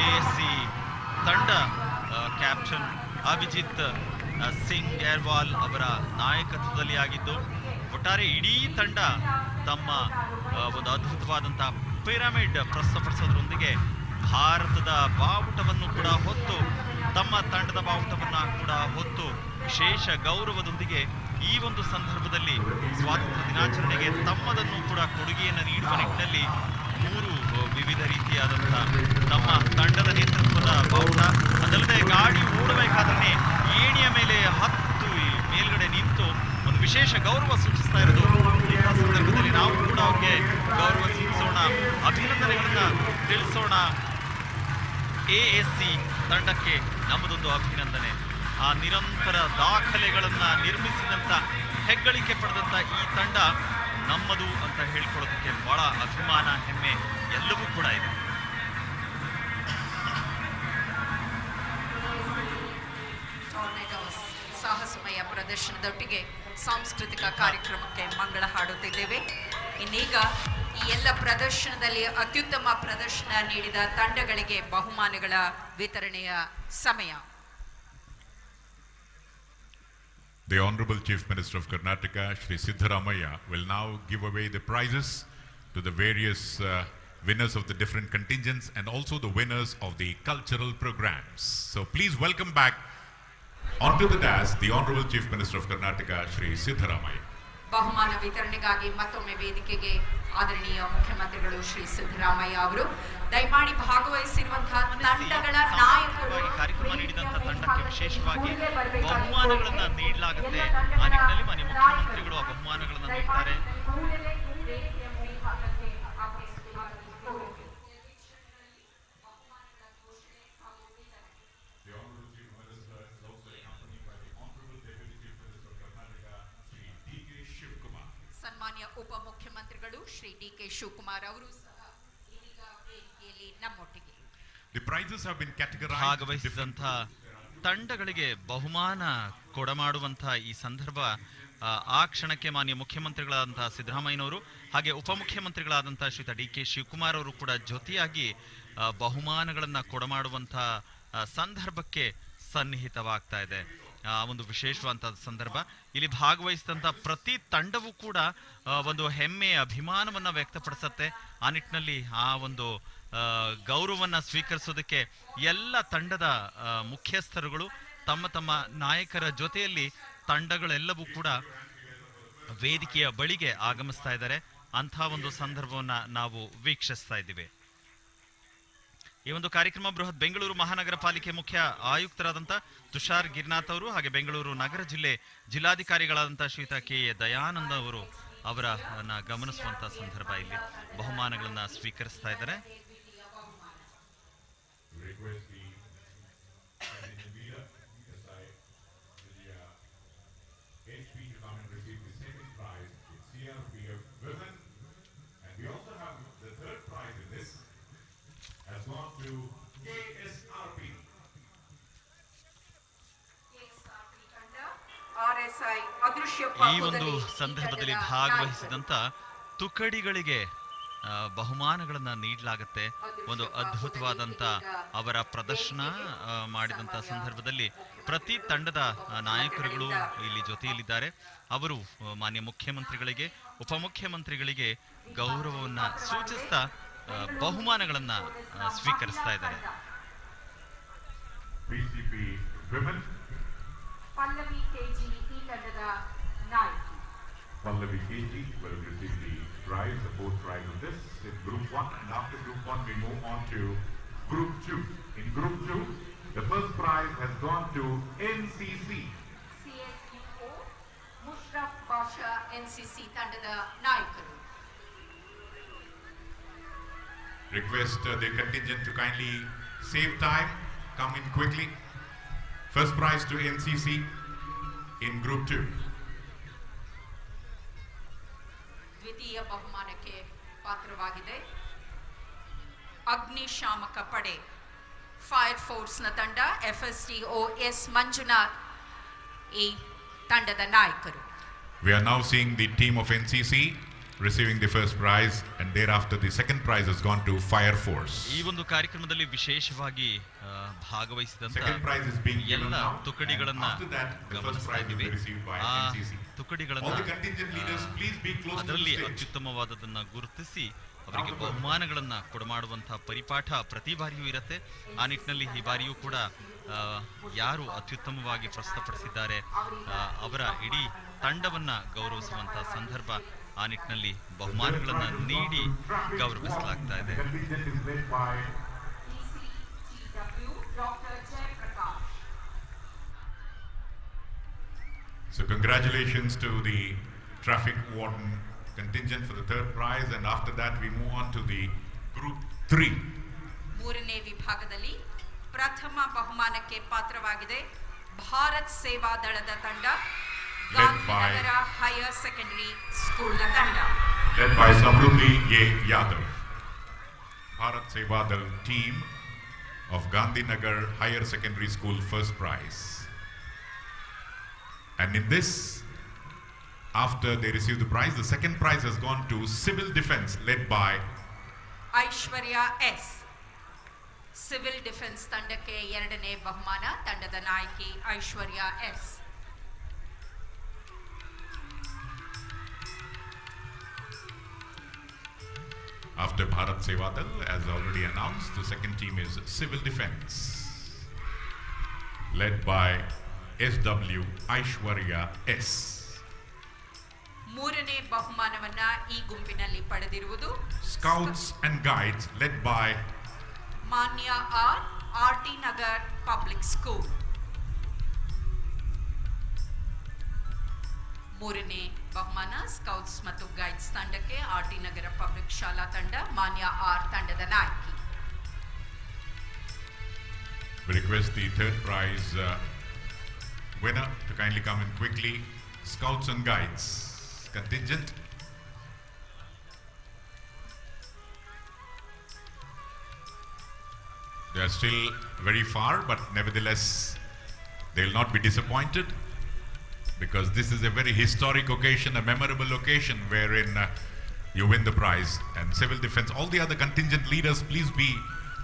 ASC ತಂಡ ಕ್ಯಾಪ್ಟನ್ ಅಭಿಜಿತ್ ಸಿಂಗ್ ಏರ್ವಾಲ್ ಅವರ ನಾಯಕತ್ವದಲ್ಲಿ ಆಗಿದ್ದು, ಒಟ್ಟಾರೆ ಇಡೀ ತಂಡ ತಮ್ಮ ಒಂದು ಅದ್ಭುತವಾದಂತಹ ಪಿರಮಿಡ್ ಪ್ರಸ್ತುತಪಡಿಸೋದ್ರೊಂದಿಗೆ ಭಾರತದ ಬಾವುಟವನ್ನು ಕೂಡ ಹೊತ್ತು, ತಮ್ಮ ತಂಡದ ಬಾವುಟವನ್ನ ಕೂಡ ಹೊತ್ತು ವಿಶೇಷ ಗೌರವದೊಂದಿಗೆ ಈ ಒಂದು ಸಂದರ್ಭದಲ್ಲಿ ಸ್ವಾತಂತ್ರ್ಯ ದಿನಾಚರಣೆಗೆ ತಮ್ಮದನ್ನು ಕೂಡ ಕೊಡುಗೆಯನ್ನು ನೀಡುವ ನಿಟ್ಟಿನಲ್ಲಿ 3 ವಿವಿಧ ರೀತಿಯಾದಂತಹ ತಮ್ಮ ತಂಡದ ನೇತೃತ್ವದ ಬಾವುಟ, ಅದಲ್ಲದೆ ಗಾಡಿ ಓಡಬೇಕಾದ್ರೆ ಏಣಿಯ ಮೇಲೆ ಹತ್ತು ಮೇಲ್ಗಡೆ ನಿಂತು ಒಂದು ವಿಶೇಷ ಗೌರವ ಸೂಚಿಸ್ತಾ ಇರೋದು. ಇಂತಹ ಸಂದರ್ಭದಲ್ಲಿ ನಾವು ಕೂಡ ಅವ್ರಿಗೆ ಗೌರವ ಸೂಚಿಸೋಣ, ಅಭಿನಂದನೆಗಳನ್ನ ತಿಳಿಸೋಣ. ASC ತಂಡಕ್ಕೆ ನಮ್ಮದೊಂದು ಅಭಿನಂದನೆ. ಆ ನಿರಂತರ ದಾಖಲೆಗಳನ್ನ ನಿರ್ಮಿಸಿದಂತ, ಹೆಗ್ಗಳಿಕೆ ಪಡೆದಂತ ಈ ತಂಡ ನಮ್ಮದು ಅಂತ ಹೇಳ್ಕೊಳ್ಳೋದಕ್ಕೆ ಬಹಳ ಅಭಿಮಾನ, ಹೆಮ್ಮೆ ಎಲ್ಲವೂ ಕೂಡ ಇದೆ. ಸಾಹಸಮಯ ಪ್ರದರ್ಶನದೊಟ್ಟಿಗೆ ಸಾಂಸ್ಕೃತಿಕ ಕಾರ್ಯಕ್ರಮಕ್ಕೆ ಮಂಗಳ ಹಾಡುತ್ತಿದ್ದೇವೆ. ಇನ್ನೀಗ ಈ ಎಲ್ಲ ಪ್ರದರ್ಶನದಲ್ಲಿ ಅತ್ಯುತ್ತಮ ಪ್ರದರ್ಶನ ನೀಡಿದ ತಂಡಗಳಿಗೆ ಬಹುಮಾನಗಳ ವಿತರಣೆಯ ಸಮಯ. The Honorable Chief Minister of Karnataka, Shri Siddharamaya, will now give away the prizes to the various winners of the different contingents and also the winners of the cultural programs. So please welcome back onto the dais the Honorable Chief Minister of Karnataka, Shri Siddharamaya. ಬಹುಮಾನ ವಿತರಣೆಗಾಗಿ ಮತ್ತೊಮ್ಮೆ ವೇದಿಕೆಗೆ ಆದರಣೀಯ ಮುಖ್ಯಮಂತ್ರಿಗಳು ಶ್ರೀ ಸಿದ್ದರಾಮಯ್ಯ ಅವರು ದಯಮಾಡಿ ಭಾಗವಹಿಸಿರುವಂತಹ ತಂಡಗಳ ನಾಯಕರು ಕಾರ್ಯಕ್ರಮ ನೀಡಿದಂತಹ ತಂಡಕ್ಕೆ ವಿಶೇಷವಾಗಿ ಬಹುಮಾನಗಳನ್ನ ನೀಡಲಾಗುತ್ತೆ. ಆ ನಿಟ್ಟಿನಲ್ಲಿ ಮಾನ್ಯ ಮುಖ್ಯಮಂತ್ರಿಗಳು ಆ ಬಹುಮಾನಗಳನ್ನ ನೀಡ್ತಾರೆ. ಸನ್ಮಾನ್ಯ ಉಪಮುಖ್ಯಮಂತ್ರಿಗಳು ಶ್ರೀ DK ಶಿವಕುಮಾರ್ ಅವರು ಸಹ ಇದೀಗ ವೇದಿಕೆಯಲ್ಲಿ ನಮ್ಮೊಟ್ಟಿಗೆ. ಭಾಗವಹಿಸಿದಂಥ ತಂಡಗಳಿಗೆ ಬಹುಮಾನ ಕೊಡಮಾಡುವಂತಹ ಈ ಸಂದರ್ಭ, ಆ ಕ್ಷಣಕ್ಕೆ ಮಾನ್ಯ ಮುಖ್ಯಮಂತ್ರಿಗಳಾದಂತಹ ಸಿದ್ದರಾಮಯ್ಯನವರು ಹಾಗೆ ಉಪಮುಖ್ಯಮಂತ್ರಿಗಳಾದಂತಹ ಶ್ರೀಯುತ DK ಶಿವಕುಮಾರ್ ಅವರು ಕೂಡ ಜೊತೆಯಾಗಿ ಬಹುಮಾನಗಳನ್ನ ಕೊಡಮಾಡುವಂತಹ ಸಂದರ್ಭಕ್ಕೆ ಸನ್ನಿಹಿತವಾಗ್ತಾ ಇದೆ. ಒಂದು ವಿಶೇಷವಾದಂತಹ ಸಂದರ್ಭ. ಇಲ್ಲಿ ಭಾಗವಹಿಸಿದಂಥ ಪ್ರತಿ ತಂಡವೂ ಕೂಡ ಒಂದು ಹೆಮ್ಮೆ, ಅಭಿಮಾನವನ್ನ ವ್ಯಕ್ತಪಡಿಸುತ್ತೆ. ಆ ನಿಟ್ಟಿನಲ್ಲಿ ಆ ಒಂದು ಗೌರವವನ್ನ ಸ್ವೀಕರಿಸೋದಕ್ಕೆ ಎಲ್ಲ ತಂಡದ ಮುಖ್ಯಸ್ಥರುಗಳು ತಮ್ಮ ತಮ್ಮ ನಾಯಕರ ಜೊತೆಯಲ್ಲಿ ತಂಡಗಳೆಲ್ಲವೂ ಕೂಡ ವೇದಿಕೆಯ ಬಳಿಗೆ ಆಗಮಿಸ್ತಾ ಇದ್ದಾರೆ. ಅಂಥ ಒಂದು ಸಂದರ್ಭವನ್ನ ನಾವು ವೀಕ್ಷಿಸ್ತಾ ಇದ್ದೀವಿ. ಈ ಒಂದು ಕಾರ್ಯಕ್ರಮ ಬೃಹತ್ ಬೆಂಗಳೂರು ಮಹಾನಗರ ಪಾಲಿಕೆ ಮುಖ್ಯ ಆಯುಕ್ತರಾದಂಥ ತುಷಾರ್ ಗಿರ್ನಾಥ್ ಅವರು ಹಾಗೆ ಬೆಂಗಳೂರು ನಗರ ಜಿಲ್ಲೆ ಜಿಲ್ಲಾಧಿಕಾರಿಗಳಾದಂಥ ಶ್ರೀಯುತ KA ದಯಾನಂದ ಅವರು ಅವರನ್ನ ಗಮನಿಸುವಂತಹ ಸಂದರ್ಭ. ಇಲ್ಲಿ ಬಹುಮಾನಗಳನ್ನ ಸ್ವೀಕರಿಸ್ತಾ ಇದ್ದಾರೆ. ಈ ಒಂದು ಸಂದರ್ಭದಲ್ಲಿ ಭಾಗವಹಿಸಿದಂತ ತುಕಡಿಗಳಿಗೆ ಬಹುಮಾನಗಳನ್ನು ನೀಡಲಾಗುತ್ತೆ. ಒಂದು ಅದ್ಭುತವಾದಂಥ ಅವರ ಪ್ರದರ್ಶನ ಮಾಡಿದಂಥ ಸಂದರ್ಭದಲ್ಲಿ ಪ್ರತಿ ತಂಡದ ನಾಯಕರುಗಳು ಇಲ್ಲಿ ಜೊತೆಯಲ್ಲಿದ್ದಾರೆ. ಅವರು ಮಾನ್ಯ ಮುಖ್ಯಮಂತ್ರಿಗಳಿಗೆ, ಉಪಮುಖ್ಯಮಂತ್ರಿಗಳಿಗೆ ಗೌರವವನ್ನು ಸೂಚಿಸ್ತಾ ಬಹುಮಾನಗಳನ್ನು ಸ್ವೀಕರಿಸ್ತಾ ಇದ್ದಾರೆ. ಪಲ್ಲವಿ ಕೆಜಿ ಈ ತಂಡದ ನಾಯಕಿ. Pallavi KG will receive the prize, the fourth prize of this in Group 1, and after Group 1 we move on to Group 2. In Group 2, the first prize has gone to NCC. CSEO Musharraf Basha NCC ತಂಡದ ನಾಯಕರು. Request the contingent to kindly save time, come in quickly. First prize to NCC in Group 2. ದ್ವಿತೀಯ ಬಹುಮಾನಕ್ಕೆ ಪಾತ್ರವಾಗಿದೆ ಅಗ್ನಿಶಾಮಕ ಪಡೆ fire ಫೋರ್ಸ್ನ ತಂಡ. FSTO S Manjunath ಈ ತಂಡದ ನಾಯಕರು. We are now seeing the team of NCC receiving the first prize, and thereafter the second prize has gone to Fire Force. ಈ ಒಂದು ಕಾರ್ಯಕ್ರಮದಲ್ಲಿ ವಿಶೇಷವಾಗಿ ಭಾಗವಹಿಸಿದಂತ ಎಲ್ಲ ತುಕಡಿಗಳನ್ನ ಗಮನಿಸ್ತಾ ಇದ್ದೀವಿ. ಆ ತುಕಡಿಗಳನ್ನ ಅದರಲ್ಲಿ ಅತ್ಯುತ್ತಮವಾದದನ್ನ ಗುರುತಿಸಿ ಅವರಿಗೆ ಬಹುಮಾನಗಳನ್ನ ಕೊಡಮಾಡುವಂತಹ ಪರಿಪಾಠ ಪ್ರತಿ ಬಾರಿಯೂ ಇರುತ್ತೆ. ಆ ನಿಟ್ಟಿನಲ್ಲಿ ಈ ಬಾರಿಯೂ ಕೂಡ ಯಾರು ಅತ್ಯುತ್ತಮವಾಗಿ ಪ್ರಸ್ತುತಪಡಿಸಿದ್ದಾರೆ ಅವರ ಇಡೀ ತಂಡವನ್ನ ಗೌರವಿಸುವಂತಹ ಸಂದರ್ಭ. ಆ ನಿಟ್ಟಿನಲ್ಲಿ ಬಹುಮಾನಗಳನ್ನು ನೀಡಿ ಗೌರವಿಸಲಾಗ್ತಾ ಇದೆ. So congratulations to the traffic warden contingent for the third prize, and after that we move on to the Group 3. ಮೂರನೇ ವಿಭಾಗದಲ್ಲಿ ಪ್ರಥಮ ಬಹುಮಾನಕ್ಕೆ ಪಾತ್ರವಾಗಿದೆ ಭಾರತ್ ಸೇವಾ ದಳದ ತಂಡ, ಗಾಂಧಿನಗರ ಹೈಯರ್ ಸೆಕೆಂಡರಿ ಸ್ಕೂಲ್ನ ತಂಡ. Led by Samruddhi A. Yadav. Bharat Seva Dal team of Gandhinagar Higher Secondary School first prize. And in this, after they received the prize, the second prize has gone to Civil Defense led by Aishwarya S. Civil defence ತಂಡಕ್ಕೆ ಎರಡನೇ ಬಹುಮಾನ, ತಂಡದ ನಾಯಕಿ Aishwarya S. After Bharat Seva Dal, as already announced, the second team is Civil Defense, led by SW Aishwarya S. ಮೂರನೇ ಬಹುಮಾನವನ್ನ ಈ ಗುಂಪಿನಲ್ಲಿ ಪಡೆದಿರುವುದು Scouts and Guides, led by ಮಾನ್ಯ RT ನಗರ್ ಪಬ್ಲಿಕ್ ಸ್ಕೂಲ್. ಮೂರನೇ ಬಹುಮಾನ ಸ್ಕೌಟ್ಸ್ ಮತ್ತು ಗೈಡ್ಸ್ ತಂಡಕ್ಕೆ RT ನಗರ ಪಬ್ಲಿಕ್ ಶಾಲಾ ತಂಡ, ಮಾನ್ಯ ಆರ್ ತಂಡದ ನಾಯಕಿ. We request the third prize winner to kindly come in quickly. Scouts and Guides contingent. They are still very far, but nevertheless they will not be disappointed, because this is a very historic occasion, a memorable occasion wherein you win the prize. And Civil Defense, all the other contingent leaders, please be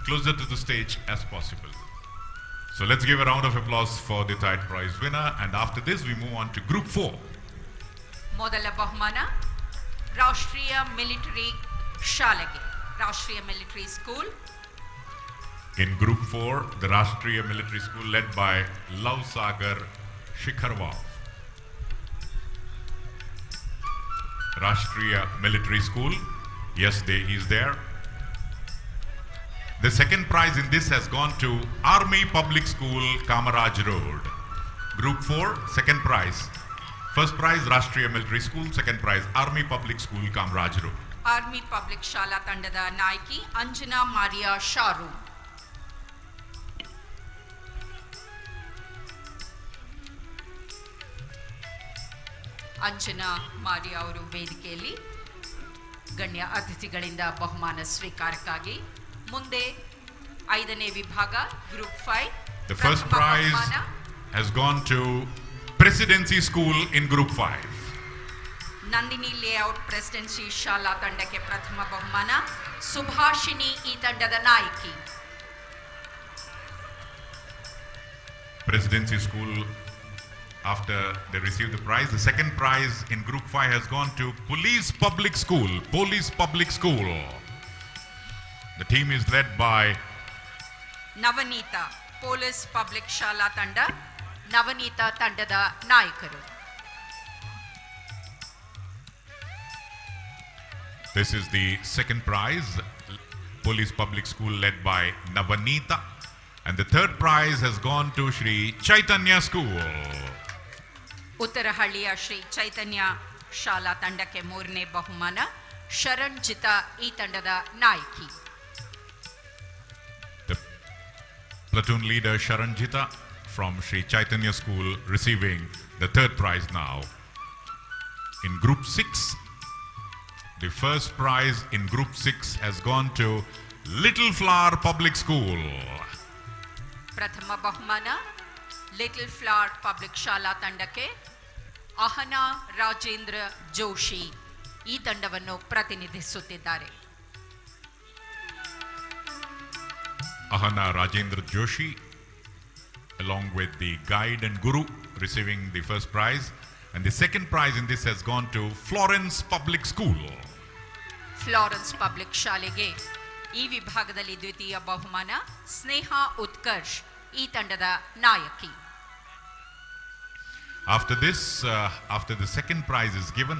closer to the stage as possible. So let's give a round of applause for the third prize winner, and after this we move on to Group 4. ಮೊದಲ ಬಹುಮಾನ ರಾಷ್ಟ್ರೀಯ military ಶಾಲೆಗೆ, ರಾಷ್ಟ್ರೀಯ military school. In Group 4, the Rashtriya Military School led by Lav Sagar Shikharwal. Rashtriya Military School, yes, he is there. The second prize in this has gone to Army Public School, Kamaraj Road. Group 4, second prize. First prize, Rashtriya Military School. Second prize, Army Public School, Kamaraj Road. Army public ಶಾಲಾ ತಂಡದ ನಾಯಕಿ Anjana Maria Sharu. Anjana Maria ಅವರು ವೇದಿಕೆಯಲ್ಲಿ ಗಣ್ಯ ಅತಿಥಿಗಳಿಂದ ಬಹುಮಾನ ಸ್ವೀಕಾರಕ್ಕಾಗಿ. ಮುಂದೆ ಐದನೇ ವಿಭಾಗ group 5. The first prize has gone to Presidency School in Group 5. Nandini layout presidency ಶಾಲಾ ತಂಡಕ್ಕೆ ಪ್ರಥಮ ಬಹುಮಾನ. ಸುಭಾಷಿಣಿ ಈ ತಂಡದ ನಾಯಕಿ. Presidency School, after they received the prize, the second prize in Group 5 has gone to Police Public School. Police Public School. The team is led by Navaneetha. Police public ಶಾಲಾ ತಂಡ ನವನೀತಾ ತಂಡದ ನಾಯಕರು. This is the second prize, Police Public School led by Navanita. And the third prize has gone to Shri Chaitanya School. ಉತ್ತರಹಳ್ಳಿಯ Shri ಚೈತನ್ಯ ಶಾಲಾ ತಂಡಕ್ಕೆ ಮೂರನೇ ಬಹುಮಾನ. ಶರಣ್ಜಿತಾ ಈ ತಂಡದ ನಾಯಕಿ. The platoon leader Sharanjita from Shri Chaitanya School receiving the third prize now. In Group 6, the first prize in Group 6 has gone to Little Flower Public School. ಪ್ರಥಮ ಬಹುಮಾನ little flower public ಶಾಲಾ ತಂಡಕ್ಕೆ ಅಹನಾ ರಾಜೇಂದ್ರ ಜೋಶಿ ಈ ತಂಡವನ್ನು ಪ್ರತಿನಿಧಿಸುತ್ತಿದ್ದಾರೆ. Ahana Rajendra Joshi, along with the guide and guru, receiving the first prize. And the second prize in this has gone to Florence Public School. Florence public ಶಾಲೆಗೆ ಈ ವಿಭಾಗದಲ್ಲಿ ದ್ವಿತೀಯ ಬಹುಮಾನ. ಸ್ನೇಹ ಉತ್ಕರ್ಷ್ ಈ ತಂಡದ ನಾಯಕಿ. After this, after the second prize is given,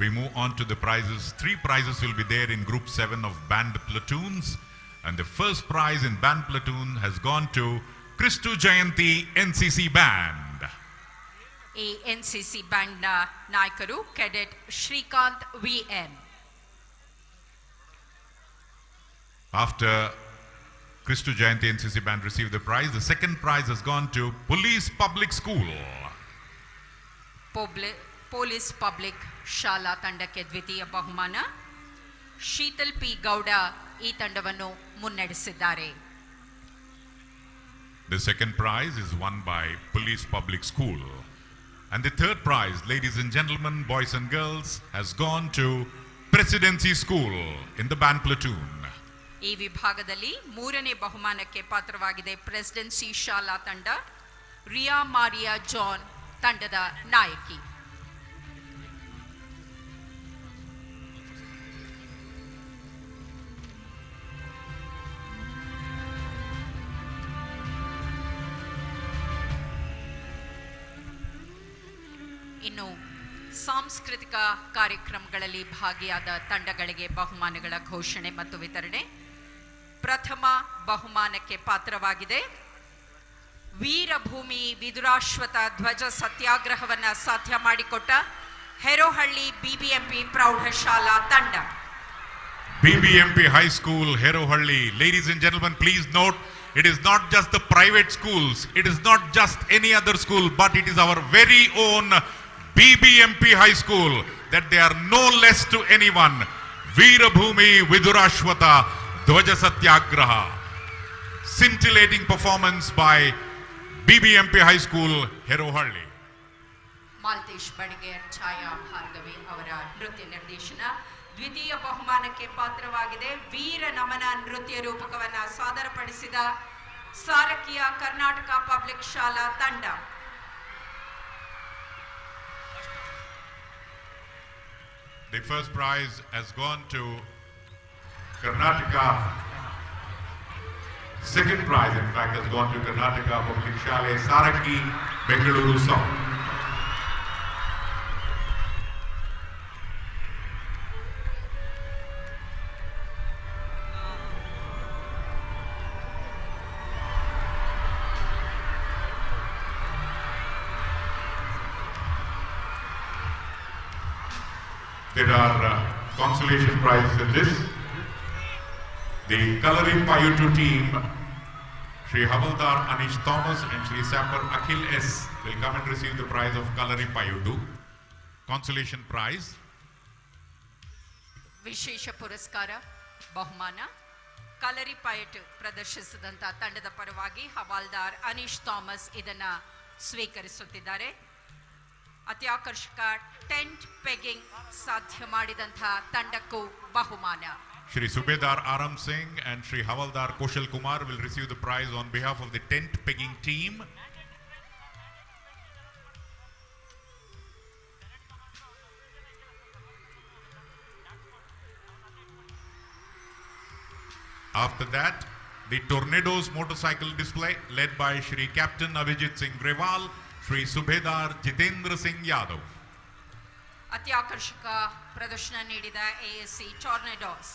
we move on to the prizes. 3 prizes will be there in Group 7 of band platoons. And the first prize in band platoon has gone to Kristu Jayanti NCC Band. ಈ NCC ಬ್ಯಾಂಡ್ನ ನಾಯಕರು cadet Srikanth VM. After Kristu Jayanti NCC Band received the prize, the second prize has gone to Police Public School. Police public ಶಾಲಾ ತಂಡಕ್ಕೆ ದ್ವಿತೀಯ ಬಹುಮಾನ. Sheetal P Gowda ಈ ತಂಡವನ್ನು ಮುನ್ನಡೆಸಿದ್ದಾರೆ. The second prize is won by Police Public School. And the third prize, ladies and gentlemen, boys and girls, has gone to Presidency School in the band platoon. ಈ ವಿಭಾಗದಲ್ಲಿ ಮೂರನೇ ಬಹುಮಾನಕ್ಕೆ ಪಾತ್ರವಾಗಿದೆ ಪ್ರೆಸಿಡೆನ್ಸಿ ಶಾಲಾ ತಂಡ. ರಿಯಾ ಮಾರಿಯಾ ಜಾನ್ ತಂಡದ ನಾಯಕಿ. ಇನ್ನು ಸಾಂಸ್ಕೃತಿಕ ಕಾರ್ಯಕ್ರಮಗಳಲ್ಲಿ ಭಾಗಿಯಾದ ತಂಡಗಳಿಗೆ ಬಹುಮಾನಗಳ ಘೋಷಣೆ ಮತ್ತು ವಿತರಣೆ. ಪ್ರಥಮ ಬಹುಮಾನಕ್ಕೆ ಪಾತ್ರವಾಗಿದೆ ವೀರಭೂಮಿ ವಿದುರಾಶ್ವತ ಧ್ವಜ ಸತ್ಯಾಗ್ರಹವನ್ನು ಸಾಧ್ಯ ಮಾಡಿಕೊಟ್ಟ ಹೆರೋಹಳ್ಳಿ ಬಿಬಿಎಂಪಿ ಪ್ರೌಢಶಾಲಾ ತಂಡ. BBMP High School, Herohalli. Ladies and gentlemen, please note, it is not just the private schools, it is not just any other school, but it is our very own BBMP High School, that they are no less to anyone. Veerabhumi Vidurashwata Dvaja Satyagraha. Scintillating performance by BBMP High School, Herohalli. Maltesh Badiger ಛಾಯಾ ಭಾರ್ಗವಿ ಅವರ ನೃತ್ಯ ನಿರ್ದೇಶನ. ದ್ವಿತೀಯ ಬಹುಮಾನಕ್ಕೆ ಪಾತ್ರವಾಗಿದೆ ವೀರ ನಮನ ನೃತ್ಯ ರೂಪಕವನ್ನು ಸಾದರಪಡಿಸಿದ ಸಾರಕಿಯ Karnataka public ಶಾಲಾ ತಂಡ. The first prize has gone to Karnataka. Second prize, in fact, has gone to Karnataka Public Shale Saraki, Bengaluru song. There are consolation prizes in this. The Coloring Payutu team, Shri Havaldar Anish Thomas and Shri Sapper Akhil S. will come and receive the prize of Coloring Payutu. Consolation prize. ವಿಶೇಷ ಪುರಸ್ಕಾರ ಬಹುಮಾನ. ಕಲರಿ poet ಪ್ರದರ್ಶಿಸಿದಂಥ ತಂಡದ ಪರವಾಗಿ ಹವಾಲ್ದಾರ್ Anish Thomas ಇದನ್ನು ಸ್ವೀಕರಿಸುತ್ತಿದ್ದಾರೆ. ಅತ್ಯಾಕರ್ಷಕ tent ಪೆಗಿಂಗ್ ಸಾಧ್ಯ ಮಾಡಿದಂತಹ ತಂಡಕ್ಕೂ ಬಹುಮಾನ. Shri Subedar Aram Singh and Shri Havaldar Koshal Kumar will receive the prize on behalf of the tent pegging team. After that, the Tornadoes motorcycle display led by Shri Captain Avijit Singh Grewal, Shri Subedar Jitendra Singh Yadav. ಅತ್ಯಾಕರ್ಷಕ ಪ್ರದರ್ಶನ ನೀಡಿದ ASC ಟೊರ್ನೆಡೋಸ್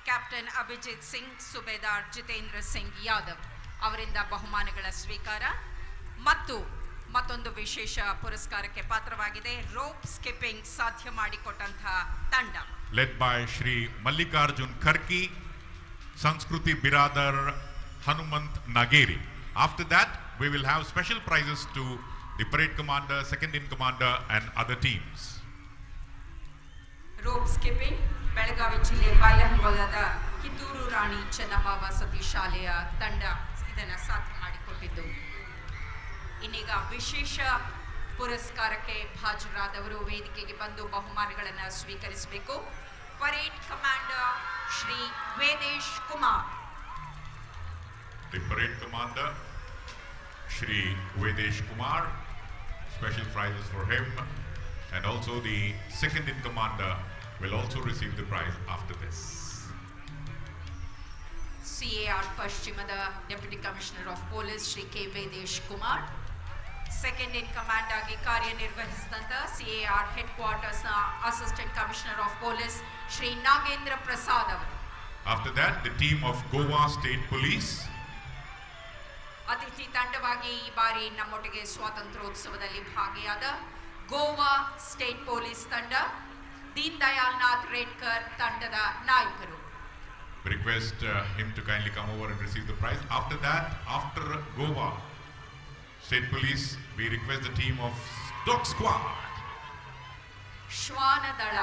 captain Abhijit Singh, ಸುಬೇದಾರ್ ಜಿತೇಂದ್ರ ಸಿಂಗ್ ಯಾದವ್ ಅವರಿಂದ ಬಹುಮಾನಗಳ ಸ್ವೀಕಾರ ಮತ್ತು ಮತ್ತೊಂದು ವಿಶೇಷ ಪುರಸ್ಕಾರಕ್ಕೆ ಪಾತ್ರವಾಗಿದೆ ರೋಪ್ ಸ್ಕಿಪ್ಪಿಂಗ್ ಸಾಧ್ಯ ಮಾಡಿಕೊಟ್ಟಂತಹ ತಂಡ. Led by Shri Mallikarjun Kharki, Sanskruti Biradar Hanumant Nageri. After that, we will have special prizes to the parade commander, second in commander and other teams. Rope skipping Belagavi ಜಿಲ್ಲೆ ಬೈಲಹೊಂಗಲದ ಕಿತ್ತೂರು ರಾಣಿ ಚೆನ್ನಮ್ಮ ವಸತಿ ಶಾಲೆಯ ತಂಡ ಇದನ್ನು ಸಾಧ್ಯ ಮಾಡಿಕೊಟ್ಟಿದ್ದು. ಇನ್ನೀಗ ವಿಶೇಷ ಪುರಸ್ಕಾರಕ್ಕೆ ಹಾಜರಾದವರು ವೇದಿಕೆಗೆ ಬಂದು ಬಹುಮಾನಗಳನ್ನು ಸ್ವೀಕರಿಸಬೇಕು. Parade commander Shri Vedesh Kumar. The parade commander Shri Vedesh Kumar, special prizes for him, and also the second in commander will also receive the prize after this. CAR ಪಶ್ಚಿಮದ deputy commissioner of police Shri K Vedesh Kumar, second in command ಆಗಿ ಕಾರ್ಯನಿರ್ವಹಿಸಿದಂಥ CAR head ಕ್ವಾರ್ಟರ್ಸ್ನ assistant commissioner of police Shri Nagendra Prasad ಅವರು. After that, the team of Goa State Police. ಅತಿಥಿ ತಂಡವಾಗಿ ಈ ಬಾರಿ ನಮ್ಮೊಟ್ಟಿಗೆ ಸ್ವಾತಂತ್ರ್ಯೋತ್ಸವದಲ್ಲಿ ಭಾಗಿಯಾದ ಗೋವಾ ಸ್ಟೇಟ್ ಪೊಲೀಸ್ ತಂಡ, ದೀನ್ ದಯಾಲ್ ನಾಥ್ ರೇಡ್ಕರ್ ತಂಡದ ನಾಯಕರು. We request him to kindly come over and receive the prize. After that, after Goa State Police, we request the team of Dog Squad. ಶ್ವಾನದಳ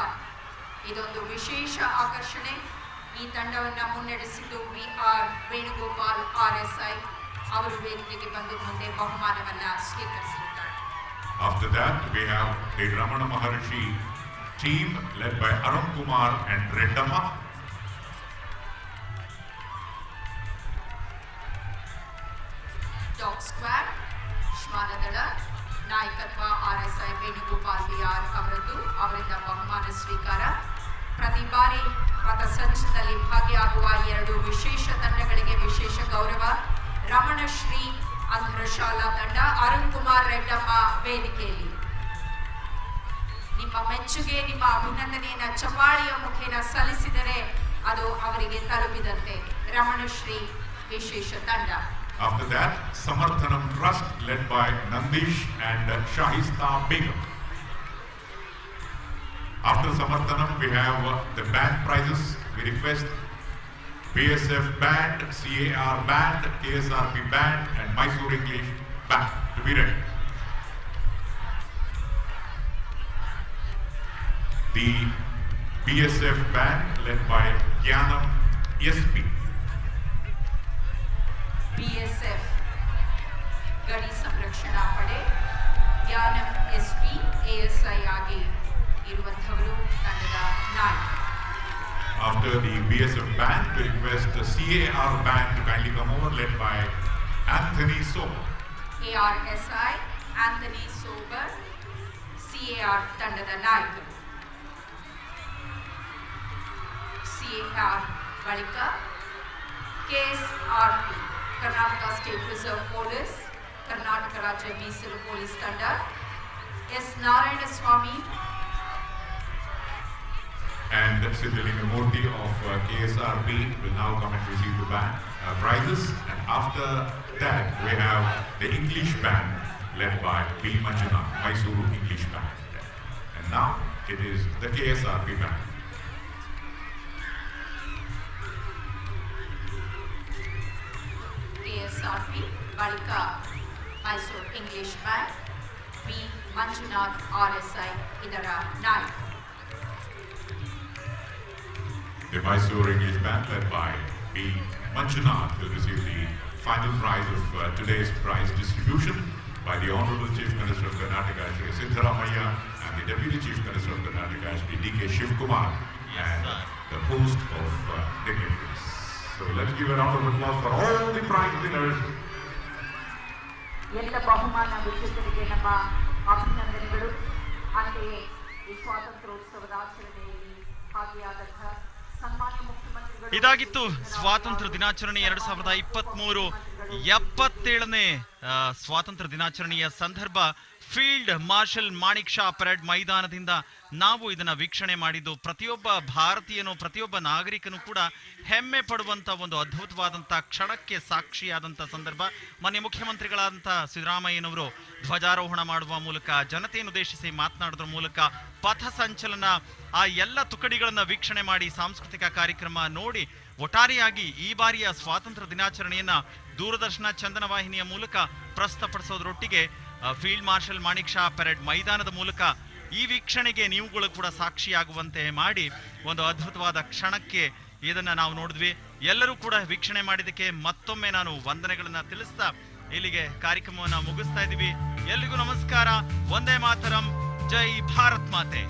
ಇದೊಂದು ವಿಶೇಷ ಆಕರ್ಷಣೆ. ಈ ತಂಡವನ್ನು ಮುನ್ನಡೆಸಿದ್ದು VR ವೇಣುಗೋಪಾಲ್ RSI ಅವರು ವೇದಿಕೆಗೆ ಬಂದು ಮುಂದೆ ಬಹುಮಾನವನ್ನು ಸ್ವೀಕರಿಸಿದ್ದಾರೆ. After that, we have the Ramana Maharshi team led by Arun Kumar and Reddamma. Dog squad ಶ್ವಾನದಳ ನಾಯಕತ್ವ RSI ವೇಣುಗೋಪಾಲ್ VR ಅವರದ್ದು. ಅವರಿಂದ ಬಹುಮಾನ ಸ್ವೀಕಾರ. ಪ್ರತಿ ಬಾರಿ ಪಥಸಂಚಲನದಲ್ಲಿ ಭಾಗಿಯಾಗುವ ಎರಡು ವಿಶೇಷ ತಂಡಗಳಿಗೆ ವಿಶೇಷ ಗೌರವ. ರಮಣಶ್ರೀ ಅಂಧರಶಾಲಾ ತಂಡ, ಅರುಣ್ ಕುಮಾರ್ ರೆಡ್ಡಮ್ಮ ವೇದಿಕೆಯಲ್ಲಿ. ನಿಮ್ಮ ಮೆಚ್ಚುಗೆ, ನಿಮ್ಮ ಅಭಿನಂದನೆಯನ್ನ ಚಪಾಳಿಯ ಮುಖೇನ ಸಲ್ಲಿಸಿದರೆ ಅದು ಅವರಿಗೆ ತಲುಪಿದಂತೆ. ರಮಣಶ್ರೀ ವಿಶೇಷ ತಂಡ. After that, Samarthanam Trust led by Nandish and Shahista Begum. After Samarthanam, we have the band prizes. We request BSF Band, CAR Band, KSRP Band and Mysore English Band to be ready. The BSF Band led by Gyanam SP. BSF ಗಡಿ ಸಂರಕ್ಷಣಾ ಪಡೆ ಜ್ಞಾನಂ SP ASI ಆಗಿ ಇರುವಂಥವರು ತಂಡದ ನಾಯಕ. After the BSF band, we request the CAR band to kindly come over, led by Anthony Sober. ARSI Anthony sober CAR ತಂಡದ ನಾಯಕರು. CAR ಬಳಿಕ KSRP Karnataka state reserve police, Karnataka ರಾಜ್ಯ ಮೀಸಲು ಪೊಲೀಸ್ ತಂಡ, S. Narayanaswamy And Siddhalingam Murthy of KSRB will now come and receive the band prizes. And after that, we have the English band led by B. Manjuna, Mysuru English band. And now it is the KSRB band. KSRP ಬಳಿಕ Mysuru English band, B. Manjunath RSI ಇದರ ನಾಯಕ. The Mysore English Band led by B. Manjunath will receive the final prize of today's prize distribution. by the Honorable Chief Minister of Karnataka, Shri Siddaramaiah, and the Deputy Chief Minister of Karnataka, Shri D.K. Shivkumar, and the host of dignitaries. So let's give a round of applause for all the prize winners. ಎಲ್ಲ ಬಹುಮಾನ ವಿಜೇತರಿಗೆ ನಮ್ಮ ಅಭಿನಂದನೆಗಳು. ಅಂತೆಯೇ ಈ ಸ್ವಾತಂತ್ರ್ಯೋತ್ಸವದ ಆಚರಣೆಯಲ್ಲಿ ಭಾಗಿಯಾದಂತಹ ಸನ್ಮಾನ್ಯ ಮುಖ್ಯಮಂತ್ರಿಗಳು. ಇದಾಗಿತ್ತು ಸ್ವಾತಂತ್ರ್ಯ ದಿನಾಚರಣೆ 2023 77ನೇ ಸ್ವಾತಂತ್ರ್ಯ ದಿನಾಚರಣೆಯ ಸಂದರ್ಭ field marshal Manekshaw parade ಮೈದಾನದಿಂದ ನಾವು ಇದನ್ನ ವೀಕ್ಷಣೆ ಮಾಡಿದ್ದು. ಪ್ರತಿಯೊಬ್ಬ ಭಾರತೀಯನು, ಪ್ರತಿಯೊಬ್ಬ ನಾಗರಿಕನು ಕೂಡ ಹೆಮ್ಮೆ ಪಡುವಂತ ಒಂದು ಅದ್ಭುತವಾದಂಥ ಕ್ಷಣಕ್ಕೆ ಸಾಕ್ಷಿಯಾದಂಥ ಸಂದರ್ಭ. ಮಾನ್ಯ ಮುಖ್ಯಮಂತ್ರಿಗಳಾದಂಥ ಸಿದ್ದರಾಮಯ್ಯನವರು ಧ್ವಜಾರೋಹಣ ಮಾಡುವ ಮೂಲಕ, ಜನತೆಯನ್ನುದ್ದೇಶಿಸಿ ಮಾತನಾಡೋದ್ರ ಮೂಲಕ, ಪಥ ಸಂಚಲನ, ಆ ಎಲ್ಲ ತುಕಡಿಗಳನ್ನ ವೀಕ್ಷಣೆ ಮಾಡಿ ಸಾಂಸ್ಕೃತಿಕ ಕಾರ್ಯಕ್ರಮ ನೋಡಿ ಒಟ್ಟಾರೆಯಾಗಿ ಈ ಬಾರಿಯ ಸ್ವಾತಂತ್ರ್ಯ ದಿನಾಚರಣೆಯನ್ನ ದೂರದರ್ಶನ ಚಂದನ ವಾಹಿನಿಯ ಮೂಲಕ ಪ್ರಸ್ತುತಪಡಿಸೋದ್ರೊಟ್ಟಿಗೆ field marshal Manekshaw parade ಮೈದಾನದ ಮೂಲಕ ಈ ವೀಕ್ಷಣೆಗೆ ನೀವುಗಳು ಕೂಡ ಸಾಕ್ಷಿಯಾಗುವಂತೆ ಮಾಡಿ ಒಂದು ಅದ್ಭುತವಾದ ಕ್ಷಣಕ್ಕೆ ಇದನ್ನ ನಾವು ನೋಡಿದ್ವಿ. ಎಲ್ಲರೂ ಕೂಡ ವೀಕ್ಷಣೆ ಮಾಡಿದ್ದಕ್ಕೆ ಮತ್ತೊಮ್ಮೆ ನಾನು ವಂದನೆಗಳನ್ನ ತಿಳಿಸ್ತಾ ಇಲ್ಲಿಗೆ ಕಾರ್ಯಕ್ರಮವನ್ನ ಮುಗಿಸ್ತಾ ಇದ್ದೀವಿ. ಎಲ್ರಿಗೂ ನಮಸ್ಕಾರ. ವಂದೇ ಮಾತರಂ. ಜೈ ಭಾರತ್ ಮಾತೆ.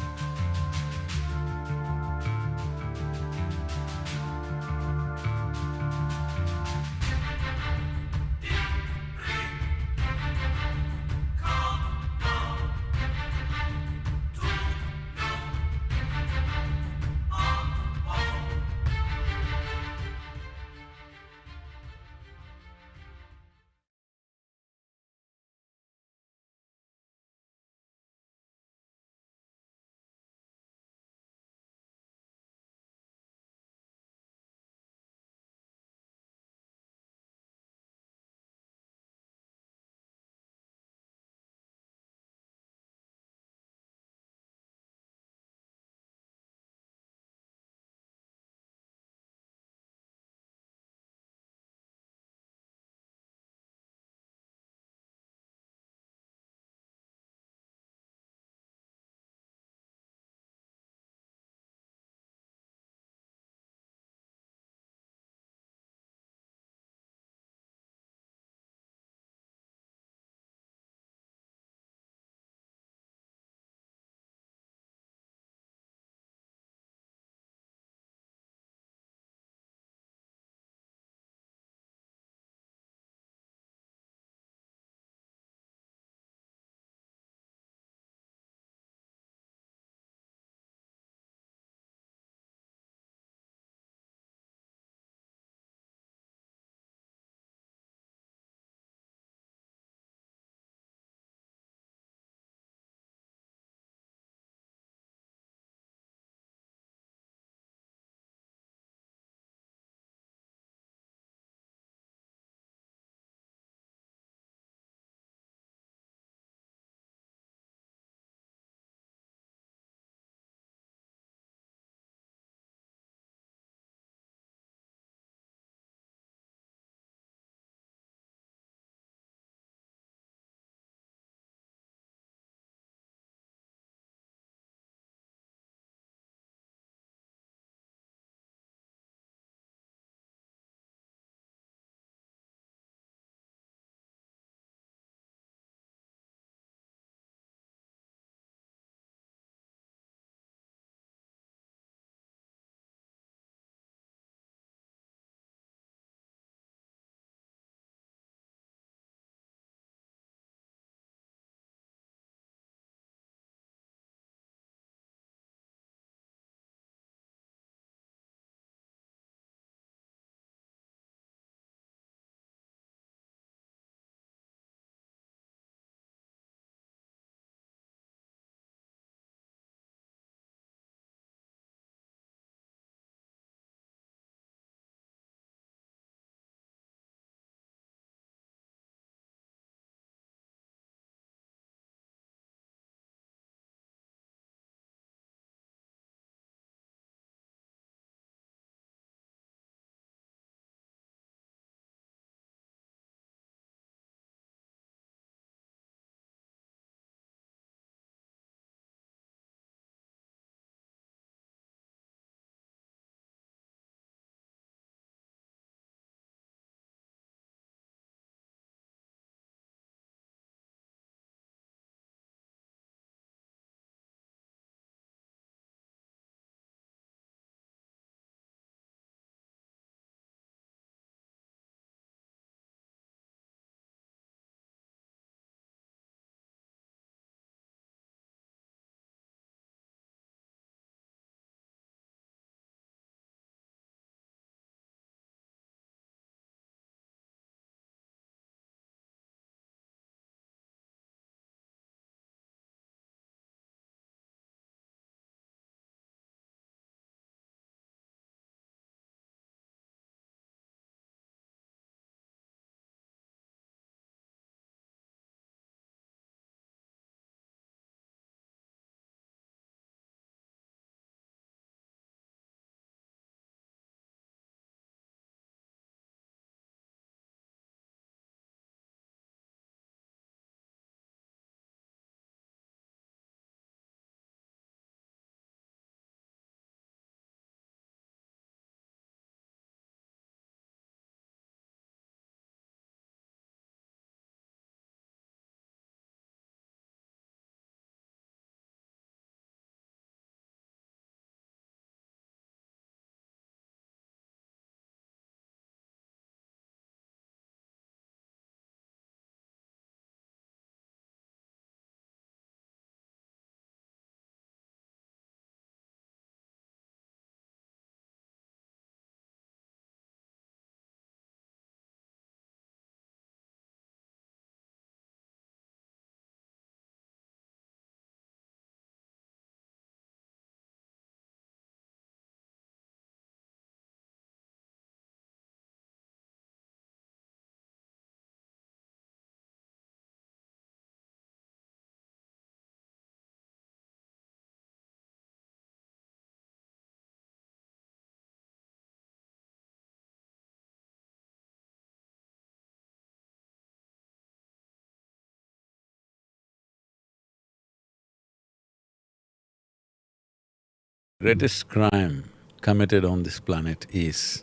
Greatest crime committed on this planet is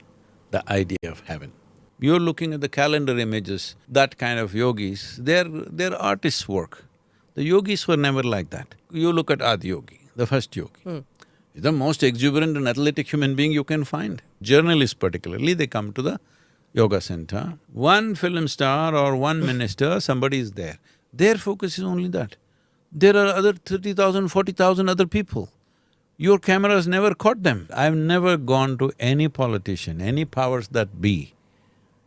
the idea of heaven. You're looking at the calendar images, that kind of yogis, they're artists' work. The yogis were never like that. You look at Adi Yogi, the first yogi. He's the most exuberant and athletic human being you can find. Journalists particularly, they come to the yoga center. One film star or one minister, somebody is there. Their focus is only that. There are other 30,000, 40,000 other people. Your cameras never caught them. I've never gone to any politician, any powers that be,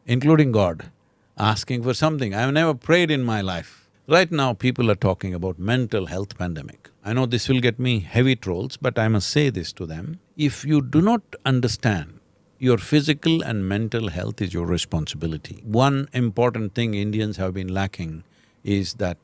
including God, asking for something. I've never prayed in my life. Right now, people are talking about mental health pandemic. I know this will get me heavy trolls, but I must say this to them. If you do not understand your physical and mental health is your responsibility. One important thing Indians have been lacking is that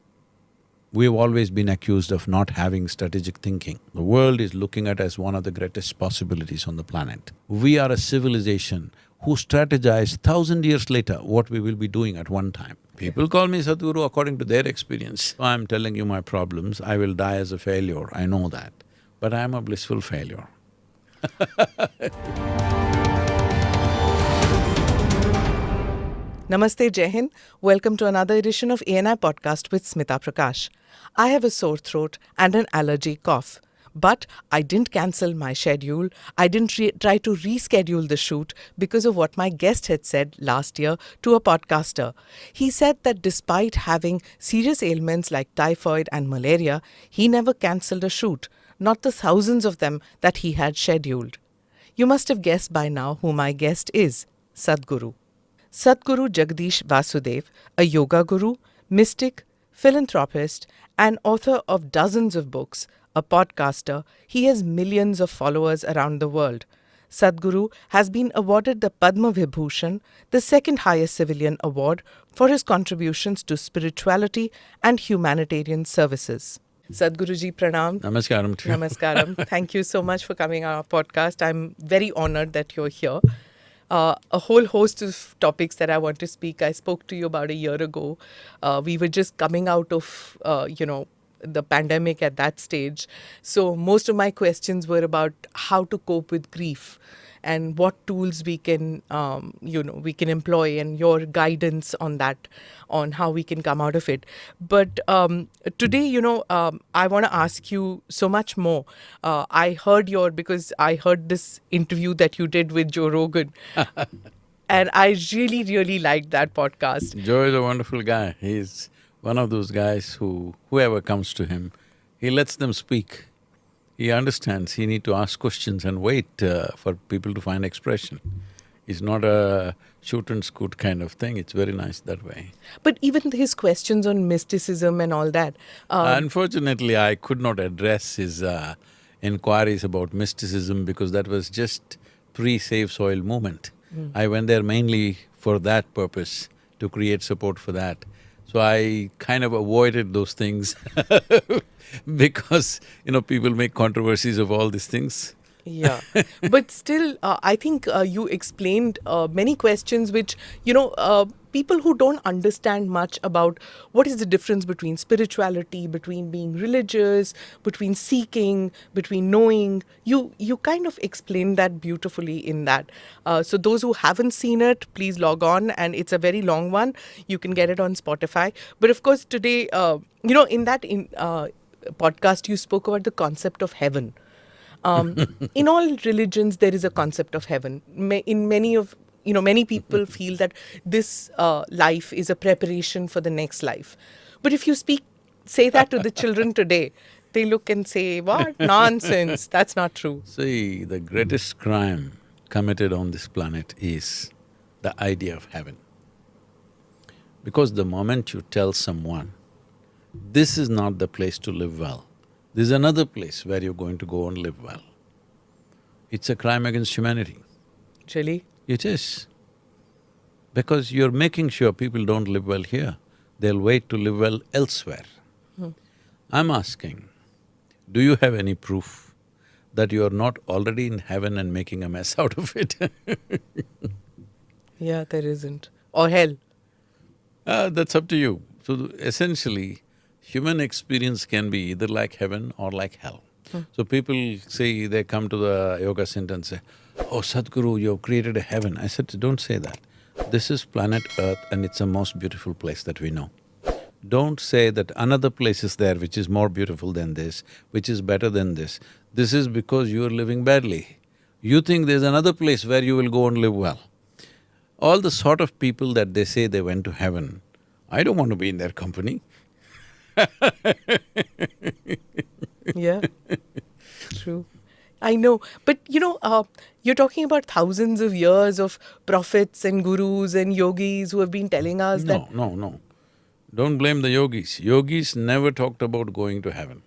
we've always been accused of not having strategic thinking. The world is looking at as one of the greatest possibilities on the planet. We are a civilization who strategize 1,000 years later what we will be doing at one time. People call me Sadhguru according to their experience. I'm telling you my problems, I will die as a failure, I know that. But I'm a blissful failure. Namaste, Jai Hind. Welcome to another edition of ANI Podcast with Smita Prakash. I have a sore throat and an allergy cough. But I didn't cancel my schedule. I didn't try to reschedule the shoot because of what my guest had said last year to a podcaster. He said that despite having serious ailments like typhoid and malaria, he never cancelled a shoot, not the thousands of them that he had scheduled. You must have guessed by now who my guest is, Sadhguru. Sadhguru Jagdish Vasudev, a yoga guru, mystic, philanthropist, and author of dozens of books, a podcaster, he has millions of followers around the world. Sadhguru has been awarded the Padma Vibhushan, the second highest civilian award, for his contributions to spirituality and humanitarian services. Sadhguruji, pranam. Namaskaram to you. Namaskaram. Thank you so much for coming on our podcast. I'm very honored that you're here. A whole host of topics that I want to speak. I spoke to you about a year ago. We were just coming out of, the pandemic at that stage. So most of my questions were about how to cope with grief and what tools we can, we can employ, and your guidance on that, on how we can come out of it. But today, I want to ask you so much more. Because I heard this interview that you did with Joe Rogan. And I really, really liked that podcast. Joe is a wonderful guy. He's one of those guys whoever comes to him, he lets them speak. He understands he need to ask questions and wait for people to find expression. It's not a shoot and scoot kind of thing, it's very nice that way. But even his questions on mysticism and all that… Unfortunately, I could not address his inquiries about mysticism because that was just pre-Save Soil movement. I went there mainly for that purpose, to create support for that. So I kind of avoided those things because, people make controversies of all these things. Yeah, but still, I think you explained many questions which, people who don't understand much about what is the difference between spirituality, between being religious, between seeking, between knowing. You kind of explained that beautifully in that. So those who haven't seen it, please log on, and it's a very long one. You can get it on Spotify. But of course, today, in that podcast, you spoke about the concept of heaven. In all religions, there is a concept of heaven. In many people feel that this life is a preparation for the next life. But if you say that to the children today, they look and say, what? Nonsense, that's not true. See, the greatest crime committed on this planet is the idea of heaven. Because the moment you tell someone, this is not the place to live well, there's another place where you're going to go and live well, it's a crime against humanity. Really? It is. Because you're making sure people don't live well here, they'll wait to live well elsewhere. I'm asking, do you have any proof that you're not already in heaven and making a mess out of it? Yeah, there isn't. Or hell. That's up to you. So essentially, human experience can be either like heaven or like hell. So people say, they come to the yoga center and say, "Oh, Sadhguru, you've created a heaven." I said, "Don't say that. This is planet Earth and it's the most beautiful place that we know. Don't say that another place is there which is more beautiful than this, which is better than this. This is because you are living badly. You think there's another place where you will go and live well." All the sort of people that they say they went to heaven, I don't want to be in their company. Yeah, true. I know, but you're talking about thousands of years of prophets and gurus and yogis who have been telling us that… No. Don't blame the yogis. Yogis never talked about going to heaven.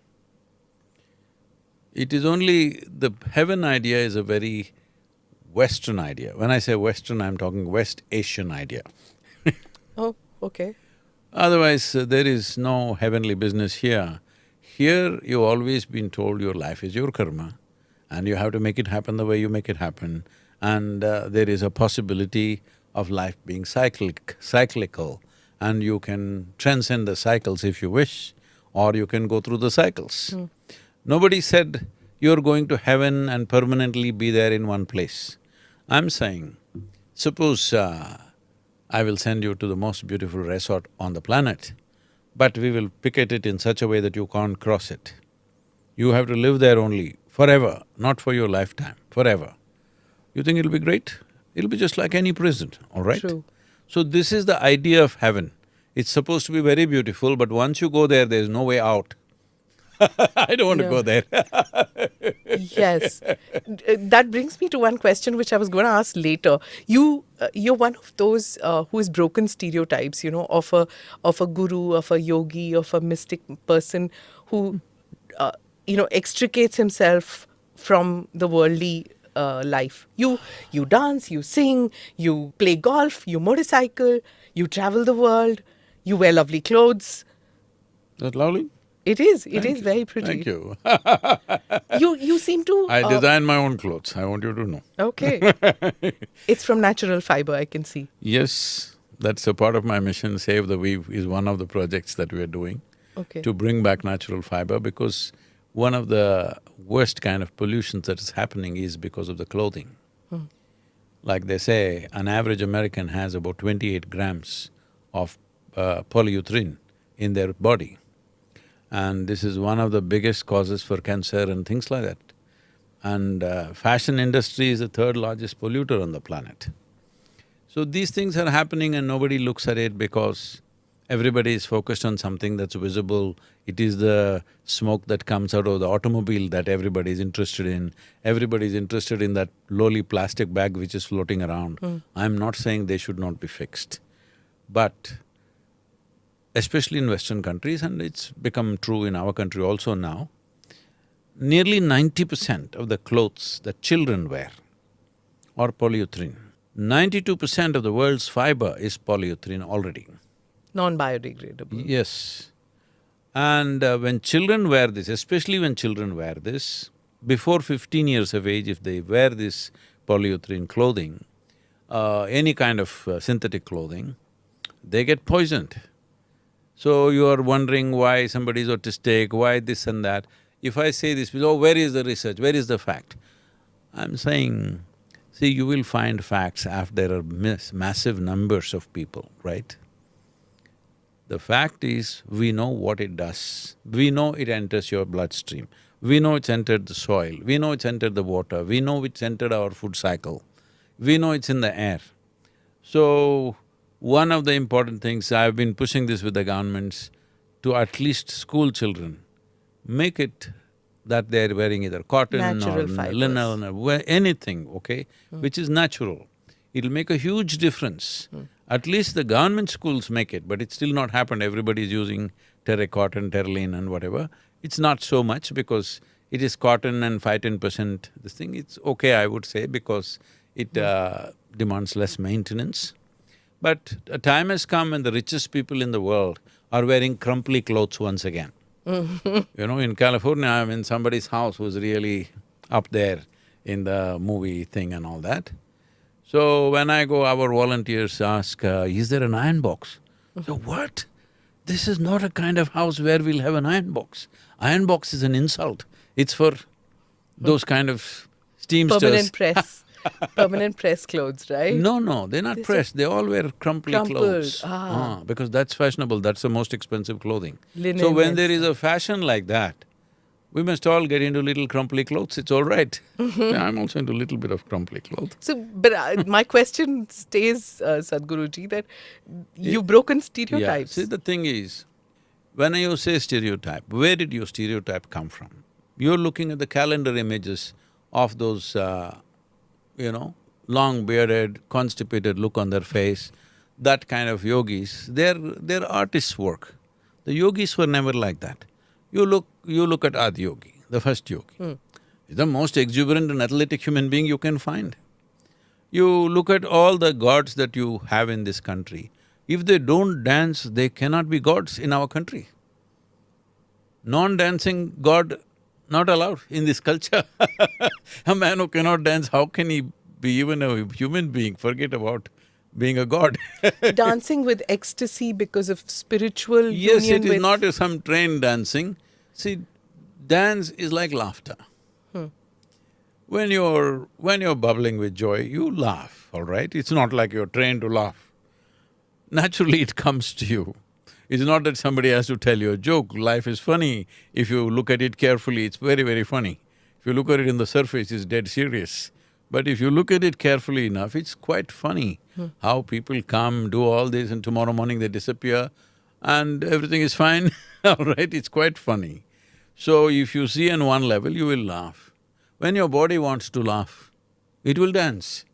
It is only… the heaven idea is a very Western idea. When I say Western, I'm talking West Asian idea. Oh, okay. Otherwise, there is no heavenly business here. Here, you've always been told your life is your karma and you have to make it happen the way you make it happen, and there is a possibility of life being cyclical, and you can transcend the cycles if you wish, or you can go through the cycles. Nobody said you're going to heaven and permanently be there in one place. I'm saying, suppose I will send you to the most beautiful resort on the planet, but we will picket it in such a way that you can't cross it. You have to live there only, forever, not for your lifetime, forever. You think it'll be great? It'll be just like any prison, all right? True. So this is the idea of heaven. It's supposed to be very beautiful, but once you go there, there's no way out. I don't want to go there. Yes. That brings me to one question which I was going to ask later. You're one of those who has broken stereotypes, of a guru, of a yogi, of a mystic person who, extricates himself from the worldly life. You dance, you sing, you play golf, you motorcycle, you travel the world, you wear lovely clothes. That lovely? It is. It is very pretty. Thank you. You seem to… I design my own clothes, I want you to know. Okay. It's from natural fiber, I can see. Yes, that's a part of my mission. Save the Weave is one of the projects that we are doing. Okay. To bring back natural fiber, because one of the worst kind of pollutions that is happening is because of the clothing. Like they say, an average American has about 28 grams of polyurethane in their body. And this is one of the biggest causes for cancer and things like that. And fashion industry is the third largest polluter on the planet. So these things are happening and nobody looks at it because everybody is focused on something that's visible. It is the smoke that comes out of the automobile that everybody is interested in. Everybody is interested in that lowly plastic bag which is floating around. I'm not saying they should not be fixed, but especially in Western countries, and it's become true in our country also now, nearly 90% of the clothes that children wear are polyurethane. 92% of the world's fiber is polyurethane already. Non-biodegradable. Yes. And when children wear this, especially when children wear this, before 15 years of age, if they wear this polyurethane clothing, any kind of synthetic clothing, they get poisoned. So you are wondering why somebody is autistic, why this and that. If I say this, oh, where is the research, where is the fact? I'm saying, see, you will find facts after there are massive numbers of people, right? The fact is, we know what it does. We know it enters your bloodstream. We know it's entered the soil. We know it's entered the water. We know it's entered our food cycle. We know it's in the air. So, one of the important things, I've been pushing this with the governments to at least school children, make it that they're wearing either cotton Natural or fibers. linen or anything, okay, which is natural. It'll make a huge difference. At least the government schools make it, but it's still not happened. Everybody's using terracotta, terraline and whatever. It's not so much because it is cotton and 5–10% this thing. It's okay, I would say, because it demands less maintenance. But a time has come when the richest people in the world are wearing crumply clothes once again. In California, I'm in somebody's house who's really up there in the movie thing and all that. So when I go, our volunteers ask, is there an iron box? So what? This is not a kind of house where we'll have an iron box. Iron box is an insult. It's for those kind of steamsters. Permanent press. Permanent press clothes, right? No, they're not pressed. They all wear crumply Crumpled. clothes. Ah. Because that's fashionable, that's the most expensive clothing. Linen So when and there is a fashion like that, we must all get into little crumply clothes, it's all right. Yeah, I'm also into a little bit of crumply clothes. So, but my question stays, Sadhguruji, that you've broken stereotypes. Yeah, see the thing is, when you say stereotype, where did your stereotype come from? You're looking at the calendar images of those, long bearded, constipated look on their face, that kind of yogis, they're artists' work. The yogis were never like that. You look at Adi Yogi, the first yogi. He's the most exuberant and athletic human being you can find. You look at all the gods that you have in this country. If they don't dance, they cannot be gods in our country. Non-dancing god not allowed in this culture. A man who cannot dance, how can he be even a human being? Forget about being a god. Dancing with ecstasy because of spiritual Yes, union it is with… not some trained dancing. See, dance is like laughter. When you're bubbling with joy, you laugh, all right? It's not like you're trained to laugh. Naturally, it comes to you. It's not that somebody has to tell you a joke. Life is funny. If you look at it carefully, it's very, very funny. If you look at it in the surface, it's dead serious. But if you look at it carefully enough, it's quite funny how people come, do all this, and tomorrow morning they disappear and everything is fine, all right? It's quite funny. So if you see on one level, you will laugh. When your body wants to laugh, it will dance.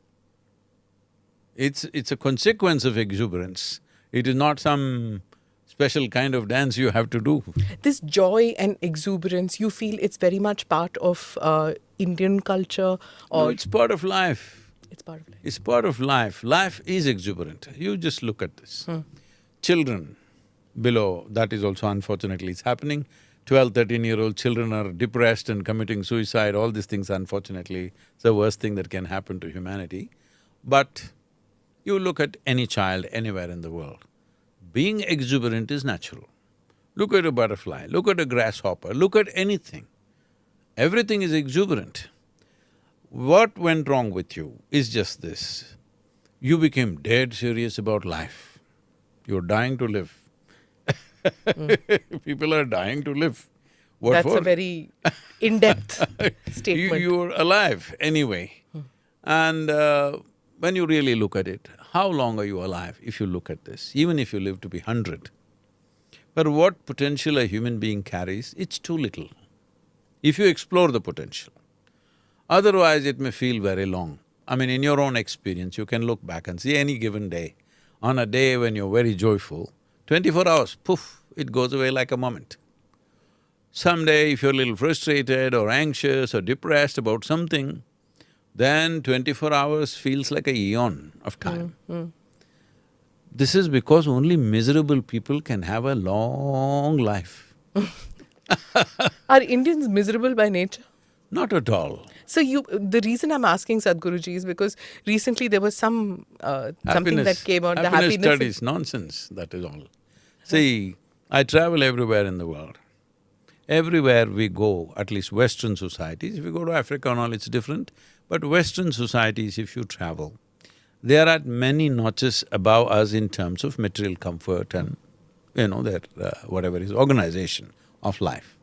It's a consequence of exuberance. It is not some special kind of dance you have to do. This joy and exuberance, you feel it's very much part of Indian culture or… No, it's part of life. It's part of life. It's part of life. Life is exuberant. You just look at this. Children below, that is also unfortunately it's happening. 12, 13-year-old children are depressed and committing suicide, all these things unfortunately, it's the worst thing that can happen to humanity. But you look at any child anywhere in the world, being exuberant is natural. Look at a butterfly, look at a grasshopper, look at anything. Everything is exuberant. What went wrong with you is just this. You became dead serious about life. You're dying to live. People are dying to live. What That's for? a very in-depth statement. You're alive anyway. And when you really look at it, how long are you alive if you look at this? Even if you live to be 100. But what potential a human being carries, it's too little. If you explore the potential. Otherwise, it may feel very long. I mean, in your own experience, you can look back and see any given day. On a day when you're very joyful, 24 hours, poof, it goes away like a moment. Someday, if you're a little frustrated or anxious or depressed about something, then 24 hours feels like a eon of time. This is because only miserable people can have a long life. Are Indians miserable by nature? Not at all. So the reason I'm asking Sadhguruji is because recently there was something that came out, the happiness… studies, nonsense, that is all. See, I travel everywhere in the world. Everywhere we go, at least Western societies, if you go to Africa and all, it's different, but Western societies, if you travel, they are at many notches above us in terms of material comfort and, their whatever is organization of life.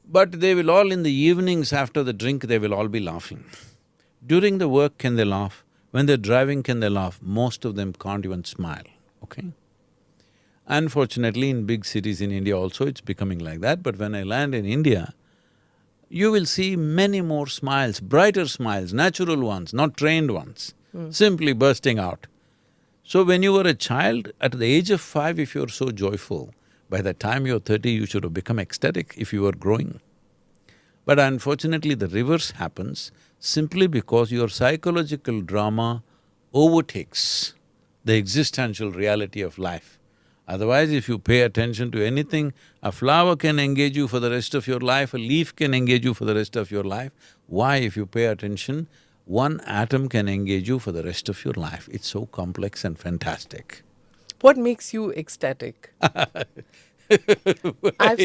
But they will all in the evenings after the drink, they will all be laughing. During the work, can they laugh? When they're driving, can they laugh? Most of them can't even smile, okay? Unfortunately, in big cities in India also, it's becoming like that, but when I land in India, you will see many more smiles, brighter smiles, natural ones, not trained ones, simply bursting out. So when you were a child, at the age of 5, if you're so joyful, by the time you're 30, you should have become ecstatic if you were growing. But unfortunately, the reverse happens simply because your psychological drama overtakes the existential reality of life. Otherwise, if you pay attention to anything, a flower can engage you for the rest of your life, a leaf can engage you for the rest of your life. Why, if you pay attention, one atom can engage you for the rest of your life. It's so complex and fantastic. What makes you ecstatic? I've